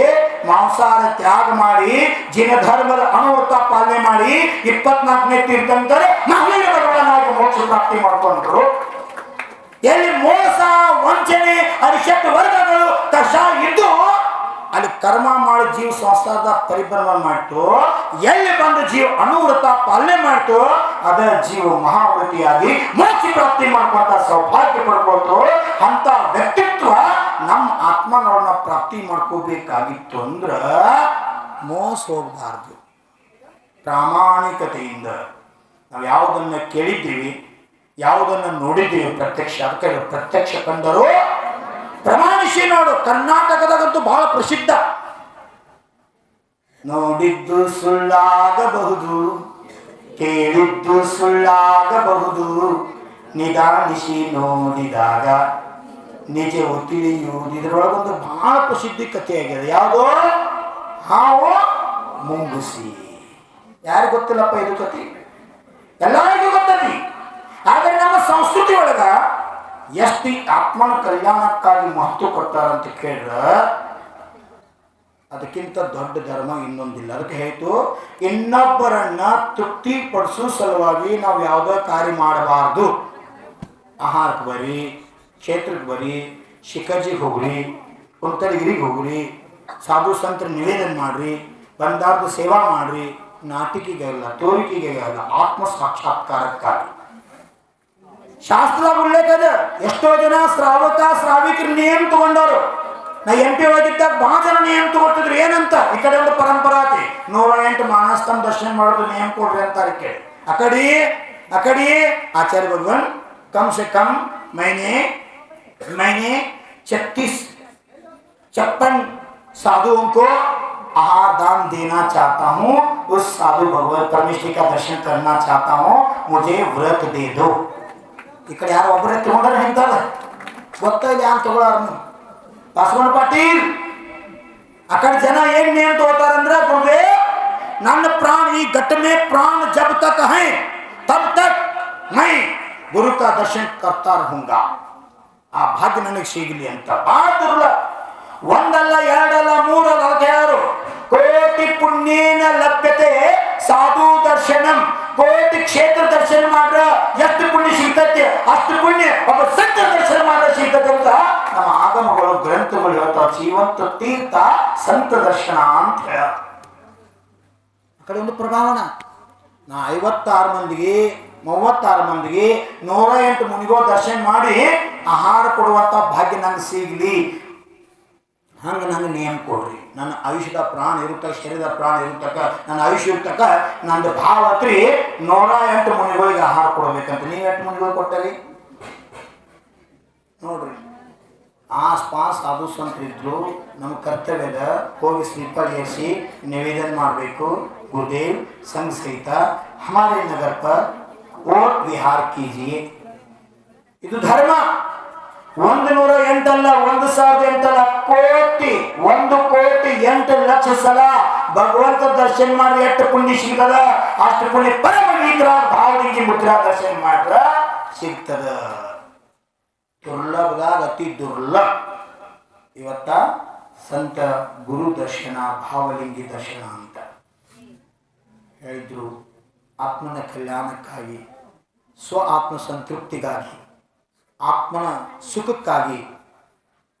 ಮಾಂಸಾಹಾರ ತ್ಯಾಗ ಮಾಡಿ ಜಿನ ಧರ್ಮದ ಅನುವೃತ್ತ ಪಾಲನೆ ಮಾಡಿ 24ನೇ ತೀರ್ಥಂಕರ ಮೋಕ್ಷ ಪ್ರಾಪ್ತಿ ಮಾಡ್ಕೊಂಡ್ರು. ಎಲ್ಲಿ ಮೋಸ ವಂಚನೆ ಅರಿಷಟ್ ವರ್ಗಗಳು ಕಷ ಇದ್ದು ಅಲ್ಲಿ ಕರ್ಮ ಮಾಡಿ ಜೀವ ಸಂಸಾರದ ಪರಿಭ್ರಮಣ ಮಾಡ್ತು. ಎಲ್ಲಿ ಬಂದು ಜೀವ ಅನುವೃತ ಪಾಲನೆ ಮಾಡ್ತು ಅದ ಜೀವ ಮಹಾವೃತಿಯಾಗಿ ಮೋಕ್ಷ ಪ್ರಾಪ್ತಿ ಮಾಡ್ಕೊಂತ ಸೌಭಾಗ್ಯ ಪಡ್ಕೊಳ್ತು. ಅಂತ ವ್ಯಕ್ತಿತ್ವ ನಮ್ಮ ಆತ್ಮನವ್ರನ್ನ ಪ್ರಾಪ್ತಿ ಮಾಡ್ಕೋಬೇಕಾಗಿತ್ತು ಅಂದ್ರ ಮೋಸ ಹೋಗಬಾರ್ದು. ಪ್ರಾಮಾಣಿಕತೆಯಿಂದ ನಾವು ಯಾವುದನ್ನ ಕೇಳಿದ್ದೀವಿ ಯಾವುದನ್ನ ನೋಡಿದ್ದೀವಿ ಪ್ರತ್ಯಕ್ಷ ಅದಕ್ಕೆ ಪ್ರತ್ಯಕ್ಷ ಕಂಡರು ಪ್ರಮಾಣಿಸಿ ನೋಡು. ಕರ್ನಾಟಕದಾಗಂತೂ ಬಹಳ ಪ್ರಸಿದ್ಧ. ನೋಡಿದ್ದು ಸುಳ್ಳಾಗಬಹುದು ಕೇಳಿದ್ದು ಸುಳ್ಳಾಗಬಹುದು ನಿಧಾನಿಸಿ ನೋಡಿದಾಗ ನಿಜವು ತಿಳಿಯುವುದು. ಇದರೊಳಗೊಂದು ಬಹಳ ಪ್ರಸಿದ್ಧಿ ಕಥೆಯಾಗಿದೆ. ಯಾವುದೋ ಹಾವು ಮುಂಗುಸಿ. ಯಾರು ಗೊತ್ತಿಲ್ಲಪ್ಪ ಇದು ಕಥೆ? ಎಲ್ಲರಿಗೂ ಗೊತ್ತತಿ. ಆದರೆ ನಮ್ಮ ಸಂಸ್ಕೃತಿ ಒಳಗ ಎಷ್ಟು ಆತ್ಮನ ಕಲ್ಯಾಣಕ್ಕಾಗಿ ಮಹತ್ವ ಕೊಡ್ತಾರಂತ ಕೇಳಿದ್ರೆ ಅದಕ್ಕಿಂತ ದೊಡ್ಡ ಧರ್ಮ ಇನ್ನೊಂದಿಲ್ಲ. ಅದಕ್ಕೆ ಹೇಳ್ತು ಇನ್ನೊಬ್ಬರನ್ನ ತೃಪ್ತಿಪಡಿಸೋ ಸಲುವಾಗಿ ನಾವು ಯಾವುದೇ ಕಾರ್ಯ ಮಾಡಬಾರ್ದು. ಆಹಾರಕ್ಕೆ ಬರ್ರಿ, ಕ್ಷೇತ್ರಕ್ಕೆ ಬರ್ರಿ, ಶಿಖರ್ಜಿಗೆ ಹೋಗ್ರಿ, ಕುಂತಲಗಿರಿಗೆ ಹೋಗ್ರಿ, ಸಾಧು ಸಂತರ ನಿವೇದನೆ ಮಾಡ್ರಿ, ಬಂದಾರ್ದು ಸೇವಾ ಮಾಡ್ರಿ. ನಾಟಿಕೆಗೆ ಅಲ್ಲ, ತೋರಿಕೆಗೆ ಅಲ್ಲ, ಆತ್ಮ ಸಾಕ್ಷಾತ್ಕಾರಕ್ಕಾಗಿ. ಶಾಸ್ತ್ರ ಉಲ್ಲೇಖ ಅದ. ಎಷ್ಟೋ ಜನ ಶ್ರಾವಿಕರು ನಿಯಮ ತಗೊಂಡವರು. ನಾ MP ಹೋಗಿದ್ದಾಗ ಬಹಳ ಜನ ನಿಯಮ ತಗೊಳ್ತಿದ್ರು. ಏನಂತ ಈ ಕಡೆ ಒಂದು ಪರಂಪರಾತಿ 108 ಮಾನಸ್ತಂಭ ದರ್ಶನ ಮಾಡೋದು ನಿಯಮ ಕೊಡ್ರಿ ಅಂತಾರೆ. ಕೇಳಿ ಆ ಕಡೆ ಆಚಾರ್ಯ ಭಗವಾನ್ कम से कम मैंने 56 साधुओं को आहार दान देना चाहता हूँ. उस साधु भगवान परमेश्वर का दर्शन करना चाहता हूँ. मुझे व्रत दे दो. ಈ ಕಡೆ ಯಾರು ಒಬ್ಬರೇ ತಗೊಂಡ್ರೆ ಹೇಳ್ತಾರೆ ಗೊತ್ತಿಲ್ಲ ಯಾರು ತಗೊಳ್ಳಾರ. ಬಸವಣ್ಣ ಪಾಟೀಲ್ ಆ ಕಡೆ ಜನ ಏನ್ ನೇಮ ತಗೋತಾರಂದ್ರೆ ಗುರುವೇ ನನ್ನ ಪ್ರಾಣ ಈ घट में प्राण जब तक है तब तक मैं गुरु का दर्शन करता रहूंगा. ಆ ಭಾಗ್ಯ ನನಗೆ ಸಿಗಲಿ ಅಂತ. ಬಹದ್ದೂರ್ಲ ಒಂದಲ್ಲ ಎರಡಲ್ಲ ಮೂರಲ್ಲ ಅದಕ್ಕೆ ಯಾರು ಕೋಟಿ ಪುಣ್ಯೇನ ಲಭ್ಯತೆ ಸಾಧು ದರ್ಶನಂ. ಕೋಟಿ ಕ್ಷೇತ್ರ ದರ್ಶನ ಮಾಡ್ರ ಎಷ್ಟು ಪುಣ್ಯ ಸಿಗ್ತೈತೆ ಅಷ್ಟು ಪುಣ್ಯ ಒಬ್ಬ ಸಂತ ದರ್ಶನ ಮಾಡ್ರ ಸಿಗ್ತದೆ ಅಂತ ನಮ್ಮ ಆಗಮಗಳು ಗ್ರಂಥಗಳು ಹೇಳ್ತಾವ. ಜೀವಂತ ತೀರ್ಥ ಸಂತ ದರ್ಶನ ಅಂತ ಹೇಳ. ಆ ಕಡೆ ಒಂದು ಪ್ರಭಾವನ ನಾ 56 ಮಂದಿಗೆ 36 ಮಂದಿಗೆ 108 ಮುನಿಗೋ ದರ್ಶನ ಮಾಡಿ ಆಹಾರ ಕೊಡುವಂತ ಭಾಗ್ಯ ನಂಗೆ ಸಿಗ್ಲಿ. ಹಂಗೆ ನಂಗೆ ನೇಮ ಕೊಡ್ರಿ. ನನ್ನ ಆಯುಷ್ಯದ ಪ್ರಾಣ ಇರುತ್ತಕ, ಶರೀರದ ಪ್ರಾಣ ಇರುತ್ತಕ, ನನ್ನ ಆಯುಷ್ಯ ಇರ್ತಕ ನಂದು ಭಾವತ್ರಿ 108 ಮುನಿಗಳಿಗೆ ಆಹಾರ ಕೊಡಬೇಕಂತ. ನೀವು 8 ಮುನಿಗಳು ಕೊಟ್ಟರಿ ನೋಡ್ರಿ. ಆಸ್ಪಾಸ್ ಸಾಧು ಸಂತರಿದ್ರು. ನಮ್ಮ ಕರ್ತವ್ಯದ ಹೋಗಿ ಶ್ರೀಫಲ ಏರಿಸಿ ನಿವೇದನ ಮಾಡಬೇಕು. गुरुदेव संघ सहित हमारे नगर पर वोट विहार कीजिए. ಇದು ಧರ್ಮ. 108 ಅಲ್ಲ, 1008 ಅಲ್ಲ, ಕೋಟಿ 1,08,00,000 ಸಲ ಭಗವಂತ ದರ್ಶನ ಮಾಡಿ ಎಷ್ಟು ಪುಣ್ಯ ಸಿಗ್ತದ ಅಷ್ಟು ಪುಣ್ಯ ಪರಮವೀರ ಭಾವಲಿಂಗಿ ಮುದ್ರಾ ದರ್ಶನ ಮಾಡ್ರ ಸಿಗ್ತದ. ದುರ್ಲಭದಾಗ ಅತಿ ದುರ್ಲಭ ಇವತ್ತ ಸಂತ ಗುರು ದರ್ಶನ ಭಾವಲಿಂಗಿ ದರ್ಶನ ಅಂತ ಹೇಳಿದ್ರು. ಆತ್ಮನ ಕಲ್ಯಾಣಕ್ಕಾಗಿ, ಸ್ವ ಆತ್ಮ ಸಂತೃಪ್ತಿಗಾಗಿ, ಆತ್ಮನ ಸುಖಕ್ಕಾಗಿ,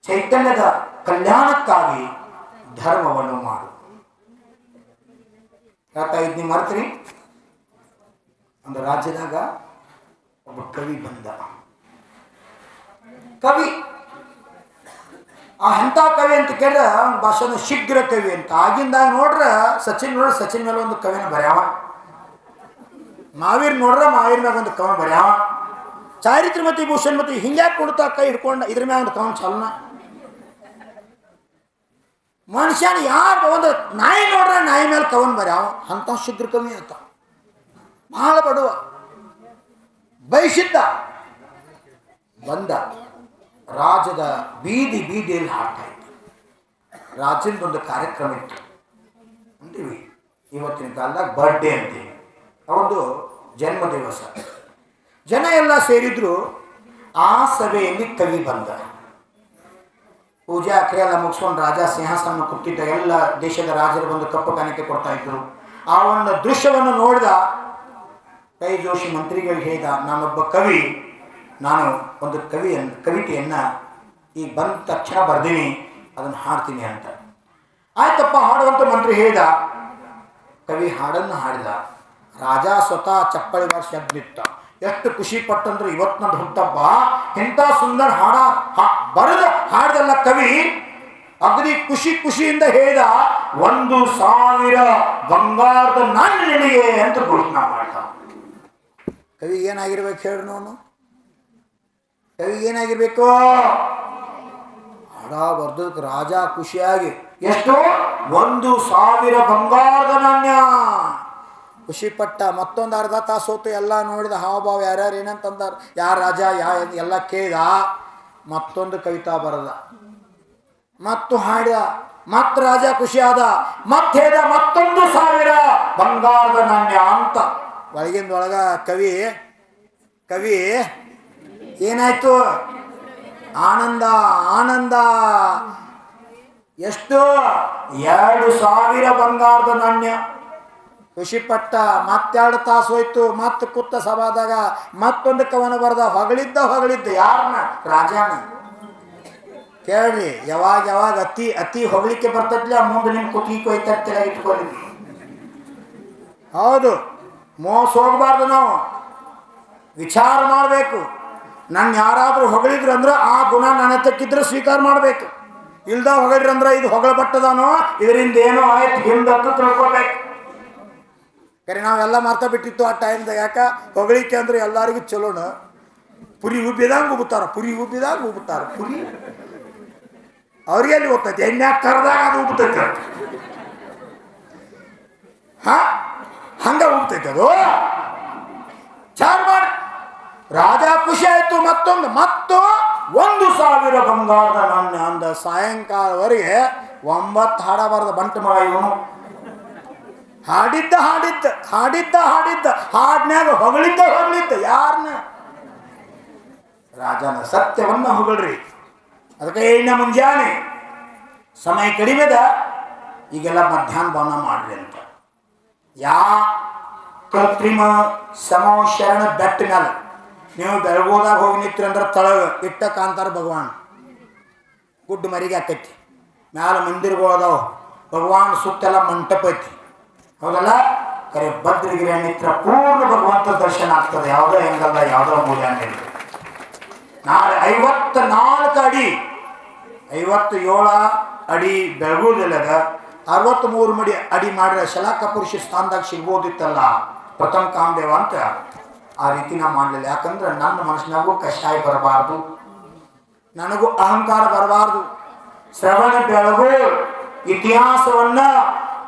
ಚೈತನ್ಯದ ಕಲ್ಯಾಣಕ್ಕಾಗಿ ಧರ್ಮವನ್ನು ಮಾಡು. ಹೇಳ್ತಾ ಇದ್ನಿ ಮರ್ತ್ರಿ. ಒಂದು ರಾಜ್ಯದಾಗ ಒಬ್ಬ ಕವಿ ಬಂದ. ಕವಿ ಆ ಎಂಥ ಕವಿ ಅಂತ ಕೇಳಿದ್ರೆ ಭಾಷೆನ ಶೀಘ್ರ ಕವಿ ಅಂತ. ಆಗಿಂದಾಗ ನೋಡ್ರೆ ಸಚಿನ್ ಮೇಲೆ ಒಂದು ಕವಿನ ಬರ್ಯಾವ. ಮಾವೀರ್ ನೋಡ್ರೆ ಮಾವೀರ್ ಮ್ಯಾಗ ಒಂದು ಕವಿ ಬರ್ಯಾವ. ಚಾರಿತ್ರಮತಿ ಭೂಷಣ್ಮತಿ ಹಿಂಗ್ಯಾಕೆ ಕೊಡ್ತಾ ಕೈ ಹಿಡ್ಕೊಂಡ ಇದ್ರ ಮ್ಯಾಗ ಕವನ್ ಚಲನ ಮನುಷ್ಯನ ಯಾರು ಒಂದು ನಾಯಿ ನೋಡ್ರ ನಾಯಿ ಮೇಲೆ ಕವನ್ ಬರೀ ಅವ ಅಂತ ಶುದ್ರ ಕಮ್ಮಿ ಆತ ಬಹಳ ಬಡವ ಬಯಸಿದ್ದ ಬಂದ ರಾಜದ ಬೀದಿಯಲ್ಲಿ ಹಾಡ್ತಾ ಇತ್ತು. ರಾಜಂದೊಂದು ಕಾರ್ಯಕ್ರಮ ಇತ್ತು ಅಂತೀವಿ, ಇವತ್ತಿನ ಕಾಲದಾಗ ಬರ್ಡೇ ಅಂತೀವಿ, ಅವೊಂದು ಜನ್ಮ ದಿವಸ. ಜನ ಎಲ್ಲ ಸೇರಿದ್ರು. ಆ ಸಭೆಯಲ್ಲಿ ಕವಿ ಬಂದ. ಪೂಜೆ ಅಕ್ರೆ ಎಲ್ಲ ಮುಗಿಸ್ಕೊಂಡು ರಾಜ ಸಿಂಹಾಸನ ಕೂತಿದ್ದ. ಎಲ್ಲ ದೇಶದ ರಾಜರು ಬಂದು ಕಪ್ಪು ಕಾಣಿಕೆ ಕೊಡ್ತಾ ಇದ್ರು. ಆ ಒಂದು ದೃಶ್ಯವನ್ನು ನೋಡಿದ ಕೈ ಜೋಶಿ ಮಂತ್ರಿಗಳಿಗೆ ಹೇಳಿದ, ನಾನೊಬ್ಬ ಕವಿ, ನಾನು ಒಂದು ಕವಿತೆಯನ್ನು ಈಗ ಬಂದ ತಕ್ಷಣ ಬರ್ದೀನಿ, ಅದನ್ನು ಹಾಡ್ತೀನಿ ಅಂತ. ಆಯ್ತಪ್ಪ ಹಾಡುವಂತ ಮಂತ್ರಿ ಹೇಳಿದ. ಕವಿ ಹಾಡನ್ನು ಹಾಡಿದ. ರಾಜ ಸ್ವತಃ ಚಪ್ಪಳಿ ಬಾರಿಸಿ ಎದ್ನಿತ್ತ. ಎಷ್ಟು ಖುಷಿ ಪಟ್ಟಂದ್ರೆ ಇವತ್ತು ನಂದು ಹುಟ್ಟಬ್ಬ, ಎಂಥ ಸುಂದರ ಬರೆದ ಹಾಡ್ದಲ್ಲ ಕವಿ. ಅಗದಿ ಖುಷಿಯಿಂದ ಹೇಳಿದ, 1,000 ಬಂಗಾರದ ನಾಣ್ಯ ನಿನಗೆ ಅಂತ ಘೋಷಣೆ ಮಾಡ್ದ. ಕವಿ ಏನಾಗಿರ್ಬೇಕು ಹೇಳಿ ನೋನು, ಕವಿ ಏನಾಗಿರ್ಬೇಕು? ಹಾಡ ಬರ್ದಕ್ಕೆ ರಾಜ ಖುಷಿಯಾಗಿ ಎಷ್ಟು 1,000 ಬಂಗಾರದ ನಾಣ್ಯ ಖುಷಿ ಪಟ್ಟ. ಮತ್ತೊಂದು ಅರ್ಧ ತಾಸು ಹೊತ್ತು ಎಲ್ಲ ನೋಡಿದ ಹಾವಭಾವ ಯಾರ್ಯಾರು ಏನಂತಂದಾರ, ಯಾರ ರಾಜ ಎಲ್ಲ ಕೇಳಿದ. ಮತ್ತೊಂದು ಕವಿತಾ ಬರದ, ಮತ್ತು ಹಾಡಿದ. ಮತ್ ರಾಜ ಖುಷಿಯಾದ. ಮತ್ತೆ ಹೇಳಿದ, 1,000 ಬಂಗಾರದ ನಾಣ್ಯ ಅಂತ. ಒಳಗಿಂದೊಳಗ ಕವಿ ಏನಾಯ್ತು? ಆನಂದ. ಎಷ್ಟು? 2,000 ಬಂಗಾರದ ನಾಣ್ಯ ಖುಷಿ ಪಟ್ಟ. ಮತ್ತೆರಡು ತಾಸು ಹೋಯ್ತು. ಮತ್ತೆ ಕೂತ ಸಭಾದಾಗ ಮತ್ತೊಂದು ಕವನ ಬರದ. ಹೊಗಳಿದ್ದ ಯಾರನ್ನ? ರಾಜನ. ಕೇಳ್ರಿ, ಯಾವಾಗ ಅತಿ ಹೊಗಳಿಕೆ ಬರ್ತದ್ಲಿ ಆ ಮುಂದೆ ನಿಮ್ ಕುತ್ತಿಗೆ ಕೊಯ್ತಾ ಇಟ್ಕೊಳ್ಳಿ. ಹೌದು, ಮೋಸ ಹೋಗ್ಬಾರ್ದು. ನಾವು ವಿಚಾರ ಮಾಡಬೇಕು. ನನ್ನ ಯಾರಾದರೂ ಹೊಗಳಿದ್ರು ಅಂದ್ರೆ ಆ ಗುಣ ನನ್ನ ತಕ್ಕಿದ್ರೆ ಸ್ವೀಕಾರ ಮಾಡಬೇಕು. ಇಲ್ದ ಹೊಗಳಿದ್ರಂದ್ರೆ ಇದು ಹೊಗಳ ಬಟ್ಟದಾನೋ, ಇದರಿಂದ ಏನೋ ಆಯ್ತು ಹಿಂದತ್ತು ತಿಳ್ಕೊಬೇಕು. ಕರೆ ನಾವೆಲ್ಲ ಮಾರ್ತಾ ಬಿಟ್ಟಿತ್ತು ಆ ಟೈಮ್ದಾಗ. ಯಾಕ ಹೊಗಳಿಕೆ ಅಂದ್ರೆ ಎಲ್ಲರಿಗೂ ಚಲೋಣ. ಪುರಿ ಉಬ್ಬಿದಂಗೆ ಉಬ್ಬುತ್ತಾರ, ಪುರಿ ಅವ್ರಿಗೆ ಅಲ್ಲಿ ಹೋಗ್ತೈತಿ. ಎಣ್ಣೆ ಕರೆದಾಗ ಅದು ಉಬ್ಬತೈತಿ. ಹಂಗ ಉಬ್ತೈತಿ ಅದು. ಚಾರ್ ಮಾಡಿ ರಾಜ ಖುಷಿ ಆಯ್ತು. ಮತ್ತು 1,000 ಬಂಗಾರದ ನಾಣ್ಯ ಅಂದ. ಸಾಯಂಕಾಲವರೆಗೆ 9 ಹಾಡಬಾರ್ದ ಬಂಟ ಮಗ ಇವನು. ಹಾಡಿದ್ದ ಹಾಡಿನ್ಯಾಗ ಹೊಗಳಿದ್ದ ಯಾರನ್ನ? ರಾಜನ. ಸತ್ಯವನ್ನ ಹೊಗಳ್ರಿ. ಅದಕ್ಕೆ ಏನ ಮುಂಜಾನೆ ಸಮಯ ಕಡಿಮೆದ, ಈಗೆಲ್ಲ ಮಧ್ಯಾಹ್ನ ಭವನ ಮಾಡ್ರಿ ಅಂತ. ಕೃತ್ರಿಮ ಸಮೋಶರಣ ಬೆಟ್ಟ ಮ್ಯಾಲ ನೀವು ಬೆಳಗೋದಾಗ ಹೋಗಿ ನಿಂತ್ರಿ ಅಂದ್ರೆ ತಳಗ ಇಟ್ಟ ಕಾಂತಾರ ಭಗವಾನ್. ಗುಡ್ಡ ಮರಿಗೆ ಆಕೈತಿ. ಮ್ಯಾಲ ಮಂದಿರಗಳದಾವ. ಭಗವಾನ್ ಸುತ್ತೆಲ್ಲ ಮಂಟಪ ಐತಿ. ಹೌದಲ್ಲ? ಕರೆ ಭದ್ರಗಿರಿ ನಿತ್ರ ಪೂರ್ಣ ಭಗವಂತ ದರ್ಶನ ಆಗ್ತದೆ. ಯಾವುದೋ ಹೆಂಗಲ್ಲ, ಯಾವುದೋ ಮೂಲ್ಯ ಅಂತ. ನಾಳೆ 54 ಅಡಿ 57 ಅಡಿ ಬೆಳಗುದಿಲ್ಲದ 63 ಅಡಿ ಮಾಡಿದ್ರೆ ಶಲಾಕ ಪುರುಷ ಸ್ಥಾನದಾಗ ಸಿಗ್ಬೋದಿತ್ತಲ್ಲ ಪ್ರಥಮ ಕಾಮದೇವ ಅಂತ. ಆ ರೀತಿ ನಾ ಮಾಡಲಿಲ್ಲ. ಯಾಕಂದ್ರೆ ನನ್ನ ಮನಸ್ಸಿನಾಗೂ ಕಷಾಯ ಬರಬಾರ್ದು, ನನಗೂ ಅಹಂಕಾರ ಬರಬಾರ್ದು. ಶ್ರವಣ ಬೆಳಗು ಇತಿಹಾಸವನ್ನ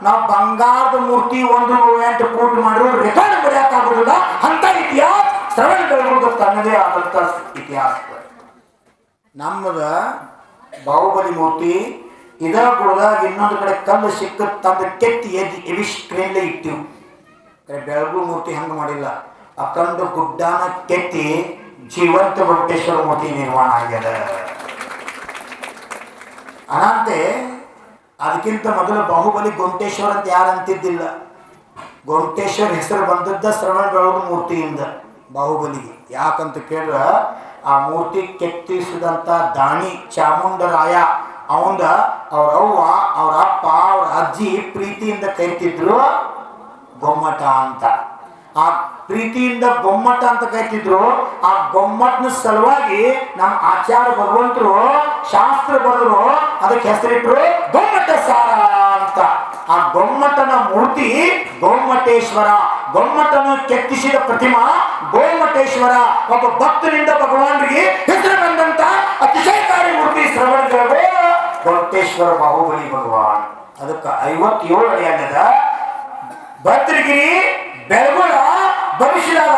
ನಾವು ಬಂಗಾರದ ಮೂರ್ತಿ 108 ಫೂಟ್ ಮಾಡಿದ್ರು ರೆಕಾರ್ಡ್ ಬರೆಯಕ್ಕಾಗೋದಿಲ್ಲ. ಅಂತ ಇತಿಹಾಸ ಶ್ರವಣ ಬೆಳಗುದು ತನ್ನದೇ ಆದಂತ ಇತಿಹಾಸ. ನಮ್ಮದ ಬಾಹುಬಲಿ ಮೂರ್ತಿ ಇದ ಗುಡದಾಗ ಇನ್ನೊಂದು ಕಡೆ ಕಲ್ಲು ಸಿಕ್ಕ ತಂದು ಕೆತ್ತಿ ಎವಿಸ್ಕ್ರೇನ್ಲೇ ಇಟ್ಟಿವು. ಬೆಳಗು ಮೂರ್ತಿ ಹಂಗ ಮಾಡಿಲ್ಲ. ಅಕ್ಕಂದು ಗುಡ್ಡಾನ ಕೆತ್ತಿ ಜೀವಂತ ವೆಂಕಟೇಶ್ವರ ಮೂರ್ತಿ ನಿರ್ಮಾಣ ಆಗ್ಯದ. ಅನಂತೆ ಅದಕ್ಕಿಂತ ಮೊದಲು ಬಾಹುಬಲಿ ಗೋಮಟೇಶ್ವರ ಅಂತ ಯಾರು ಅಂತಿದ್ದಿಲ್ಲ. ಗೋಮಟೇಶ್ವರ ಹೆಸರು ಬಂದದ್ದ ಶ್ರವಣ ಬೆಳಗು ಮೂರ್ತಿಯಿಂದ ಬಾಹುಬಲಿಗೆ. ಯಾಕಂತ ಕೇಳಿದ್ರ ಆ ಮೂರ್ತಿ ಕೆತ್ತಿಸಿದಂಥ ದಾನಿ ಚಾಮುಂಡರಾಯ ಅವಂದ ಅವ್ರ ಅವ್ವ, ಅವ್ರ ಅಪ್ಪ, ಅವ್ರ ಅಜ್ಜಿ ಪ್ರೀತಿಯಿಂದ ಕರಿತಿದ್ರು ಗೊಮ್ಮಟ ಅಂತ. ಆ ಪ್ರೀತಿಯಿಂದ ಗೊಮ್ಮಟ ಅಂತ ಕರಿತಿದ್ರು. ಆ ಗೊಮ್ಮಟನ ಸಲುವಾಗಿ ನಮ್ಮ ಆಚಾರ್ಯ ಭಗವಂತರು ಶಾಸ್ತ್ರ ಬರೆದ್ರು, ಅದಕ್ಕೆ ಹೆಸರಿಟ್ರು ಗೊಮ್ಮಟ ಸಾರ ಅಂತ. ಆ ಗೊಮ್ಮಟನ ಮೂರ್ತಿ ಗೊಮ್ಮಟೇಶ್ವರ. ಗೊಮ್ಮಟನ ಕೆತ್ತಿಸಿದ ಪ್ರತಿಮಾ ಗೋಮಟೇಶ್ವರ ಒಬ್ಬ ಭಕ್ತನಿಂದ ಭಗವಾನ್ರಿಗೆ ಹೆಸರು ಬಂದಂತ ಅತಿಶಯಕಾರಿ ಮೂರ್ತಿ ಶ್ರವಣ ಗೋಮಟೇಶ್ವರ ಬಾಹುಬಲಿ ಭಗವಾನ್. ಅದಕ್ಕೆ 57 ಅಡಿ ಅಲ್ಲದ ಭದ್ರಗಿರಿ ಬೆಳಗುಳ ಭವಿಷ್ಯದಾಗ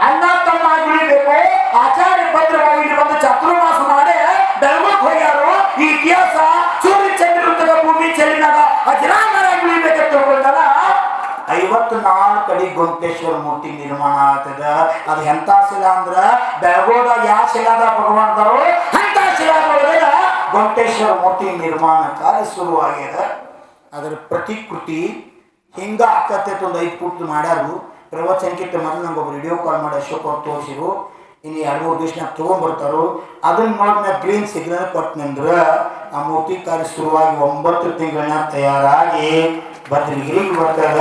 ಅಣ್ಣ ತಮ್ಮ ಉಳಿಬೇಕು. ಆಚಾರ್ಯ ಭದ್ರವಾಗಿ ಇಲ್ಲಿ ಬಂದು ಚಾತುರ್ಮಾಸ ಮಾಡಿ ಬೆಳಗುಳಕ್ಕೆ ಹೋಗ್ಯಾರು. ಈ ಇತಿಹಾಸ ಸೂರ್ಯ ಚಂದ್ರವೃತ್ತದ ಭೂಮಿ ಚೆಲ್ಲಿನಾಗ ಅಜರಾಮರ ಉಳಿಬೇಕಂತ ತಿಳ್ಕೊಂಡಾಗ 54 ಅಡಿ ಗೋಮಟೇಶ್ವರ ಮೂರ್ತಿ ನಿರ್ಮಾಣ ಆಗ್ತದ. ಅದು ಎಂತ ಶಿಲಾ ಅಂದ್ರ ಬೆಳಗೋದ ಯಾವ ಶಿಲಾದ ಭಗವಂತರು ಅಂತ ಶಿಲಾದೊಳಗ ಗೋಮಟೇಶ್ವರ ಮೂರ್ತಿ ನಿರ್ಮಾಣ ಕಾರ್ಯ ಶುರುವಾಗ್ಯದ. ಅದರ ಪ್ರತಿಕೃತಿ ಹಿಂಗ ಆಕತ್ತೆ ಒಂದು 5 ಫೂಟ್ ಮಾಡ್ಯಾರು. ಪ್ರವಚನಕ್ಕಿಂತ ಮೊದಲು ನಂಗೆ ಒಬ್ಬರು ವಿಡಿಯೋ ಕಾಲ್ ಮಾಡಿ ಅಶೋಕ್ ಅವ್ರು ತೋರಿಸಿರು. ಇನ್ನು 2-3 ದಿವಸನಾಗ ತೊಗೊಂಡ್ಬರ್ತಾರು. ಅದನ್ನ ನೋಡಿ ನಾ ಗ್ರೀನ್ ಸಿಗ್ನಲ್ ಕೊಟ್ಟನಂದ್ರ ಆ ಮೂರ್ತಿ ಕಾರ್ಯ ಶುರುವಾಗಿ 9 ತಿಂಗಳನ್ನ ತಯಾರಾಗಿ ಭದ್ರಗಿರಿಗೆ ಬರ್ತದ.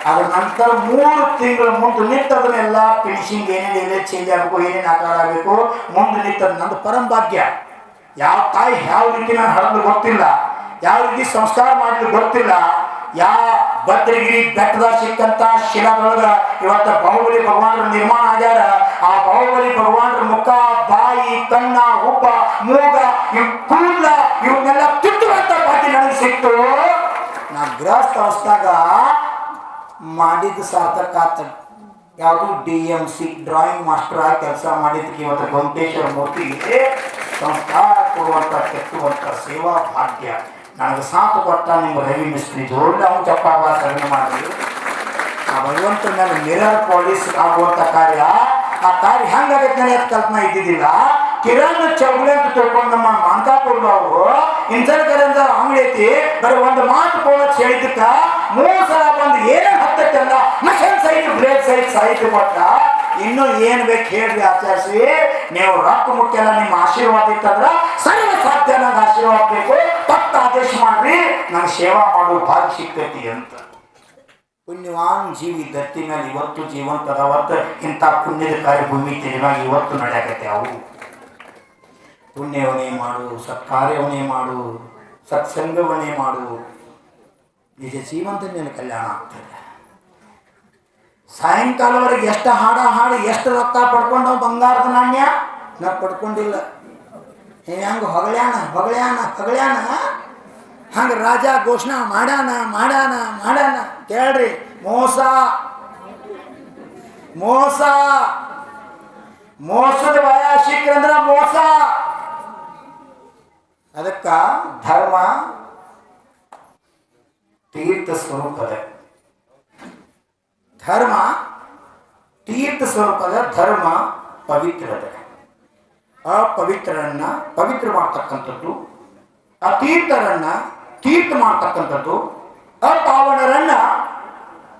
ಅದ್ರ ನಂತರ 3 ತಿಂಗಳ ಮುಂದೆ ನಿಂತು ಅದನ್ನೆಲ್ಲ ಫಿನಿಶಿಂಗ್ ಏನೇನು ಚೇಂಜ್ ಆಗಬೇಕು, ಏನೇನು ಆಕಾರ ಆಗಬೇಕು ಮುಂದೆ ನಿಂತದ. ನಂದು ಪರಂಭಾಗ್ಯ. ಯಾವ ತಾಯಿ ಯಾವ ರೀತಿ ನಾನು ಹರಿದು ಗೊತ್ತಿಲ್ಲ, ಯಾವ ರೀತಿ ಸಂಸ್ಕಾರ ಮಾಡಿದ್ರು ಗೊತ್ತಿಲ್ಲ. ಯಾವ ಭದ್ರಗಿರಿ ಬೆಟ್ಟದ ಸಿಕ್ಕಂತ ಶಿಲಾದೊಳಗ ಇವತ್ತ ಬಾಹುಬಲಿ ಭಗವಾನರ ನಿರ್ಮಾಣ ಆಗ್ಯಾರ. ಆ ಬಾಹುಬಲಿ ಭಗವಾನರ ಮುಖ, ಬಾಯಿ, ಕಣ್ಣ, ಹುಬ್ಬ, ಮೂಗ, ಇವ್ ಕೂದಲ ಇವನ್ನೆಲ್ಲ ತುಟ್ಟುವಂತ ಬಾಕಿ ನನಗೆ ಸಿಕ್ತು. ನಾ ಗೃಹಸ್ಥ ಅವಸ್ಥಾಗ ಮಾಡಿದ್ದು ಸಾರ್ಥಕ ಆತ. ಯಾವುದು DMC ಡ್ರಾಯಿಂಗ್ ಮಾಸ್ಟರ್ ಆಗಿ ಕೆಲಸ ಮಾಡಿದ್ದಕ್ಕೆ ಇವತ್ತು ಗೋಮಟೇಶ್ವರ ಮೂರ್ತಿಗೆ ಸಂಸ್ಕಾರ ಕೊಡುವಂತ ಕೆತ್ತುವಂತ ಸೇವಾ ಭಾಗ್ಯ ನನಗೆ ಸಾಥ್ ಕೊಟ್ಟ ನಿಮ್ಮ ರವಿ ಮಿಸ್ತ್ರಿ. ಜೋಡಿ ಅವ್ನು ಚಪ್ಪಾಗ ಸಗಣಿ ಮಾಡಿ ಆ ಭಗವಂತ ಮೇಲೆ ಮಿರರ್ ಪಾಲಿಸ್ ಆಗುವಂತ ಕಾರ್ಯ. ಆ ಕಾರ್ಯ ಹೆಂಗಾಗತ್ತೆ ನನಗೆ ಕಲ್ಪನಾ ಇದ್ದಿದ್ದಿಲ್ಲ. ಕಿರಣ್ ಚೌಗಲೆ ಅಂತ ತಿಳ್ಕೊಂಡು ನಮ್ಮ ಮಾನ್ಕಾಪುರದವರು ಇಂಜಲ್ಕರಿಂದ ಅಂಗಡಿ ಐತಿ. ಬರೀ ಒಂದು ಮಾತು ಪೋಲಕ್ ಹೇಳಿದ್ದಕ್ಕ 3 ಸಲ ಬಂದು ಏನೇನು ಹತ್ತಕ್ಕೆಲ್ಲ ಮಷನ್ ಸಹಿತ ಬ್ರೇಕ್ ಸಹಿತ ಸಾಹಿತ್ಯ ಕೊಟ್ಟ. ಇನ್ನು ಏನ್ ಬೇಕು ಹೇಳ್ರಿ ಆಚರಿಸಿ. ನೀವು ರೊಕ್ಕ ಮುಖ್ಯಲ್ಲ, ನಿಮ್ಮ ಆಶೀರ್ವಾದ ಇತ್ತಂದ್ರ ಸರ್ವ ಸಾಧ್ಯ. ನಂಗೆ ಆಶೀರ್ವಾದ ಬೇಕು, ತಪ್ಪ ಆದೇಶ ಮಾಡ್ರಿ, ನಂಗೆ ಸೇವಾ ಮಾಡುವ ಭಾಗ್ಯ ಸಿಗ್ತೈತಿ ಅಂತ. ಪುಣ್ಯವಾನ್ ಜೀವಿ ದತ್ತಿ ಮೇಲೆ ಇವತ್ತು ಜೀವಂತ ಅದಾವತ್ತು. ಇಂಥ ಪುಣ್ಯದ ಕಾರ್ಯ ಭೂಮಿ ತೆರೆದಾಗ ಇವತ್ತು ನಡೆಯಕತ್ತೆ. ಅವು ಪುಣ್ಯವನೇ ಮಾಡು, ಸತ್ಕಾರ್ಯವನೇ ಮಾಡು, ಸತ್ಸಂಗವನ್ನೇ ಮಾಡು, ನಿಜ ಜೀವಂತ ಮೇಲೆ ಕಲ್ಯಾಣ ಆಗ್ತದೆ. ಸಾಯಂಕಾಲವರೆಗೆ ಎಷ್ಟು ಹಾಡು ಎಷ್ಟು ರೊಕ್ಕ ಪಡ್ಕೊಂಡು ಬಂಗಾರದ ನಾಣ್ಯ ನಾ ಪಡ್ಕೊಂಡಿಲ್ಲ. ಹೆಂಗೆ ಹೊಗಳ್ಯಾನ ಹಂಗೆ ರಾಜ ಘೋಷಣೆ ಮಾಡ್ಯಾನ ಕೇಳ್ರಿ. ಮೋಸದ ಭಯ ಸಿಕ್ಕಂದ್ರ ಮೋಸ. ಅದಕ್ಕ ಧರ್ಮ ತೀರ್ಥ ಸ್ವರೂಪದ, ಧರ್ಮ ತೀರ್ಥ ಸ್ವರೂಪದ, ಧರ್ಮ ಪವಿತ್ರದ. ಅಪವಿತ್ರರನ್ನ ಪವಿತ್ರ ಮಾಡ್ತಕ್ಕಂಥದ್ದು, ಅತೀರ್ಥರನ್ನ ತೀರ್ಥ ಮಾಡ್ತಕ್ಕಂಥದ್ದು, ಅಪಾವನರನ್ನ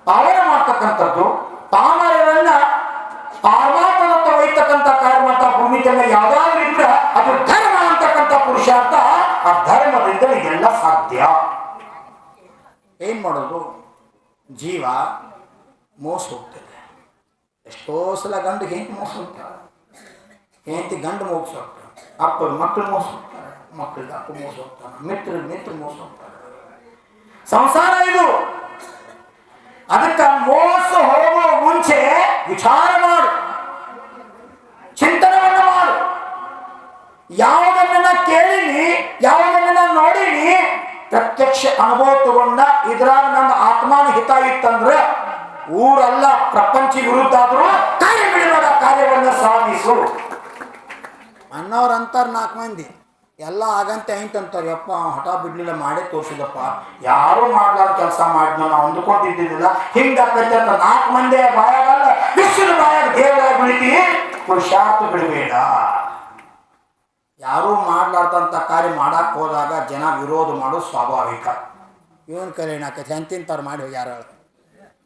ಪಾವನ ಮಾಡ್ತಕ್ಕಂಥದ್ದು, ಪಾಮರರನ್ನ ಪಾರ್ವಾತನತ್ತ ಒಯ್ತಕ್ಕಂಥ ಕಾರ್ಯವಂತ ಭೂಮಿ ಜನ ಯಾವ್ದಾದ್ರು ಇದ್ರೆ ಅದು ಧರ್ಮ ಅಂತಕ್ಕಂಥ ಪುರುಷಾರ್ಥ. ಆ ಧರ್ಮದಿಂದ ಇದೆಲ್ಲ ಸಾಧ್ಯ. ಏನ್ ಮಾಡೋದು? ಜೀವ ಮೋಸ ಹೋಗ್ತದೆ. ಎಷ್ಟೋ ಸಲ ಗಂಡು ಹೆಂಡತಿ ಮೋಸ ಹೋಗ್ತಾರೆ, ಹೆಂಡತಿ ಗಂಡು ಮೋಸ ಹೋಗ್ತಾರೆ, ಅಪ್ಪ ಮಕ್ಕಳು ಮೋಸ ಹೋಗ್ತಾರೆ, ಮಕ್ಕಳಿಗೆ ಅಪ್ಪ ಮೋಸ ಹೋಗ್ತಾನೆ, ಮಿತ್ರ ಮೋಸ ಹೋಗ್ತಾರೆ. ಸಂಸಾರ ಇದು. ಅದಕ್ಕೆ ಮೋಸ ಹೋಗುವ ಮುಂಚೆ ವಿಚಾರ ಮಾಡು, ಚಿಂತನವನ್ನು ಮಾಡು. ಯಾವುದನ್ನ ಕೇಳಿನಿ, ಯಾವುದನ್ನ ನೋಡಿನಿ, ಪ್ರತ್ಯಕ್ಷ ಅನುಭವ ತಗೊಂಡ ಇದ್ರಾಗ ನನ್ನ ಆತ್ಮಾನ ಹಿತ ಇತ್ತಂದ್ರೆ ಊರಲ್ಲ ಪ್ರಪಂಚ ವಿರುದ್ಧ ಆದ್ರೂ ಕಾರ್ಯ ಬಿಡಬೇಡ, ಕಾರ್ಯವನ್ನು ಸಾಧಿಸು ಅನ್ನೋರು ಅಂತಾರೆ. 4 ಮಂದಿ ಎಲ್ಲ ಆಗಂತೆ ಐಂತಂತಾರೆ. ಯಪ್ಪ ಹಠ ಬಿಡ್ಲಿಲ್ಲ, ಮಾಡೇ ತೋರಿಸಿದಪ್ಪ, ಯಾರು ಮಾಡ್ಲಾರ ಕೆಲಸ ಮಾಡಿದ್ನ ನಾವು ಅಂದ್ಕೊಂಡಿದ್ದಿದ್ದಿಲ್ಲ, ಹಿಂಗಾಕತ್ತೆ ಅಂತ 4 ಮಂದಿ ಬಾಯಾಗಲ್ಲ ವಿಶ್ವದ ಬಾಯಾಗ ದೇವರಾಗ ಬಿಡ್ತಿ. ಪುರುಷಾರ್ಥ ಬಿಡಬೇಡ. ಯಾರೂ ಮಾಡ್ಲಾರ್ದಂಥ ಕಾರ್ಯ ಮಾಡಕ್ಕೆ ಹೋದಾಗ ಜನ ವಿರೋಧ ಮಾಡೋದು ಸ್ವಾಭಾವಿಕ. ಇವನ್ ಕರೆ ಏನಾಗ್ತೈತೆ, ಎಂತಿಂತವ್ರು ಮಾಡಿ ಹೋಗ್ಯಾರ,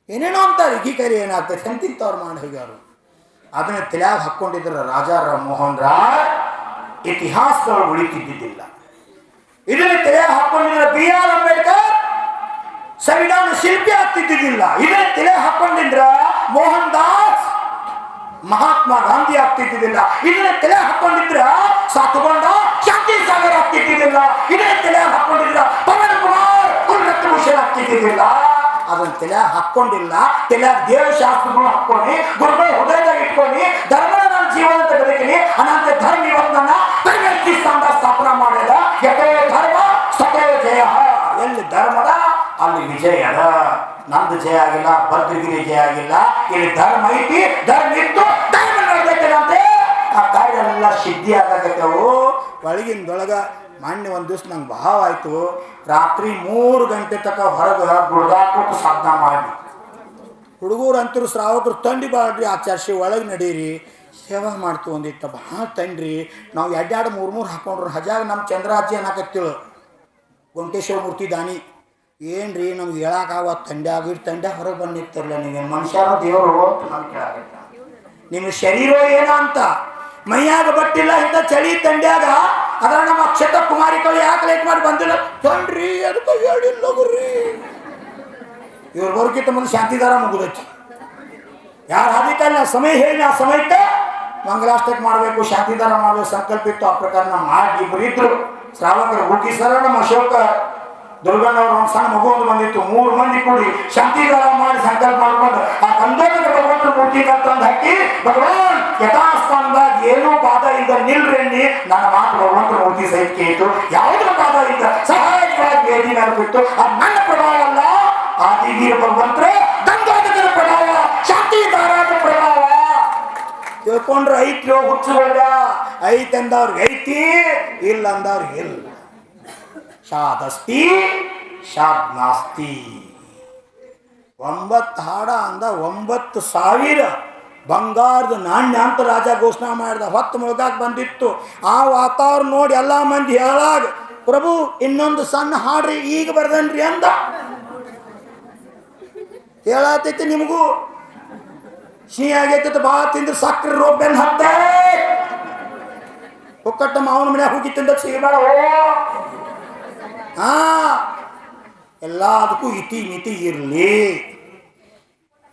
ಏನೇನೋ ಅಂತಾರೆ. ಈ ಕರೆ ಏನಾಗ್ತೈತೆ, ಎಂತಿಂತವ್ರು ಮಾಡಿ ಹೋಗ್ಯಾರು. ಅದನ್ನ ತಲೆಯಾಗ ಹಾಕ್ಕೊಂಡಿದ್ರ ರಾಜಾ ಮೋಹನ್ ರಾಯ್ ಇತಿಹಾಸದೊಳಗೆ ಉಳಿತಿದ್ದಿದ್ದಿಲ್ಲ. ಇದನ್ನ ತಲೆಯಾಗ ಹಾಕ್ಕೊಂಡಿದ್ರ BR ಅಂಬೇಡ್ಕರ್ ಸಂವಿಧಾನ ಶಿಲ್ಪಿ ಆಗ್ತಿದ್ದಿದ್ದಿಲ್ಲ. ಇದನ್ನ ತಲೆಯಾಗ ಹಾಕ್ಕೊಂಡಿದ್ರ ಮೋಹನ್ ದಾಸ್ ಮಹಾತ್ಮ ಗಾಂಧಿ ಆಗ್ತಿದ್ದಿದ್ದಿಲ್ಲ. ಇದನ್ನ ತಲೆಯಾಗ ಹಾಕ್ಕೊಂಡಿದ್ರ ಸಾತುಗೊಂಡ ಶಾಂತಿ ಸಾಗರ್ ಆಗ್ತಿದ್ದಿದ್ದಿಲ್ಲ. ಇದನ್ನ ತಲೆಯಾಗ ಹಾಕ್ಕೊಂಡಿದ್ರ ಪವನ್ ಕುಮಾರ್ ಕುಲರತ್ನ ಭೂಷಣ್ ಆಗ್ತಿದ್ದಿದ್ದಿಲ್ಲ. ಅದನ್ನ ತಲೆ ಹಾಕೊಂಡಿಲ್ಲ. ತಲೆ ದೇವಶಾಸ್ತ್ರಗಳು ಹಾಕೊಂಡು ಗುರುಗಳು ಹೃದಯದಾಗ ಇಟ್ಕೊಂಡು ಧರ್ಮದ ನನ್ನ ಜೀವನ ಅಂತ ಬದುಕಿನಿ. ಅನಂತ ಧರ್ಮ ಇವತ್ತು ನನ್ನ ಧರ್ಮಸ್ಥಾನ ಸ್ಥಾಪನಾ ಮಾಡಿದ. ಯಥೋ ಧರ್ಮ ಸತೋ ಜಯ. ಎಲ್ಲಿ ಧರ್ಮದ ಅಲ್ಲಿ ವಿಜಯ ಅದ. ನಂದು ಜಯ ಆಗಿಲ್ಲ, ಭದ್ರಗಿರಿ ಜಯ ಆಗಿಲ್ಲ. ಇಲ್ಲಿ ಧರ್ಮ ಐತಿ, ಧರ್ಮ ಇತ್ತು, ಧರ್ಮ ನಡೆದೈತೆ. ಆ ಕಾರ್ಯ ಎಲ್ಲ ಸಿದ್ಧಿ ಆಗತ್ತವು. ಒಳಗಿಂದೊಳಗ ಮಾನ್ಯ ಒಂದು ದಿವ್ಸ ನಂಗೆ ಭಾವ ಆಯ್ತು. ರಾತ್ರಿ 3 ಗಂಟೆ ತನಕ ಹೊರಗೆ ಗುಡ್ದಾಕೊಟ್ಟು ಸಾಧನ ಮಾಡಿ ಹುಡುಗರು ಅಂತರು ಶ್ರಾವಕರು ತಂಡಿ ಬಾಡ್ರಿ ಆಚರಿಸಿ ಒಳಗೆ ನಡೀರಿ ಸೇವಾ ಮಾಡ್ತು ಒಂದಿತ್ತ ಭಾಳ ತಂಡ್ರಿ. ನಾವು 2-3 ಹಾಕೊಂಡ್ರು ಹಜಾಗ ನಮ್ಮ ಚಂದ್ರಾಜಿ ಅನ್ನಕತ್ತೇಳು ವೆಂಕಟೇಶ್ವರ ಮೂರ್ತಿ ದಾನಿ. ಏನ್ರಿ ನಮ್ಗೆ ಹೇಳಕ್ಕಾವ ತಂಡ್ಯಾಗ ಹೊರಗೆ ಬಂದಿರ್ತಿರಲ್ಲ ನೀವು ಮನುಷ್ಯರ ದೇವರು ಅಂತ ನಮ್ಗೆ ಕೇಳಾಗತ್ತ. ನಿಮ್ಮ ಶರೀರ ಏನ ಅಂತ ಮೈಯಾಗ ಬಟ್ಟಿಲ್ಲ ಇಂಥ ಚಳಿ ತಂಡ್ಯಾಗ ಅದರ ನಮ್ಮ ಅಕ್ಷತ ಕುಮಾರಿಗಳು ಯಾಕೆ ಲೇಟ್ ಮಾಡಿ ಬಂದಿಲ್ಲ ತೊಂಡ್ರಿ ಅದಕ್ಕೆ ಹೇಳಿಲ್ಲ ಗುರ್ರಿ. ಇವ್ರು ಬರೋಕ್ಕಿಂತ ಮುಂದೆ ಶಾಂತಿದಾರ ಮುಗಿದೈತಿ. ಯಾರು ಅದಕ್ಕಲ್ಲ ಸಮಯ ಹೇಳಿ ಆ ಸಮಯಕ್ಕೆ ಮಂಗಲಾಷ್ಟಕ ಮಾಡಬೇಕು, ಶಾಂತಿದಾರ ಮಾಡಬೇಕು ಸಂಕಲ್ಪ ಇತ್ತು. ಆ ಪ್ರಕಾರ ನಾವು ಮಾಡಿ ಇಬ್ಬರು ಇದ್ರು ಶ್ರಾವಕರು ಹುಡುಕಿ ಸರ ನಮ್ಮ ಅಶೋಕ ದುರ್ಗಣ್ಣವ್ರ ಒಂದು ಸಣ್ಣ ಮಗು ಒಂದು ಬಂದಿತ್ತು. 3 ಮಂದಿ ಕೂಡಿ ಶಾಂತಿದಾರ ಮಾಡಿ ಸಂಕಲ್ಪ ಮಾಡ್ಕೊಂಡು ಆ ಕಂದೋದಕ ಭಗವಂತನ ಮೂರ್ತಿ ತಂದು ಹಾಕಿ ಭಗವಾನ್ ಯಥಾಸ್ಥಾನದಾಗ ಏನೂ ಬಾಧ ಇದ್ದ ನಿಲ್ರಿ ನನ್ನ ಮಾತು ಭಗವಂತನ ಮೂರ್ತಿ ಸಹಿತ ಕೇಳಿತು. ಯಾವುದ್ರ ಬಾಧ ಇದ್ದ ಸಹಾಯಕವಾಗಿ ವೇದಿ ಮೇಲೆ ಬಿಟ್ಟು ಅದು ನನ್ನ ಪ್ರಭಾವ ಅಲ್ಲ, ಆದಿವೀರ ಭಗವಂತರೇ ಗಂಗೋದಕರ ಪ್ರಭಾವ, ಶಾಂತಿದಾರದ ಪ್ರಭಾವ. ತಿಳ್ಕೊಂಡ್ರೆ ಐತ್ರಿ ಹುಚ್ಚುಗಳ ಐತಂದವ್ರಿಗೆ ಐತಿ, ಇಲ್ಲ ಅಂದವ್ರಿಗೆ ಇಲ್ಲ. ಶಾದಸ್ತಿ ಶಾದ್ನಾಸ್ತಿ. 9 ಹಾಡ ಅಂದ 9,000 ಬಂಗಾರದ ನಾಣ್ಯ ಅಂತ ರಾಜ ಘೋಷಣೆ ಮಾಡಿದ. ಹೊತ್ತು ಮುಳುಗಾಕ ಬಂದಿತ್ತು. ಆ ವಾತಾವರಣ ನೋಡಿ ಎಲ್ಲ ಮಂದಿ ಹೇಳಾಗ ಪ್ರಭು ಇನ್ನೊಂದು ಸಣ್ಣ ಹಾಡ್ರಿ ಈಗ ಬರ್ದನ್ರಿ ಅಂದ. ಹೇಳತೈತಿ ನಿಮಗೂ ಸಿಹಿ ಆಗೈತಿ ಭಾಳ ತಿಂದ್ರೆ ಸಕ್ಕರೆ ರೋಗ ಬೆನ್ನು ಹತ್ತ ಒಕ್ಕಟ್ಟ ಮಾವನ ಮನ್ಯಾಗ ಹೋಗಿ ತಿಂದ ಸಿಗಬೇಡ. ಎಲ್ಲದಕ್ಕೂ ಇತಿ ಮಿತಿ ಇರಲಿ,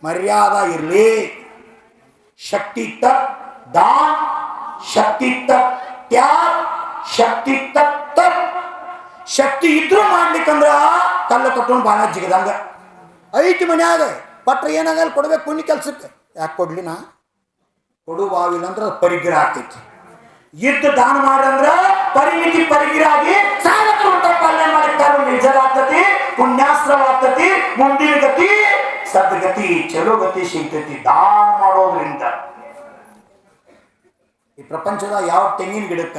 ಮರ್ಯಾದ ಇರಲಿ. ಶಕ್ತಿ ತಕ್ ದಾನ್, ಶಕ್ತಿ ತಕ್ ತ್ಯಾಗ, ಶಕ್ತಿ ತಕ್ ತಪ್. ಶಕ್ತಿ ಇದ್ರೂ ಮಾಡ್ಲಿಕ್ಕಂದ್ರ ಕಲ್ಲು ಕಟ್ಕೊಂಡು ಬಾಣ ಜಿಗದಂಗ ಐತಿ ಮನ್ಯಾಗ. ಪಟ್ರ ಏನಾಗಲ್ಲ ಕೊಡ್ಬೇಕು ಪುಣ್ಯ ಕೆಲ್ಸಕ್ಕೆ. ಯಾಕೆ ಕೊಡ್ಲಿ ನಾ ಕೊಡುವಾಗಿಲ್ಲ ಅಂದ್ರೆ ಪರಿಗ್ರಹ ಆಗ್ತೈತಿ. ಯುದ್ಧ ದಾನ ಮಾಡ್ರಂದ್ರ ಪರಿಮಿತಿ ಪರಿಗಿರಾಗಿ ಸಾಧಕರು ಪಾಲನೆ ಮಾಡಿದ್ದಾರೆ. ನಿಜರಾಗ್ತತಿ, ಪುಣ್ಯಾಸ್ತ್ರವಾಗ್ತತಿ, ಮುಂದಿನ ಗತಿ ಸದ್ಗತಿ ಚಲೋ ಗತಿ ಸಿಗ್ತೈತಿ ದಾನ ಮಾಡೋದ್ರಿಂದ. ಈ ಪ್ರಪಂಚದ ಯಾವ ತೆಂಗಿನ ಗಿಡಕ್ಕ,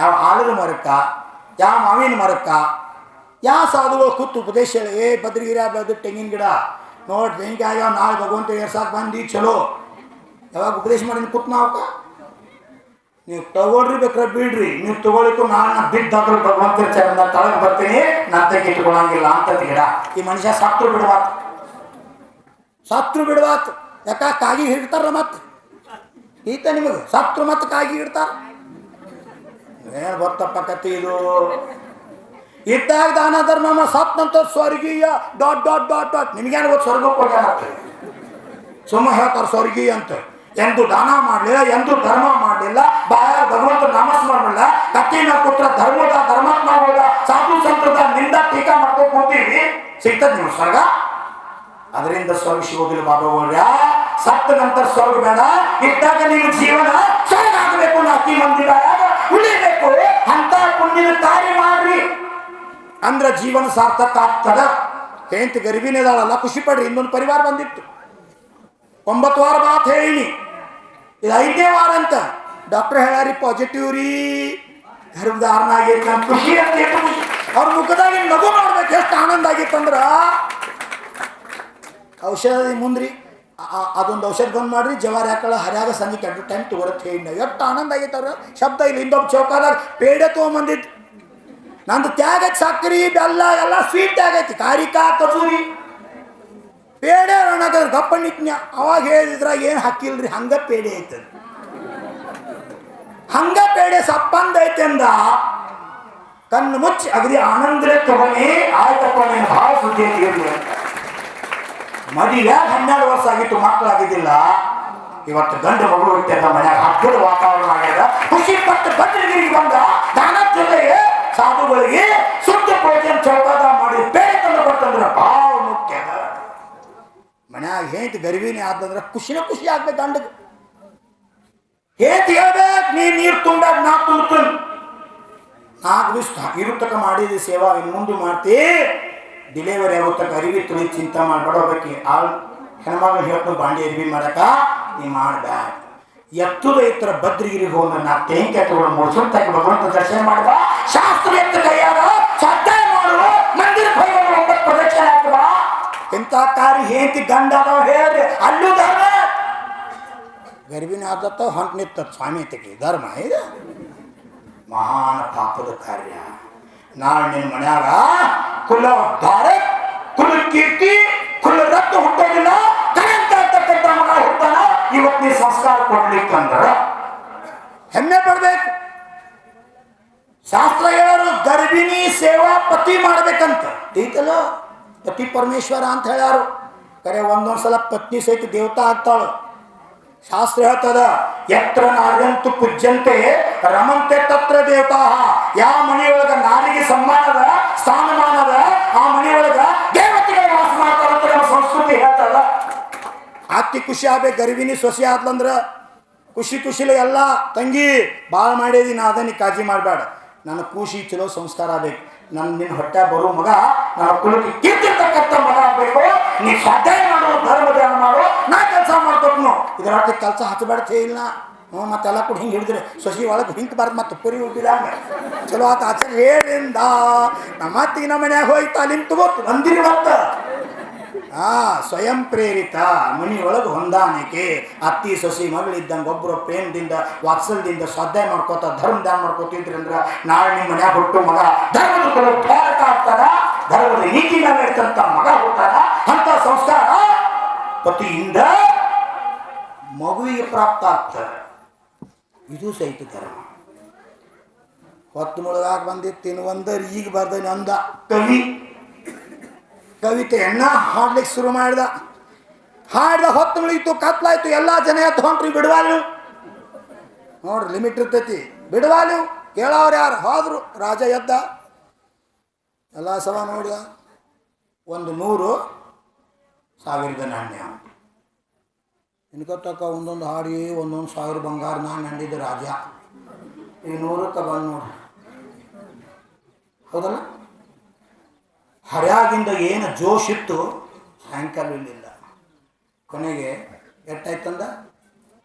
ಯಾವ ಆಲದ ಮರಕ್ಕ, ಯಾವ ಮಾವಿನ ಮರಕ್ಕ, ಯಾವ ಸಾಧುಗಳು ಕೂತು ಉಪದೇಶ ಹೇಳಿ ಬದ್ರಗಿರಿ ಬೆಳೆದು ತೆಂಗಿನ ಗಿಡ ನೋಡಿ ತೆಂಗಿನ ಆಗ್ಯಾವ ನಾಳೆ ಭಗವಂತ ಏರ್ಸಾಕ್ ಬಂದು ಚಲೋ ಯಾವಾಗ ಉಪದೇಶ ಮಾಡಿ ಕೂತ್ ನಾವಕ್ಕ ನೀವು ತಗೊಳ್ರಿ ಬೇಕಾದ್ರೆ ಬಿಡ್ರಿ. ನೀವು ತಗೊಳ್ಳಿಕ್ಕೂ ನಾನು ಬಿದ್ದಾದ್ರೂ ಭಗವಂತ ಚರಂದ ತಳಗ್ ಬರ್ತೀನಿ ನಂತಕ್ಕೆ ಇಟ್ಕೊಳಂಗಿಲ್ಲ ಅಂತ ಗಿಡ. ಈ ಮನುಷ್ಯ ಸತ್ರು ಬಿಡುವಾತು ಯಾಕ ಕಾಗಿ ಹಿಡ್ತಾರ ಮತ್ತೆ ಈತ ನಿಮಗೆ ಸತ್ರು ಮತ್ತೆ ಕಾಗಿ ಹಿಡ್ತಾರ. ಏನು ಗೊತ್ತಪ್ಪ ಕತ್ತಿ ಇದು. ಇದ್ದಾಗ ದಾನ ಧರ್ಮ ಸತ್ನಂತ ಸ್ವರ್ಗೀಯ ಡಾಟ್ ಡಾಟ್ ಡಾಟ್ ಡಾಟ್. ನಿಮ್ಗೇನು ಗೊತ್ತು ಸ್ವರ್ಗಕ್ಕೆ ಹೋಗ್ಯಾನ ಸುಮ್ಮ ಹೇಳ್ತಾರೆ ಸ್ವರ್ಗೀಯ ಅಂತ. ಎಂದು ದಾನ ಮಾಡಲಿಲ್ಲ, ಎಂದು ಧರ್ಮ ಮಾಡಲಿಲ್ಲ, ಬಾಯ ಭಗವಂತ ನಾಮಸ್ಮರಣ ಮಾಡಲಿಲ್ಲ. ಕತ್ತಿನ ಪುತ್ರ ಧರ್ಮದ ಧರ್ಮಾತ್ಮದ ಸಾಧು ಸಂತದ ನಿಂದ ಟೀಕಾ ಮಾಡ್ಕೊಂಡು ಕೂತೀವಿ. ಸಿಗ್ತದ ನೀವು ಸ್ವರ್ಗ? ಅದರಿಂದ ಸ್ವರ್ಗ ಸಿಗೋದಿಲ್ಲ ಬಾಬಾ. ಸತ್ತ ನಂತರ ಸ್ವರ್ಗ ಬೇಡ, ಇದ್ದಾಗ ನಿಮ್ಮ ಜೀವನ ಸ್ವರ್ಗ ಆಗಬೇಕು. ನಾಲ್ಕು ಮಂದಿ ಬಾಯಾಗ ಉಳಿಬೇಕು. ಅಂತ ಪುಣ್ಯದ ಕಾರ್ಯ ಮಾಡ್ರಿ ಅಂದ್ರೆ ಜೀವನ ಸಾರ್ಥಕ ಆಗ್ತದ. ಹೆಂಡತಿ ಗರ್ಭಿಣಿದಾಳಲ್ಲ ಖುಷಿ ಪಡ್ರಿ. ಇನ್ನೊಂದು ಪರಿವಾರ ಬಂದಿತ್ತು 9 ವಾರ ಮಾತು ಹೇಳಿನಿ, ಇದು 5ನೇ ವಾರ ಅಂತ ಡಾಕ್ಟರ್ ಹೇಳಾರಿ ಪಾಸಿಟಿವ್ ರೀ, ಗರ್ಭಧಾರಣ ಆಗೈತೆ ಅಂತ ಖುಷಿ ಅಂತ. ಅವ್ರ ಮುಖದಾಗ ನಗು ಮಾಡ್ಬೇಕು. ಎಷ್ಟು ಆನಂದ ಆಗಿತ್ತಂದ್ರ ಔಷಧ ಮುಂದ್ರಿ ಅದೊಂದು ಔಷಧ ಬಂದ್ ಮಾಡ್ರಿ ಜವಾರಿ ಹಾಕಳ ಹರ್ಯಾಗ ಸಂಜೆ 2 ಟೈಮ್ ತಗೋರತ್ತೆ ಹೇಳಿ. ಎಷ್ಟು ಆನಂದ ಆಗೈತೆ ಅವ್ರ ಶಬ್ದ. ಇಲ್ಲಿ ಹಿಂದೊಬ್ಬ ಚೌಕಾದಾಗ ಪೇಡೆ ತೊಗೊಂಬಂದಿತ್ತು. ನಂದು ತ್ಯಾಗ ಸಕ್ಕರೆ ಬೆಲ್ಲ ಎಲ್ಲ ಸ್ವೀಟ್ ಆಗೈತಿ. ಕಾರಿಕಾ ಕಚೂರಿ ಪೇಡೆ ಅನ್ನೋದ್ರ ಗಪ್ಪಣ್ಣಿತ್ನ್ಯ. ಅವಾಗ ಹೇಳಿದ್ರಾಗ ಏನು ಹಾಕಿಲ್ರಿ, ಹಂಗ ಪೇಡೆ ಐತದ. ಹಂಗ ಪೇಡೆ ಸಪ್ಪಂದ ಐತೆ ಅಂದ ಕಣ್ಣು ಮುಚ್ಚಿ ಅಗದಿ ಆನಂದ್ರೆ ತಗೊಂಡಿ ಆಯ್ತಪ್ಪ ನೀನು ಭಾಳ ಸುದ್ದಿ ಇರಲಿ ಅಂತ. ಮದುವೆ 12 ವರ್ಷ ಆಗಿತ್ತು, ಮಕ್ಕಳಾಗಿದ್ದಿಲ್ಲ. ಇವತ್ತು ಗಂಡು ಮಗಳು ಇರ್ತದ ಮನ್ಯಾಗ ಹಬ್ಬದ ವಾತಾವರಣ ಆಗ್ಯದ. ಖುಷಿ ಪಟ್ಟು ಭದ್ರಗಿರಿಗೆ ಬಂದ ದಾನ ಜೊತೆಗೆ ಸಾಧುಗಳಿಗೆ ಶುದ್ಧ ಭೋಜನ ಚೌಕಾದ ಮಾಡಿ ಬೇರೆ ತಂದು ಕೊಟ್ಟಂದ್ರೆ ಭಾಳ ಮುಖ್ಯ. ಹೇಂತಿ ಗರಿಬಿನಿ ಆದಂದ್ರೆ ಖುಷಿ ಆಗ್ಬೇಕು ಗಂಡಗೆ. ಹೇಂತಿ ಹೇಳ್ಬೇಕು ನೀರು ತುಂಬೇಕು ನಾ ತುಂಬ್ತೀನಿ. 4 ದಿವಸ ಇರುತ್ತಕ ಮಾಡಿದ ಸೇವಾ ಇನ್ನು ಮುಂದೆ ಮಾಡ್ತಿ. ಡಿಲಿವರಿ ಆಗುತ್ತಕ ಅರಿವಿ ತುಳಿ ಚಿಂತೆ ಮಾಡ್ಬೇಡೋಬೇಕಿ ಆಳ್ ಹೆಣ್ಮಗಳು ಹೇಳ್ಕೊಂಡು ಬಾಂಡಿ ಅರಿವಿ ಮಾಡಕ ನೀ ಮಾಡ್ಬ್ಯಾ. ಎತ್ತುದ ಇತರ ಬದ್ರಿಗಿರಿಗೆ ಹೋದ ನಾ ತೆಂಕೆ ತಗೊಂಡು ಮುಡ್ಸುತ್ತಾಕಿ ಭಗವಂತ ದರ್ಶನ ಮಾಡುವ. ಶಾಸ್ತ್ರ ಎತ್ತ ಕೈಯಾಗ ಸತ್ತಾಯ ಮಾಡುವ. ಮಂದಿರಕ್ಕೆ ಹೋಗಿ 9 ಪ್ರದಕ್ಷಿಣೆ ಹಾಕುವ. ಎಂತ ಕಾರಿ ಹೇಂತಿ ಗಂಡ ಅದಾವ ಹೇಳ್ರಿ ಅಲ್ಲೂ ಧರ್ಮ. ಗರ್ಭಿಣಿ ಆದತ್ತ ಹೊಂಟು ನಿತ್ತ ಸ್ವಾಮಿತಿಗೆ ಧರ್ಮ ಇದೆ ಮಹಾನ್ ಪಾಪದ ಕಾರ್ಯ. ನಾಳೆ ನಿನ್ನ ಮನ್ಯಾಗ ಕುಲ ಉದ್ಧಾರ, ಕುಲ ಕೀರ್ತಿ, ಕುಲ ರಕ್ತ ಹುಟ್ಟೋದಿಲ್ಲ. ಕರೆಂತ ಮಗ ಹುಟ್ಟಾನ. ಇವತ್ತು ನೀ ಸಂಸ್ಕಾರ ಕೊಡ್ಲಿಕ್ಕಂದ್ರ ಹೆಮ್ಮೆ ಪಡ್ಬೇಕು. ಶಾಸ್ತ್ರ ಹೇಳೋರು ಗರ್ಭಿಣಿ ಸೇವಾ ಪತಿ ಮಾಡ್ಬೇಕಂತ ಐತಲ್ಲ. ಪತಿ ಪರಮೇಶ್ವರ ಅಂತ ಹೇಳ್ಯಾರು. ಕರೆ ಒಂದೊಂದ್ಸಲ ಪತ್ನಿ ಸಹಿತ ದೇವತಾ ಆಗ್ತಾಳು. ಶಾಸ್ತ್ರ ಹೇಳ್ತದ ಎತ್ರ ನಾರ್ಯಂತು ಪೂಜ್ಯಂತೆ ರಮಂತೆ ತತ್ರ ದೇವತಾ. ಯಾವ ಮನೆಯೊಳಗ ನಾರಿಗೆ ಸನ್ಮಾನದ ಸ್ಥಾನಮಾನದ ಆ ಮನೆಯೊಳಗ ದೇವತೆಗಳು ವಾಸ ಮಾಡ್ತಾರಂತ ನಮ್ಮ ಸಂಸ್ಕೃತಿ ಹೇಳ್ತದ. ಅತಿ ಖುಷಿ ಆಗ್ಬೇಕು. ಗರ್ಭಿಣಿ ಸೊಸೆ ಆದ್ಲಂದ್ರ ಖುಷಿಲೆ ಎಲ್ಲ ತಂಗಿ ಭಾಳ ಮಾಡಿದಿ ನಾ ಅದ ನೀ ಕಾಳಜಿ ಮಾಡಬೇಡ. ನನ್ನ ಖುಷಿ ಚಲೋ ಸಂಸ್ಕಾರ ಆಗ್ಬೇಕು. ನಿನ್ನ ಹೊಟ್ಟೆ ಬರೋ ಮಗ ನನ್ನ ಕುಲಕ್ಕೆ ಕೀರ್ತಿರ್ತಕ್ಕಂಥ ಮಗ ಆಗ್ಬೇಕು. ನೀ ಸ್ವಾಧ್ಯಾಯ ಮಾಡೋ ಧರ್ಮ ಧ್ಯಾನ ಮಾಡೋ ನಾ ಕೆಲಸ ಮಾಡ್ಕೊಟ್ನು. ಇದರ ಕೆಲಸ ಹಚ್ಚಬೇಡ ಇಲ್ಲ. ಮತ್ತೆಲ್ಲ ಕೂಡ ಹಿಂಗೆ ಹಿಡಿದ್ರೆ ಸೊಸಿ ಒಳಗೆ ಹಿಂಕಬಾರ್ದು. ಮತ್ತೆ ಪುರಿ ಹುಟ್ಟಿದ ಚಲೋ ಆತ ಆಚಾರ್ಯ ಹೇಳಿಂದ ನಮ್ಮತ್ತೀಗ ನಮ್ಮ ಮನ್ಯಾಗ ಹೋಗಿ ತಾಲೀಮ್ ತಗೋತು ಬಂದಿರಿ. ಮತ್ತೆ ಸ್ವಯಂ ಪ್ರೇರಿತ ಮನೆಯೊಳಗೆ ಹೊಂದಾಣಿಕೆ. ಅತ್ತಿ ಸೊಸಿ ಮಗಳಿದ್ದಂಗೆ ಒಬ್ಬರು ಪ್ರೇಮದಿಂದ ವಾತ್ಸಲ್ಯದಿಂದ ಸ್ವಾಧ್ಯಾಯ ಮಾಡ್ಕೋತ ಧರ್ಮ ಧ್ಯಾನ ಮಾಡ್ಕೋತಿದ್ರಿ ಅಂದ್ರೆ ನಾಳೆ ನಿಮ್ಮ ಮನ್ಯಾಗ ಹುಟ್ಟು ಮಗ ಧರ್ಮದ ಭಾರತ ಆಗ್ತಾರ. ಧರ್ಮದ ನೀತಿನ ಇರ್ತಂತ ಮಗ ಹುಟ್ಟಾರ. ಅಂತ ಸಂಸ್ಕಾರ ಪತಿಯಿಂದ ಮಗುವಿಗೆ ಪ್ರಾಪ್ತ ಆಗ್ತಾರೆ. ಇದು ಸಹಿತ ಧರ್ಮ. ಹೊತ್ತು ಮುಳುಗಾಕ ಬಂದಿತ್ತು ಒಂದರ್ ಈಗ ಬರ್ದನಿ ಅಂದ ಕವಿ. ಕವಿತೆಯನ್ನ ಹಾಡ್ಲಿಕ್ಕೆ ಶುರು ಮಾಡಿದ. ಹೊತ್ತು ಮುಳುಗಿತು, ಕತ್ಲಾಯ್ತು, ಎಲ್ಲ ಜನ ಎದ್ದು ಹೊಂಟ್ರಿ. ಬಿಡುವಾಲು ನೋಡ್ರಿ, ಲಿಮಿಟ್ ಇರ್ತೈತಿ. ಬಿಡುವಾಲು ಕೇಳವ್ರು ಯಾರು ಹೋದ್ರು. ರಾಜ ಎದ್ದ, ಎಲ್ಲ ಸವ ನೋಡಿದ. 100,000 ನಾಣ್ಯ ಇನ್ಕೊತ್ತಕ್ಕ ಒಂದೊಂದು ಹಾಡಿ 1,000 ಬಂಗಾರ ನಾಣ್ಯ ಅಂದಿದ್ದ ರಾಜ. ಈ 100ಕ್ಕೆ ಬಂದು ನೋಡ್ರಿ. ಹೌದಲ್ಲ? ಹರ್ಯಾಗಿಂದ ಏನು ಜೋಶ್ ಇತ್ತು ಸಾಯಂಕಾಲ ಇರಲಿಲ್ಲ. ಕೊನೆಗೆ ಎಷ್ಟಾಯ್ತಂದ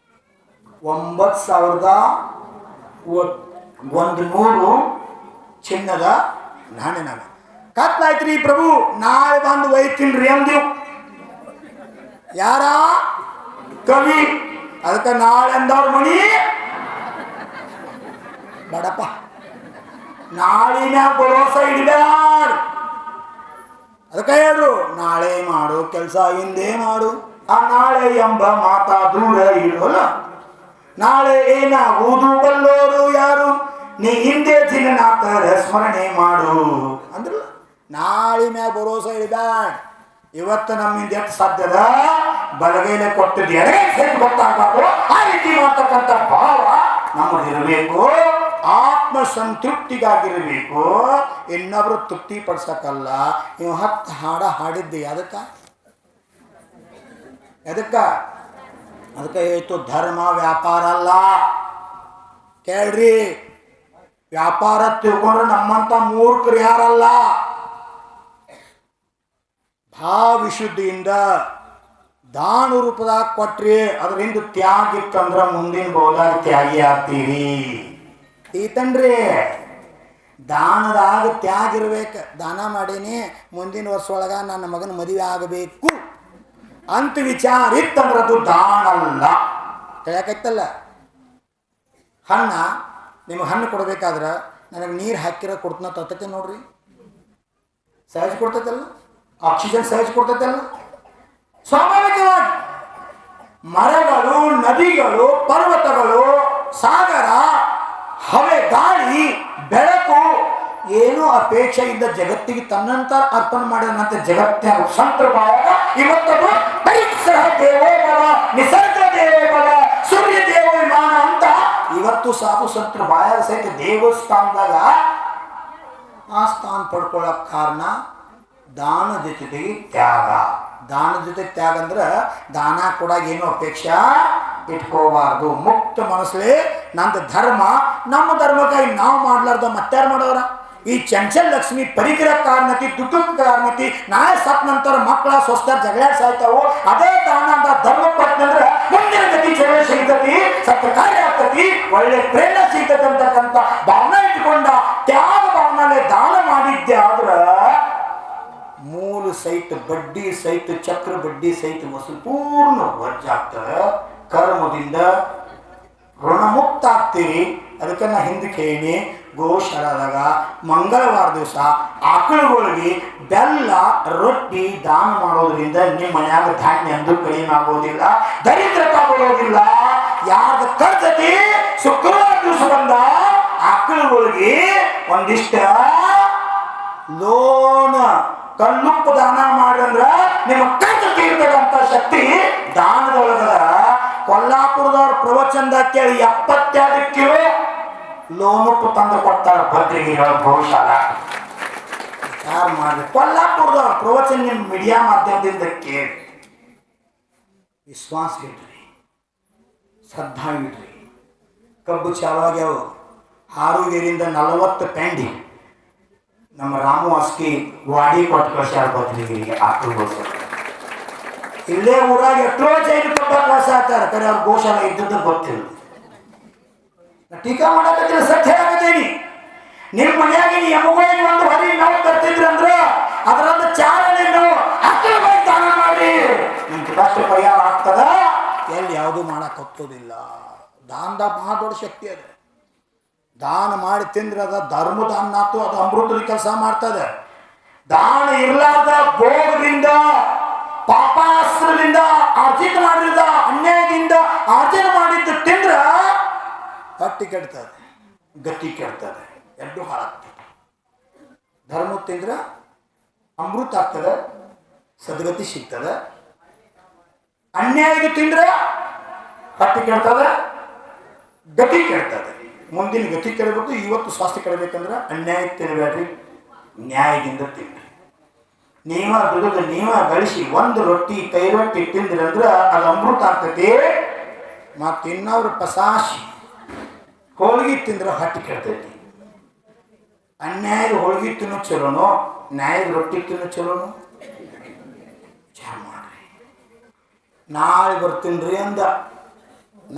9,100 ಚಿನ್ನದ ನಾಣ್ಯನಾಗ. ಕತ್ಲಾಯ್ತ್ರಿ ಪ್ರಭು, ನಾಳೆ ಬಂದು ಒಯ್ತೀನ್ರಿ ಅಂದಿವ್. ಯಾರ? ಕವಿ. ಅದಕ್ಕೆ ನಾಳೆ ಅಂದವ್ರ ಮಣಿ ಬೇಡಪ್ಪ, ನಾಳಿನ ಭರೋಸ ಇಡಬೇಡ. ಅದಕ್ಕೆ ಹೇಳ್ರು, ನಾಳೆ ಮಾಡು ಕೆಲಸ ಹಿಂದೆ ಮಾಡು. ಆ ನಾಳೆ ಎಂಬ ಮಾತಾ ದೂರ ಇಡೋಲ್ಲ. ನಾಳೆ ಏನಾಗುವುದು ಬಲ್ಲೋರು ಯಾರು? ನೀ ಹಿಂದೆ ದಿನನಾಥರ ಸ್ಮರಣೆ ಮಾಡು ಅಂದ್ರು. ನಾಳೆ ಮ್ಯಾಗ ಭರೋಸ ಇಡಬೇಡ. ಇವತ್ತು ನಮ್ಮಿಂದ ಎಷ್ಟು ಸಾಧ್ಯದ ಬಲಗೈಲೆ ಕೊಟ್ಟಿದ್ದು ಎಡಗೈ ಸೇರಿ ಗೊತ್ತಾಗಬಾರ್ದು. ಆ ರೀತಿ ಮಾಡ್ತಕ್ಕಂಥ ಭಾವ ನಮ್ಮದಿರಬೇಕು. ಆತ್ಮ ಸಂತೃಪ್ತಿಗಾಗಿರಬೇಕು. ಇನ್ನೊಬ್ರು ತೃಪ್ತಿ ಪಡಿಸಕ್ಕಲ್ಲ. ನೀವು 10 ಹಾಡ ಹಾಡಿದ್ದೆ ಅದಕ್ಕೆ ಹೇಳ್ತು ಧರ್ಮ ವ್ಯಾಪಾರ ಅಲ್ಲ. ಕೇಳ್ರಿ, ವ್ಯಾಪಾರ ತಿಳ್ಕೊಂಡ್ರೆ ನಮ್ಮಂತ ಮೂರ್ಖರು ಯಾರಲ್ಲ. ವಿಶುದ್ಧಿಯಿಂದ ದಾನ ರೂಪದಾಗ ಕೊಟ್ರಿ, ಅದರಿಂದ ತ್ಯಾಗ ಇತ್ತಂದ್ರ ಮುಂದಿನ ಬೋದಾಗ ತ್ಯಾಗಿ ಆಗ್ತೀರಿ. ಈತನ್ರಿ ದಾನದಾಗ ತ್ಯಾಗ ಇರ್ಬೇಕು. ದಾನ ಮಾಡೀನಿ, ಮುಂದಿನ ವರ್ಷ ಒಳಗ ನನ್ನ ಮಗನ ಮದುವೆ ಆಗಬೇಕು ಅಂತ ವಿಚಾರ ಇತ್ತಂದ್ರೆ ಅದು ದಾನ ಅಲ್ಲ. ತಿಳಿಯಾಕೈತಲ್ಲ? ನಿಮಗೆ ಹಣ್ಣು ಕೊಡ್ಬೇಕಾದ್ರೆ ನನಗೆ ನೀರು ಹಾಕಿರೋ ಕೊಡ್ತನ ತತ್ತೈತೆ ನೋಡ್ರಿ. ಸಹಜ ಕೊಡ್ತೈತಲ್ಲ, ಆಕ್ಸಿಜನ್ ಸಹಜ ಕೊಡ್ತೈತಲ್ಲ. ಸ್ವಾಭಾವಿಕವಾಗಿ ಮರಗಳು, ನದಿಗಳು, ಪರ್ವತಗಳು, ಸಾಗರ, ಹವೆ, ಗಾಳಿ, ಬೆಳಕು ಏನೋ ಅಪೇಕ್ಷೆ ಇದ್ದ ಜಗತ್ತಿಗೆ ತನ್ನಂತ ಅರ್ಪಣೆ ಮಾಡಿದಂತೆ ಜಗತ್ತಿನ ಸಂತೃಭಾವ. ಇವತ್ತದು ಪರಿಸರ ದೇವೋ ಬಲ, ನಿಸರ್ಗ ದೇವೋ ಬಲ, ಸೂರ್ಯ ದೇವೋ ವಿಮಾನ ಅಂತ ಇವತ್ತು ಸಾಧು ಸಂತರ ಬಾಯಾಗ ಸಹಿತ ದೇವಸ್ಥಾನದಾಗ ಆ ಸ್ಥಾನ ಪಡ್ಕೊಳ್ಳೋಕೆ ಕಾರಣ ದಾನದ ಜೊತೆಗೆ ತ್ಯಾಗ. ದಾನ ಜೊತೆ ತ್ಯಾಗ ಅಂದ್ರೆ ದಾನ ಕೊಡಾಗ ಏನು ಅಪೇಕ್ಷೆ ಇಟ್ಕೋಬಾರ್ದು. ಮುಕ್ತ ಮನಸ್ಸಲ್ಲಿ ನಂದು ಧರ್ಮ, ನಮ್ಮ ಧರ್ಮಕ್ಕಾಗಿ ನಾವು ಮಾಡ್ಲಾರ್ದ ಮತ್ತಾರು ಮಾಡೋರ? ಈ ಚಂಚಲ್ ಲಕ್ಷ್ಮಿ ಪರಿಗ್ರಹ ಕಾರಣತಿ, ದುಃಖದ ಕಾರಣತಿ, ನಾಳೆ ಸತ್ ನಂತರ ಮಕ್ಕಳ ಸ್ವಸ್ಥರ ಜಗಳ ಸಾಯ್ತಾವು. ಅದೇ ದಾನ ಅಂತ ಧರ್ಮ ಕೊಟ್ಟಂದ್ರೆ ಮುಂದಿನ ಗತಿ ಚಲೋ ಸಿಗ್ತತಿ, ಸತ್ಯ ಕಾರ್ಯ ಆಗ್ತತಿ, ಒಳ್ಳೆ ಪ್ರೇರಣೆ ಸಿಗ್ತತಿ ಅಂತಕ್ಕಂಥ ಭಾವನೆ ಇಟ್ಕೊಂಡ ತ್ಯಾಗ ಭಾವನೆ ದಾನ ಮಾಡಿದ್ದೆ ಆದ್ರ ಮೂಲ ಸಹಿತ ಬಡ್ಡಿ ಸಹಿತ ಚಕ್ರ ಬಡ್ಡಿ ಸಹಿತ ವಸೂಲು ಪೂರ್ಣ ವಜ್ಜಾಗ್ತದೆ. ಕರ್ಮದಿಂದ ಋಣಮುಕ್ತ ಆಗ್ತೀರಿ. ಅದಕ್ಕೆ ನಾ ಹಿಂದಕ್ಕೆ ಹೇಳಿ, ಗೋಶಾಲದಾಗ ಮಂಗಳವಾರ ದಿವಸ ಆಕಳುಗಳಿಗೆ ಬೆಲ್ಲ ರೊಟ್ಟಿ ದಾನ ಮಾಡೋದ್ರಿಂದ ನಿಮ್ಮ ಮನ್ಯಾಗ ಧಾನ್ಯ ಎಂದು ಕಡಿಮೆ ಆಗೋದಿಲ್ಲ, ದರಿದ್ರತೆ ಬರೋದಿಲ್ಲ. ಯಾರ್ದು ಕರ್ತತಿ ಶುಕ್ರವಾರ ದಿವಸ ಬಂದ ಆಕಳುಗಳಿಗೆ ಒಂದಿಷ್ಟ ಲೋನ್ ಕಲ್ಲುಪ್ಪು ದಾನ ಮಾಡ್ರಂದ್ರ ನಿಮ್ಮ ಕರ್ತತಿ ಇರ್ತಕ್ಕಂಥ ಶಕ್ತಿ ದಾನದೊಳಗದ. ಕೊಲ್ಲಾಪುರದವ್ರ ಪ್ರವಚನದಾಗ ಕೇಳಿ 72 ಕಿಲೋ ಲೋನುಪ್ಪು ತಂದು ಕೊಡ್ತಾರೆ ಭದ್ರಗಿರಿ ಗೋಶಾಲ. ಯಾರು ಮಾಡ್ರಿ? ಕೊಲ್ಲಾಪುರದವ್ರ ಪ್ರವಚನ ನಿಮ್ಮ ಮೀಡಿಯಾ ಮಾಧ್ಯಮದಿಂದ ಕೇಳಿ ವಿಶ್ವಾಸ ಇಡ್ರಿ, ಶ್ರದ್ಧಾ ಇಡ್ರಿ. ಕಬ್ಬು ಚಾವಾಗ್ಯಾವ. ಹಾರುಗೇರಿಂದ 40 ಪೆಂಡಿ ನಮ್ಮ ರಾಮು ಅಸ್ಕಿ ವಾಡಿ ಕೊಟ್ಟು ಕಳ್ಸ್ಯಾರ ಭದ್ರಗಿರಿಗೆ ಆಕಳು ಗೋಶಾಲ. ಇಲ್ಲೇ ಊರಾಗ ಎಷ್ಟೋ ಜೈಲು ಕೊಟ್ಟ ಕಳ್ಸ ಆಗ್ತಾರೆ, ಕರೆ ಅವ್ರ ಗೋಶಾಲ ಇದ್ದದ್ದು ಗೊತ್ತಿಲ್ಲ. ಟೀಕಾ ಮಾಡಕತ್ತಿಲ್ಲ, ಸತ್ಯ ಆಗತ್ತೇನಿ. ನಿಮ್ಮ ಮನೆಯಾಗಿ ಎಮಗೋಗಿ ಒಂದು ಹೊರಿ ನಾವು ತರ್ತಿದ್ರಿ ಅಂದ್ರೆ ಅದರದ್ದು ಚಾಲನೆ ನಾವು ಆಕಳುಗಳಿಗೆ ದಾನ ಮಾಡಿ ನಿಮ್ಗೆ ಕಷ್ಟ ಪರಿಹಾರ ಆಗ್ತದ. ಎಲ್ಲಿ ಯಾವುದು ಮಾಡಕ್ ಹೋಗೋದಿಲ್ಲ. ದಾನದ ಮಹಾ ದೊಡ್ಡ ಶಕ್ತಿ ಅದ. ದಾನ ಮಾಡಿ ತಿಂದ್ರೆ ಅದ ಧರ್ಮದಾನ ಆತು, ಅದು ಅಮೃತದ ಕೆಲಸ ಮಾಡ್ತದೆ. ದಾನ ಇರ್ಲಾರ್ದ ಭೋಗದಿಂದ ಪಾಪಾಸ್ತ್ರದಿಂದ ಆರ್ಜಿತ ಮಾಡಿದ ಅನ್ಯಾಯದಿಂದ ಆರ್ಜನ ಮಾಡಿದ್ದು ತಿಂದ್ರ ಹೊಟ್ಟಿ ಕೆಡ್ತದೆ, ಗತಿ ಕೆಡ್ತದೆ, ಎರಡು ಹಾಳಾಗ್ತದೆ. ಧರ್ಮ ತಿಂದ್ರ ಅಮೃತ ಆಗ್ತದೆ, ಸದ್ಗತಿ ಸಿಗ್ತದೆ. ಅನ್ಯಾಯದ ತಿಂದ್ರ ಹೊಟ್ಟಿ ಕೆಡ್ತದೆ, ಗತಿ ಕೆಡ್ತದೆ. ಮುಂದಿನ ಗತಿ ಕೆಡಬೇಕು. ಇವತ್ತು ಸ್ವಾಸ್ಥ್ಯ ಕೆಡಬೇಕಂದ್ರೆ ಅನ್ಯಾಯ ತಿನ್ನಬೇಡ್ರಿ, ನ್ಯಾಯದಿಂದ ತಿನ್ರಿ. ನೀವ ದುಡಿದು ನೀವ ಗಳಿಸಿ ಒಂದು ರೊಟ್ಟಿ ಕೈ ರೊಟ್ಟಿ ತಿಂದ್ರಿ ಅಂದ್ರೆ ಅದು ಅಮೃತ ಆಗ್ತೈತಿ. ಮತ್ತು ಇನ್ನೊಬ್ರು ಪಸಾಶಿ ಹೋಳಿಗೆ ತಿಂದ್ರೆ ಹೊಟ್ಟೆ ಕೆಡ್ತೈತಿ. ಅನ್ಯಾಯದ ಹೋಳಿಗೆ ತಿನ್ನೋ ಚಲೋನು, ನ್ಯಾಯದ ರೊಟ್ಟಿ ತಿನ್ನೋ ಚಲೋನು? ವಿಚಾರ ಮಾಡ್ರಿ. ನಾಳೆ ಬರ್ತೀನಿ ಅಂದ.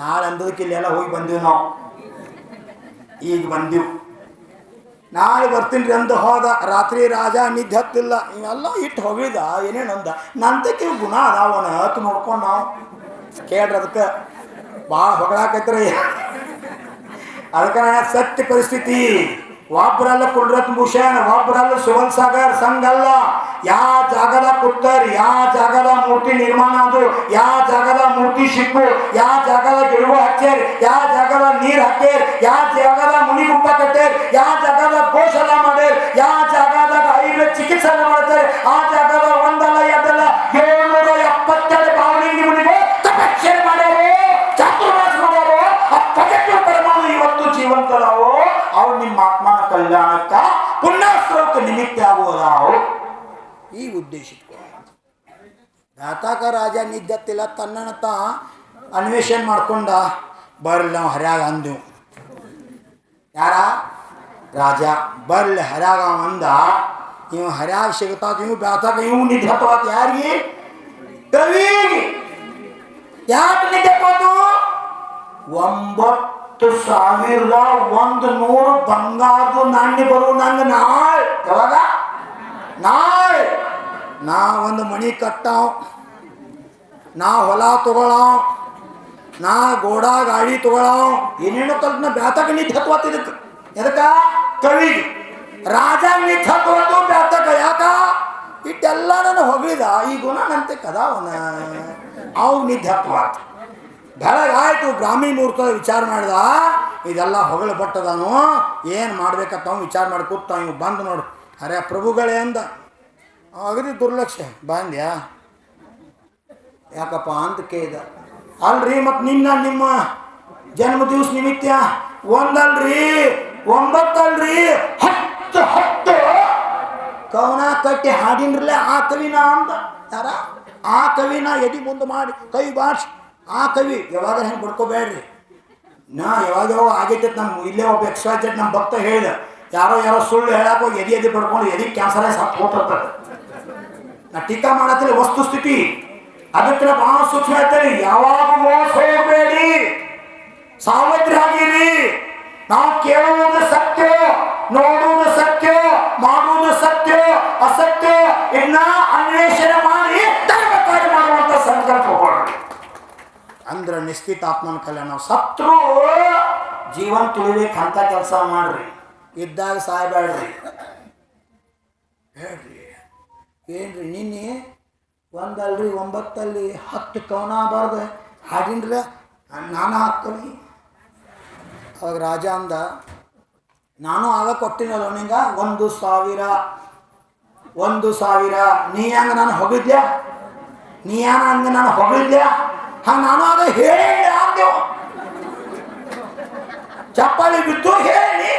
ನಾಳೆ ಅಂದದಕ್ಕೆ ಇಲ್ಲೆಲ್ಲ ಹೋಗಿ ಬಂದೀವಿ ನಾವು. ಈಗ ಬಂದೀವಿ. ನಾಳೆ ಬರ್ತೀನಿ ಅಂದು ಹೋದ. ರಾತ್ರಿ ರಾಜ ನಿದ್ದೆ ಹತ್ತಿಲ್ಲ. ಇವೆಲ್ಲ ಇಟ್ಟು ಹೋಗಿದ ಏನೇನು ಅಂದ. ನಂತಕ್ಕೆ ಗುಣ ಅದಾವನ ಹತ್ತು ನೋಡ್ಕೊಂಡು ನಾವು ಕೇಳ್ರಿ. ಅದಕ್ಕೆ ಭಾಳ ಹೊಗಳಾಕೈತ್ರಿ. ಅದಕ್ಕೆ ಸತ್ಯ ಪರಿಸ್ಥಿತಿ. ಒಬ್ಬರಲ್ಲ ಕುಲ್ರತ್ ಭೂಷಣ್, ಒಬ್ಬರಲ್ಲ ಸುವಲ್ ಸಾಗರ್ ಸಂಘಲ್ಲ. ಯಾವ ಜಾಗದ ಕುತ್ತರ್, ಯಾವ ಜಾಗದ ಮೂರ್ತಿ ನಿರ್ಮಾಣ ಅದು, ಯಾವ ಜಾಗದ ಮೂರ್ತಿ ಸಿಕ್ಕು, ಯಾವ ಜಾಗದ ಗಿಡಗಳು ಹಚ್ಚಾರಿ, ಯಾವ ಜಾಗದ ನೀರು ಹಾಕ್ಯಾರ, ಯಾವ ಜಾಗದ ಮುನಿಗುಂಪ ಕಟ್ಟಾರ, ಯಾವ ಜಾಗದ ಗೋಶಾಲ ಮಾಡ್ಯಾರ, ಯಾವ ಜಾಗದಾಗ ಆಯುರ್ವೇದ ಚಿಕಿತ್ಸೆ ಮಾಡ್ತಾರೆ, ಆ ಜಾಗದ ಒಂದಲ್ಲ ಎರಡಲ್ಲ 772 ಬಾವಲಿಂಗಿ ಮುನಿಗಳು ತಪಸ್ಸೆ ಮಾಡ್ಯಾರು, ಚಾತುರ್ಮಾಸ ಮಾಡ್ಯಾರು. ಆ ಪಗಟ್ಟು ಪರಮಾಣು ಇವತ್ತು ಜೀವಂತದಾವು. ಅವ್ರು ನಿಮ್ಮ ಆತ್ಮನ ಕಲ್ಯಾಣಕ್ಕ ಪುಣ್ಯಾಶ್ರವಕ್ಕೆ ನಿಮಿತ್ತ ಆಗುವುದಾವು. ಈ ಉದ್ದೇಶ ದಾತಾಕ ರಾಜ ನಿದ್ದತ್ತಿಲ್ಲ. ತನ್ನತ ಅನ್ವೇಷಣೆ ಮಾಡ್ಕೊಂಡ ಬರ್ಲಿ ನಾವು ಹರ್ಯಾಗ ಅಂದೆವು. ಯಾರ ರಾಜ ಬರ್ಲಿ ಹರ್ಯಾಗ ಅಂದ. ಇವು ಹರ್ಯಾಗ ಸಿಗತಾತ, ಇವು ಬ್ಯಾತಾಕ ಇವು ನಿದ್ದೆ ಹತ್ತವಾತ. ಯಾರಿಗೆ? ಕವಿಗೆ. ಯಾಕೆ ನಿದ್ದೆ ಹತ್ತೋದು? 9,100 ಬಂಗಾರದ ನಾಣ್ಯ ಬರು ನಂಗೆ ನಾಳೆ. ಯಾವಾಗ? ನಾಳೆ ನಾ ಒಂದು ಮಣಿ ಕಟ್ಟಾವ್, ನಾ ಹೊಲ ತಗೊಳಾವ್, ನಾ ಗೋಡಾ ಗಾಡಿ ತಗೊಳಾವ್, ಏನೇನೋ ಕಲ್ಪನ ಬ್ಯಾತಕ ನಿಂತು ಹತ್ವಾತ. ಇದಕ್ಕೆ ಎದಕ್ಕ? ಕವಿಗೆ. ರಾಜ ನಿಂತು ಹತ್ವಾತು ಬ್ಯಾತಕ. ಯಾಕ? ಇಟ್ಟೆಲ್ಲ ನಾನು ಹೊಗಳಿದ. ಈ ಗುಣ ನಂತೆ ಕದಾವನ ಅವು ನಿದ್ದೆ ಹತ್ವಾತ. ಬೆಳಗಾಯ್ತು. ಬ್ರಾಹ್ಮಿ ಮುಹೂರ್ತ ವಿಚಾರ ಮಾಡಿದ. ಇದೆಲ್ಲ ಹೊಗಳು ಬಟ್ಟದಾನು, ಏನು ಮಾಡ್ಬೇಕಂತ ಅವ್ನು ವಿಚಾರ ಮಾಡಿ ಕೂತ. ಇವು ಬಂದು ನೋಡು ಅರೆ ಪ್ರಭುಗಳೇ ಅಂದ. ಅಗದಿ ದುರ್ಲಕ್ಷ್ಯ. ಬಂದ್ಯಾ ಯಾಕಪ್ಪ ಅಂತ ಕೇಳಿದ. ಅಲ್ರಿ ಮತ್ತು ನಿಮ್ಮ ಜನ್ಮ ದಿವಸ ನಿಮಿತ್ತ ಒಂದಲ್ರಿ 9 ಅಲ್ರಿ 10 ಕವನ ಕಟ್ಟಿ ಹಾಡಿನ್ರಲ್ಲೇ ಆ ಕವಿನ ಅಂದ. ಯಾರ? ಆ ಕವಿನ ಎದಿ ಮುಂದೆ ಮಾಡಿ ಕೈ ಬಾಡ್ಸಿ ಆ ಕವಿ ಯಾವಾಗ ಹೆಂಗೆ ಬಡ್ಕೋಬೇಡ್ರಿ. ನಾ ಯಾವಾಗ ಆಗೈತೆ ನಮ್ಮ ಇಲ್ಲೇ ಒಬ್ಬ ಎಕ್ಸ್ಟ್ರಾಜೆಟ್ ನಮ್ಮ ಭಕ್ತ ಹೇಳಿದ, ಯಾರೋ ಸುಳ್ಳು ಹೇಳಕ್ಕೆ ಎದಿ ಬಡ್ಕೊಂಡು ಎದಿ ಕ್ಯಾನ್ಸರ್ ಆಗಿ ಸತ್ತು ಹೋಗ್ತದೆ. ನಾ ಟೀಕಾ ಮಾಡತ್ತಿಲ್ಲ ವಸ್ತುಸ್ಥಿತಿ, ಅದಕ್ಕೆ ಭಾಳ ಸೂಕ್ಷ್ಮ ಹೇಳ್ತಾರೆ. ಯಾವಾಗ ಮೋಸ ಹೋಗಬೇಡಿ, ಸಾವಧಾನರಾಗಿರಿ. ನಾವು ಕೇಳುವುದು ಸತ್ಯ, ನೋಡುವುದು ಸತ್ಯ, ಮಾಡುವುದು ಸತ್ಯ, ಅಸತ್ಯ ಇನ್ನ ಅನ್ವೇಷಣೆ ಮಾಡಿ ಧರ್ಮ ಕಾರ್ಯ ಮಾಡುವಂತ ಸಂಕಲ್ಪ ಹೊರಡಿ. ಅಂದ್ರೆ ನಿಶ್ಚಿತ ಆತ್ಮನ ಕಲ್ಯಾಣ. ನಾವು ಸತ್ರು ಜೀವನ ತುಳಿಬೇಕಂತ ಕೆಲಸ ಮಾಡ್ರಿ, ಇದ್ದಾಗ ಸಾಯ್ಬೇಡ್ರಿ. ಹೇಳ್ರಿ ಏನ್ರಿ ನಿನ್ನೆ ಒಂದಲ್ರಿ 9 10 ಕವನ ಬಾರ್ದು ಹಾಡಿನ್ರ ನಾನು ಹಾಕ್ತೀನಿ. ಅವಾಗ ರಾಜ ಅಂದ, ನಾನು ಆಗ ಕೊಟ್ಟಿನಲ್ಲ ನಿಂಗ 1,000 ನೀ ಹಂಗ ನಾನು ಹೊಗಿದ್ಯಾ, ನೀ ಹಂಗ ನಾನು ಹೊಗಿದ್ಯಾ, ಹಂಗ ನಾನು ಆಗ ಹೇಳಿ ಅಂದೇವು. ಚಪ್ಪಾಳಿ ಬಿದ್ದು ಹೇಳಿ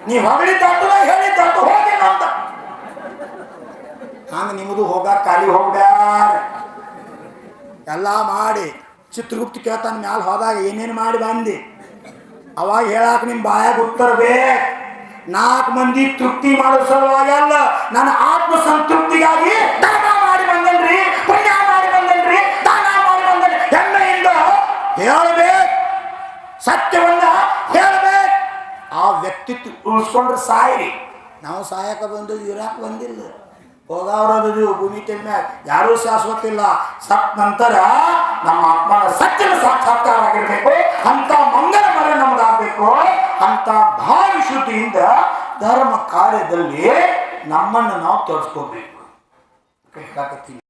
ನೀ ಹೊಗಳಿದ್ದಾತು ಹೇಳಿದ್ದಾತು ಹೋಗಿ ಅಂತ. ಹಂಗ ನಿಮ್ಮದು ಹೋಗಾಕ ಖಾಲಿ ಹೋಗ್ಯಾರ ಎಲ್ಲ ಮಾಡಿ. ಚಿತ್ರಗುಪ್ತ ಕೇಳ್ತಾನೆ ಮ್ಯಾಲ ಹೋದಾಗ ಏನೇನು ಮಾಡಿ ಬಂದಿ. ಅವಾಗ ಹೇಳಾಕ ನಿಮ್ಮ ಬಾಯಾಗ ಉತ್ತರ ಬೇಕು. 4 ಮಂದಿ ತೃಪ್ತಿ ಮಾಡೋ ಸಲುವಾಗಿ ಅಲ್ಲ, ನನ್ನ ಆತ್ಮ ಸಂತೃಪ್ತಿಗಾಗಿ ದಾನ ಮಾಡಿ ಬಂದನ್ರಿ, ಪುಣ್ಯ ಮಾಡಿ ಬಂದನ್ರಿ, ದಾನ ಮಾಡಿ ಬಂದನ್ರಿ. ಹೆಮ್ಮೆಯಿಂದ ಹೇಳಬೇಕು, ಸತ್ಯವನ್ನ ಹೇಳಬೇಕು. ಆ ವ್ಯಕ್ತಿತ್ವ ಉಳಿಸ್ಕೊಂಡ್ರೆ ಸಾಯಿರಿ. ನಾವು ಸಾಯಕ ಬಂದದ್ದು ಇರಾಕ್ ಬಂದಿಲ್ಲ, ಹೋಗವ್ರದ್ದು ಭೂಮಿ ಮ್ಯಾಗ ಯಾರೂ ಶಾಶ್ವತ ಇಲ್ಲ. ಸತ್ ನಂತರ ನಮ್ಮ ಆತ್ಮನ ಸತ್ಯನ ಸಾಕ್ಷಾತ್ಕಾರ ಆಗಿರ್ಬೇಕು. ಅಂತ ಮಂಗಲ ಮರ ನಮ್ದಾಗಬೇಕು. ಅಂತ ಭಾವಶುದ್ಧಿಯಿಂದ ಧರ್ಮ ಕಾರ್ಯದಲ್ಲಿ ನಮ್ಮನ್ನು ನಾವು ತೋರಿಸ್ಕೋಬೇಕು.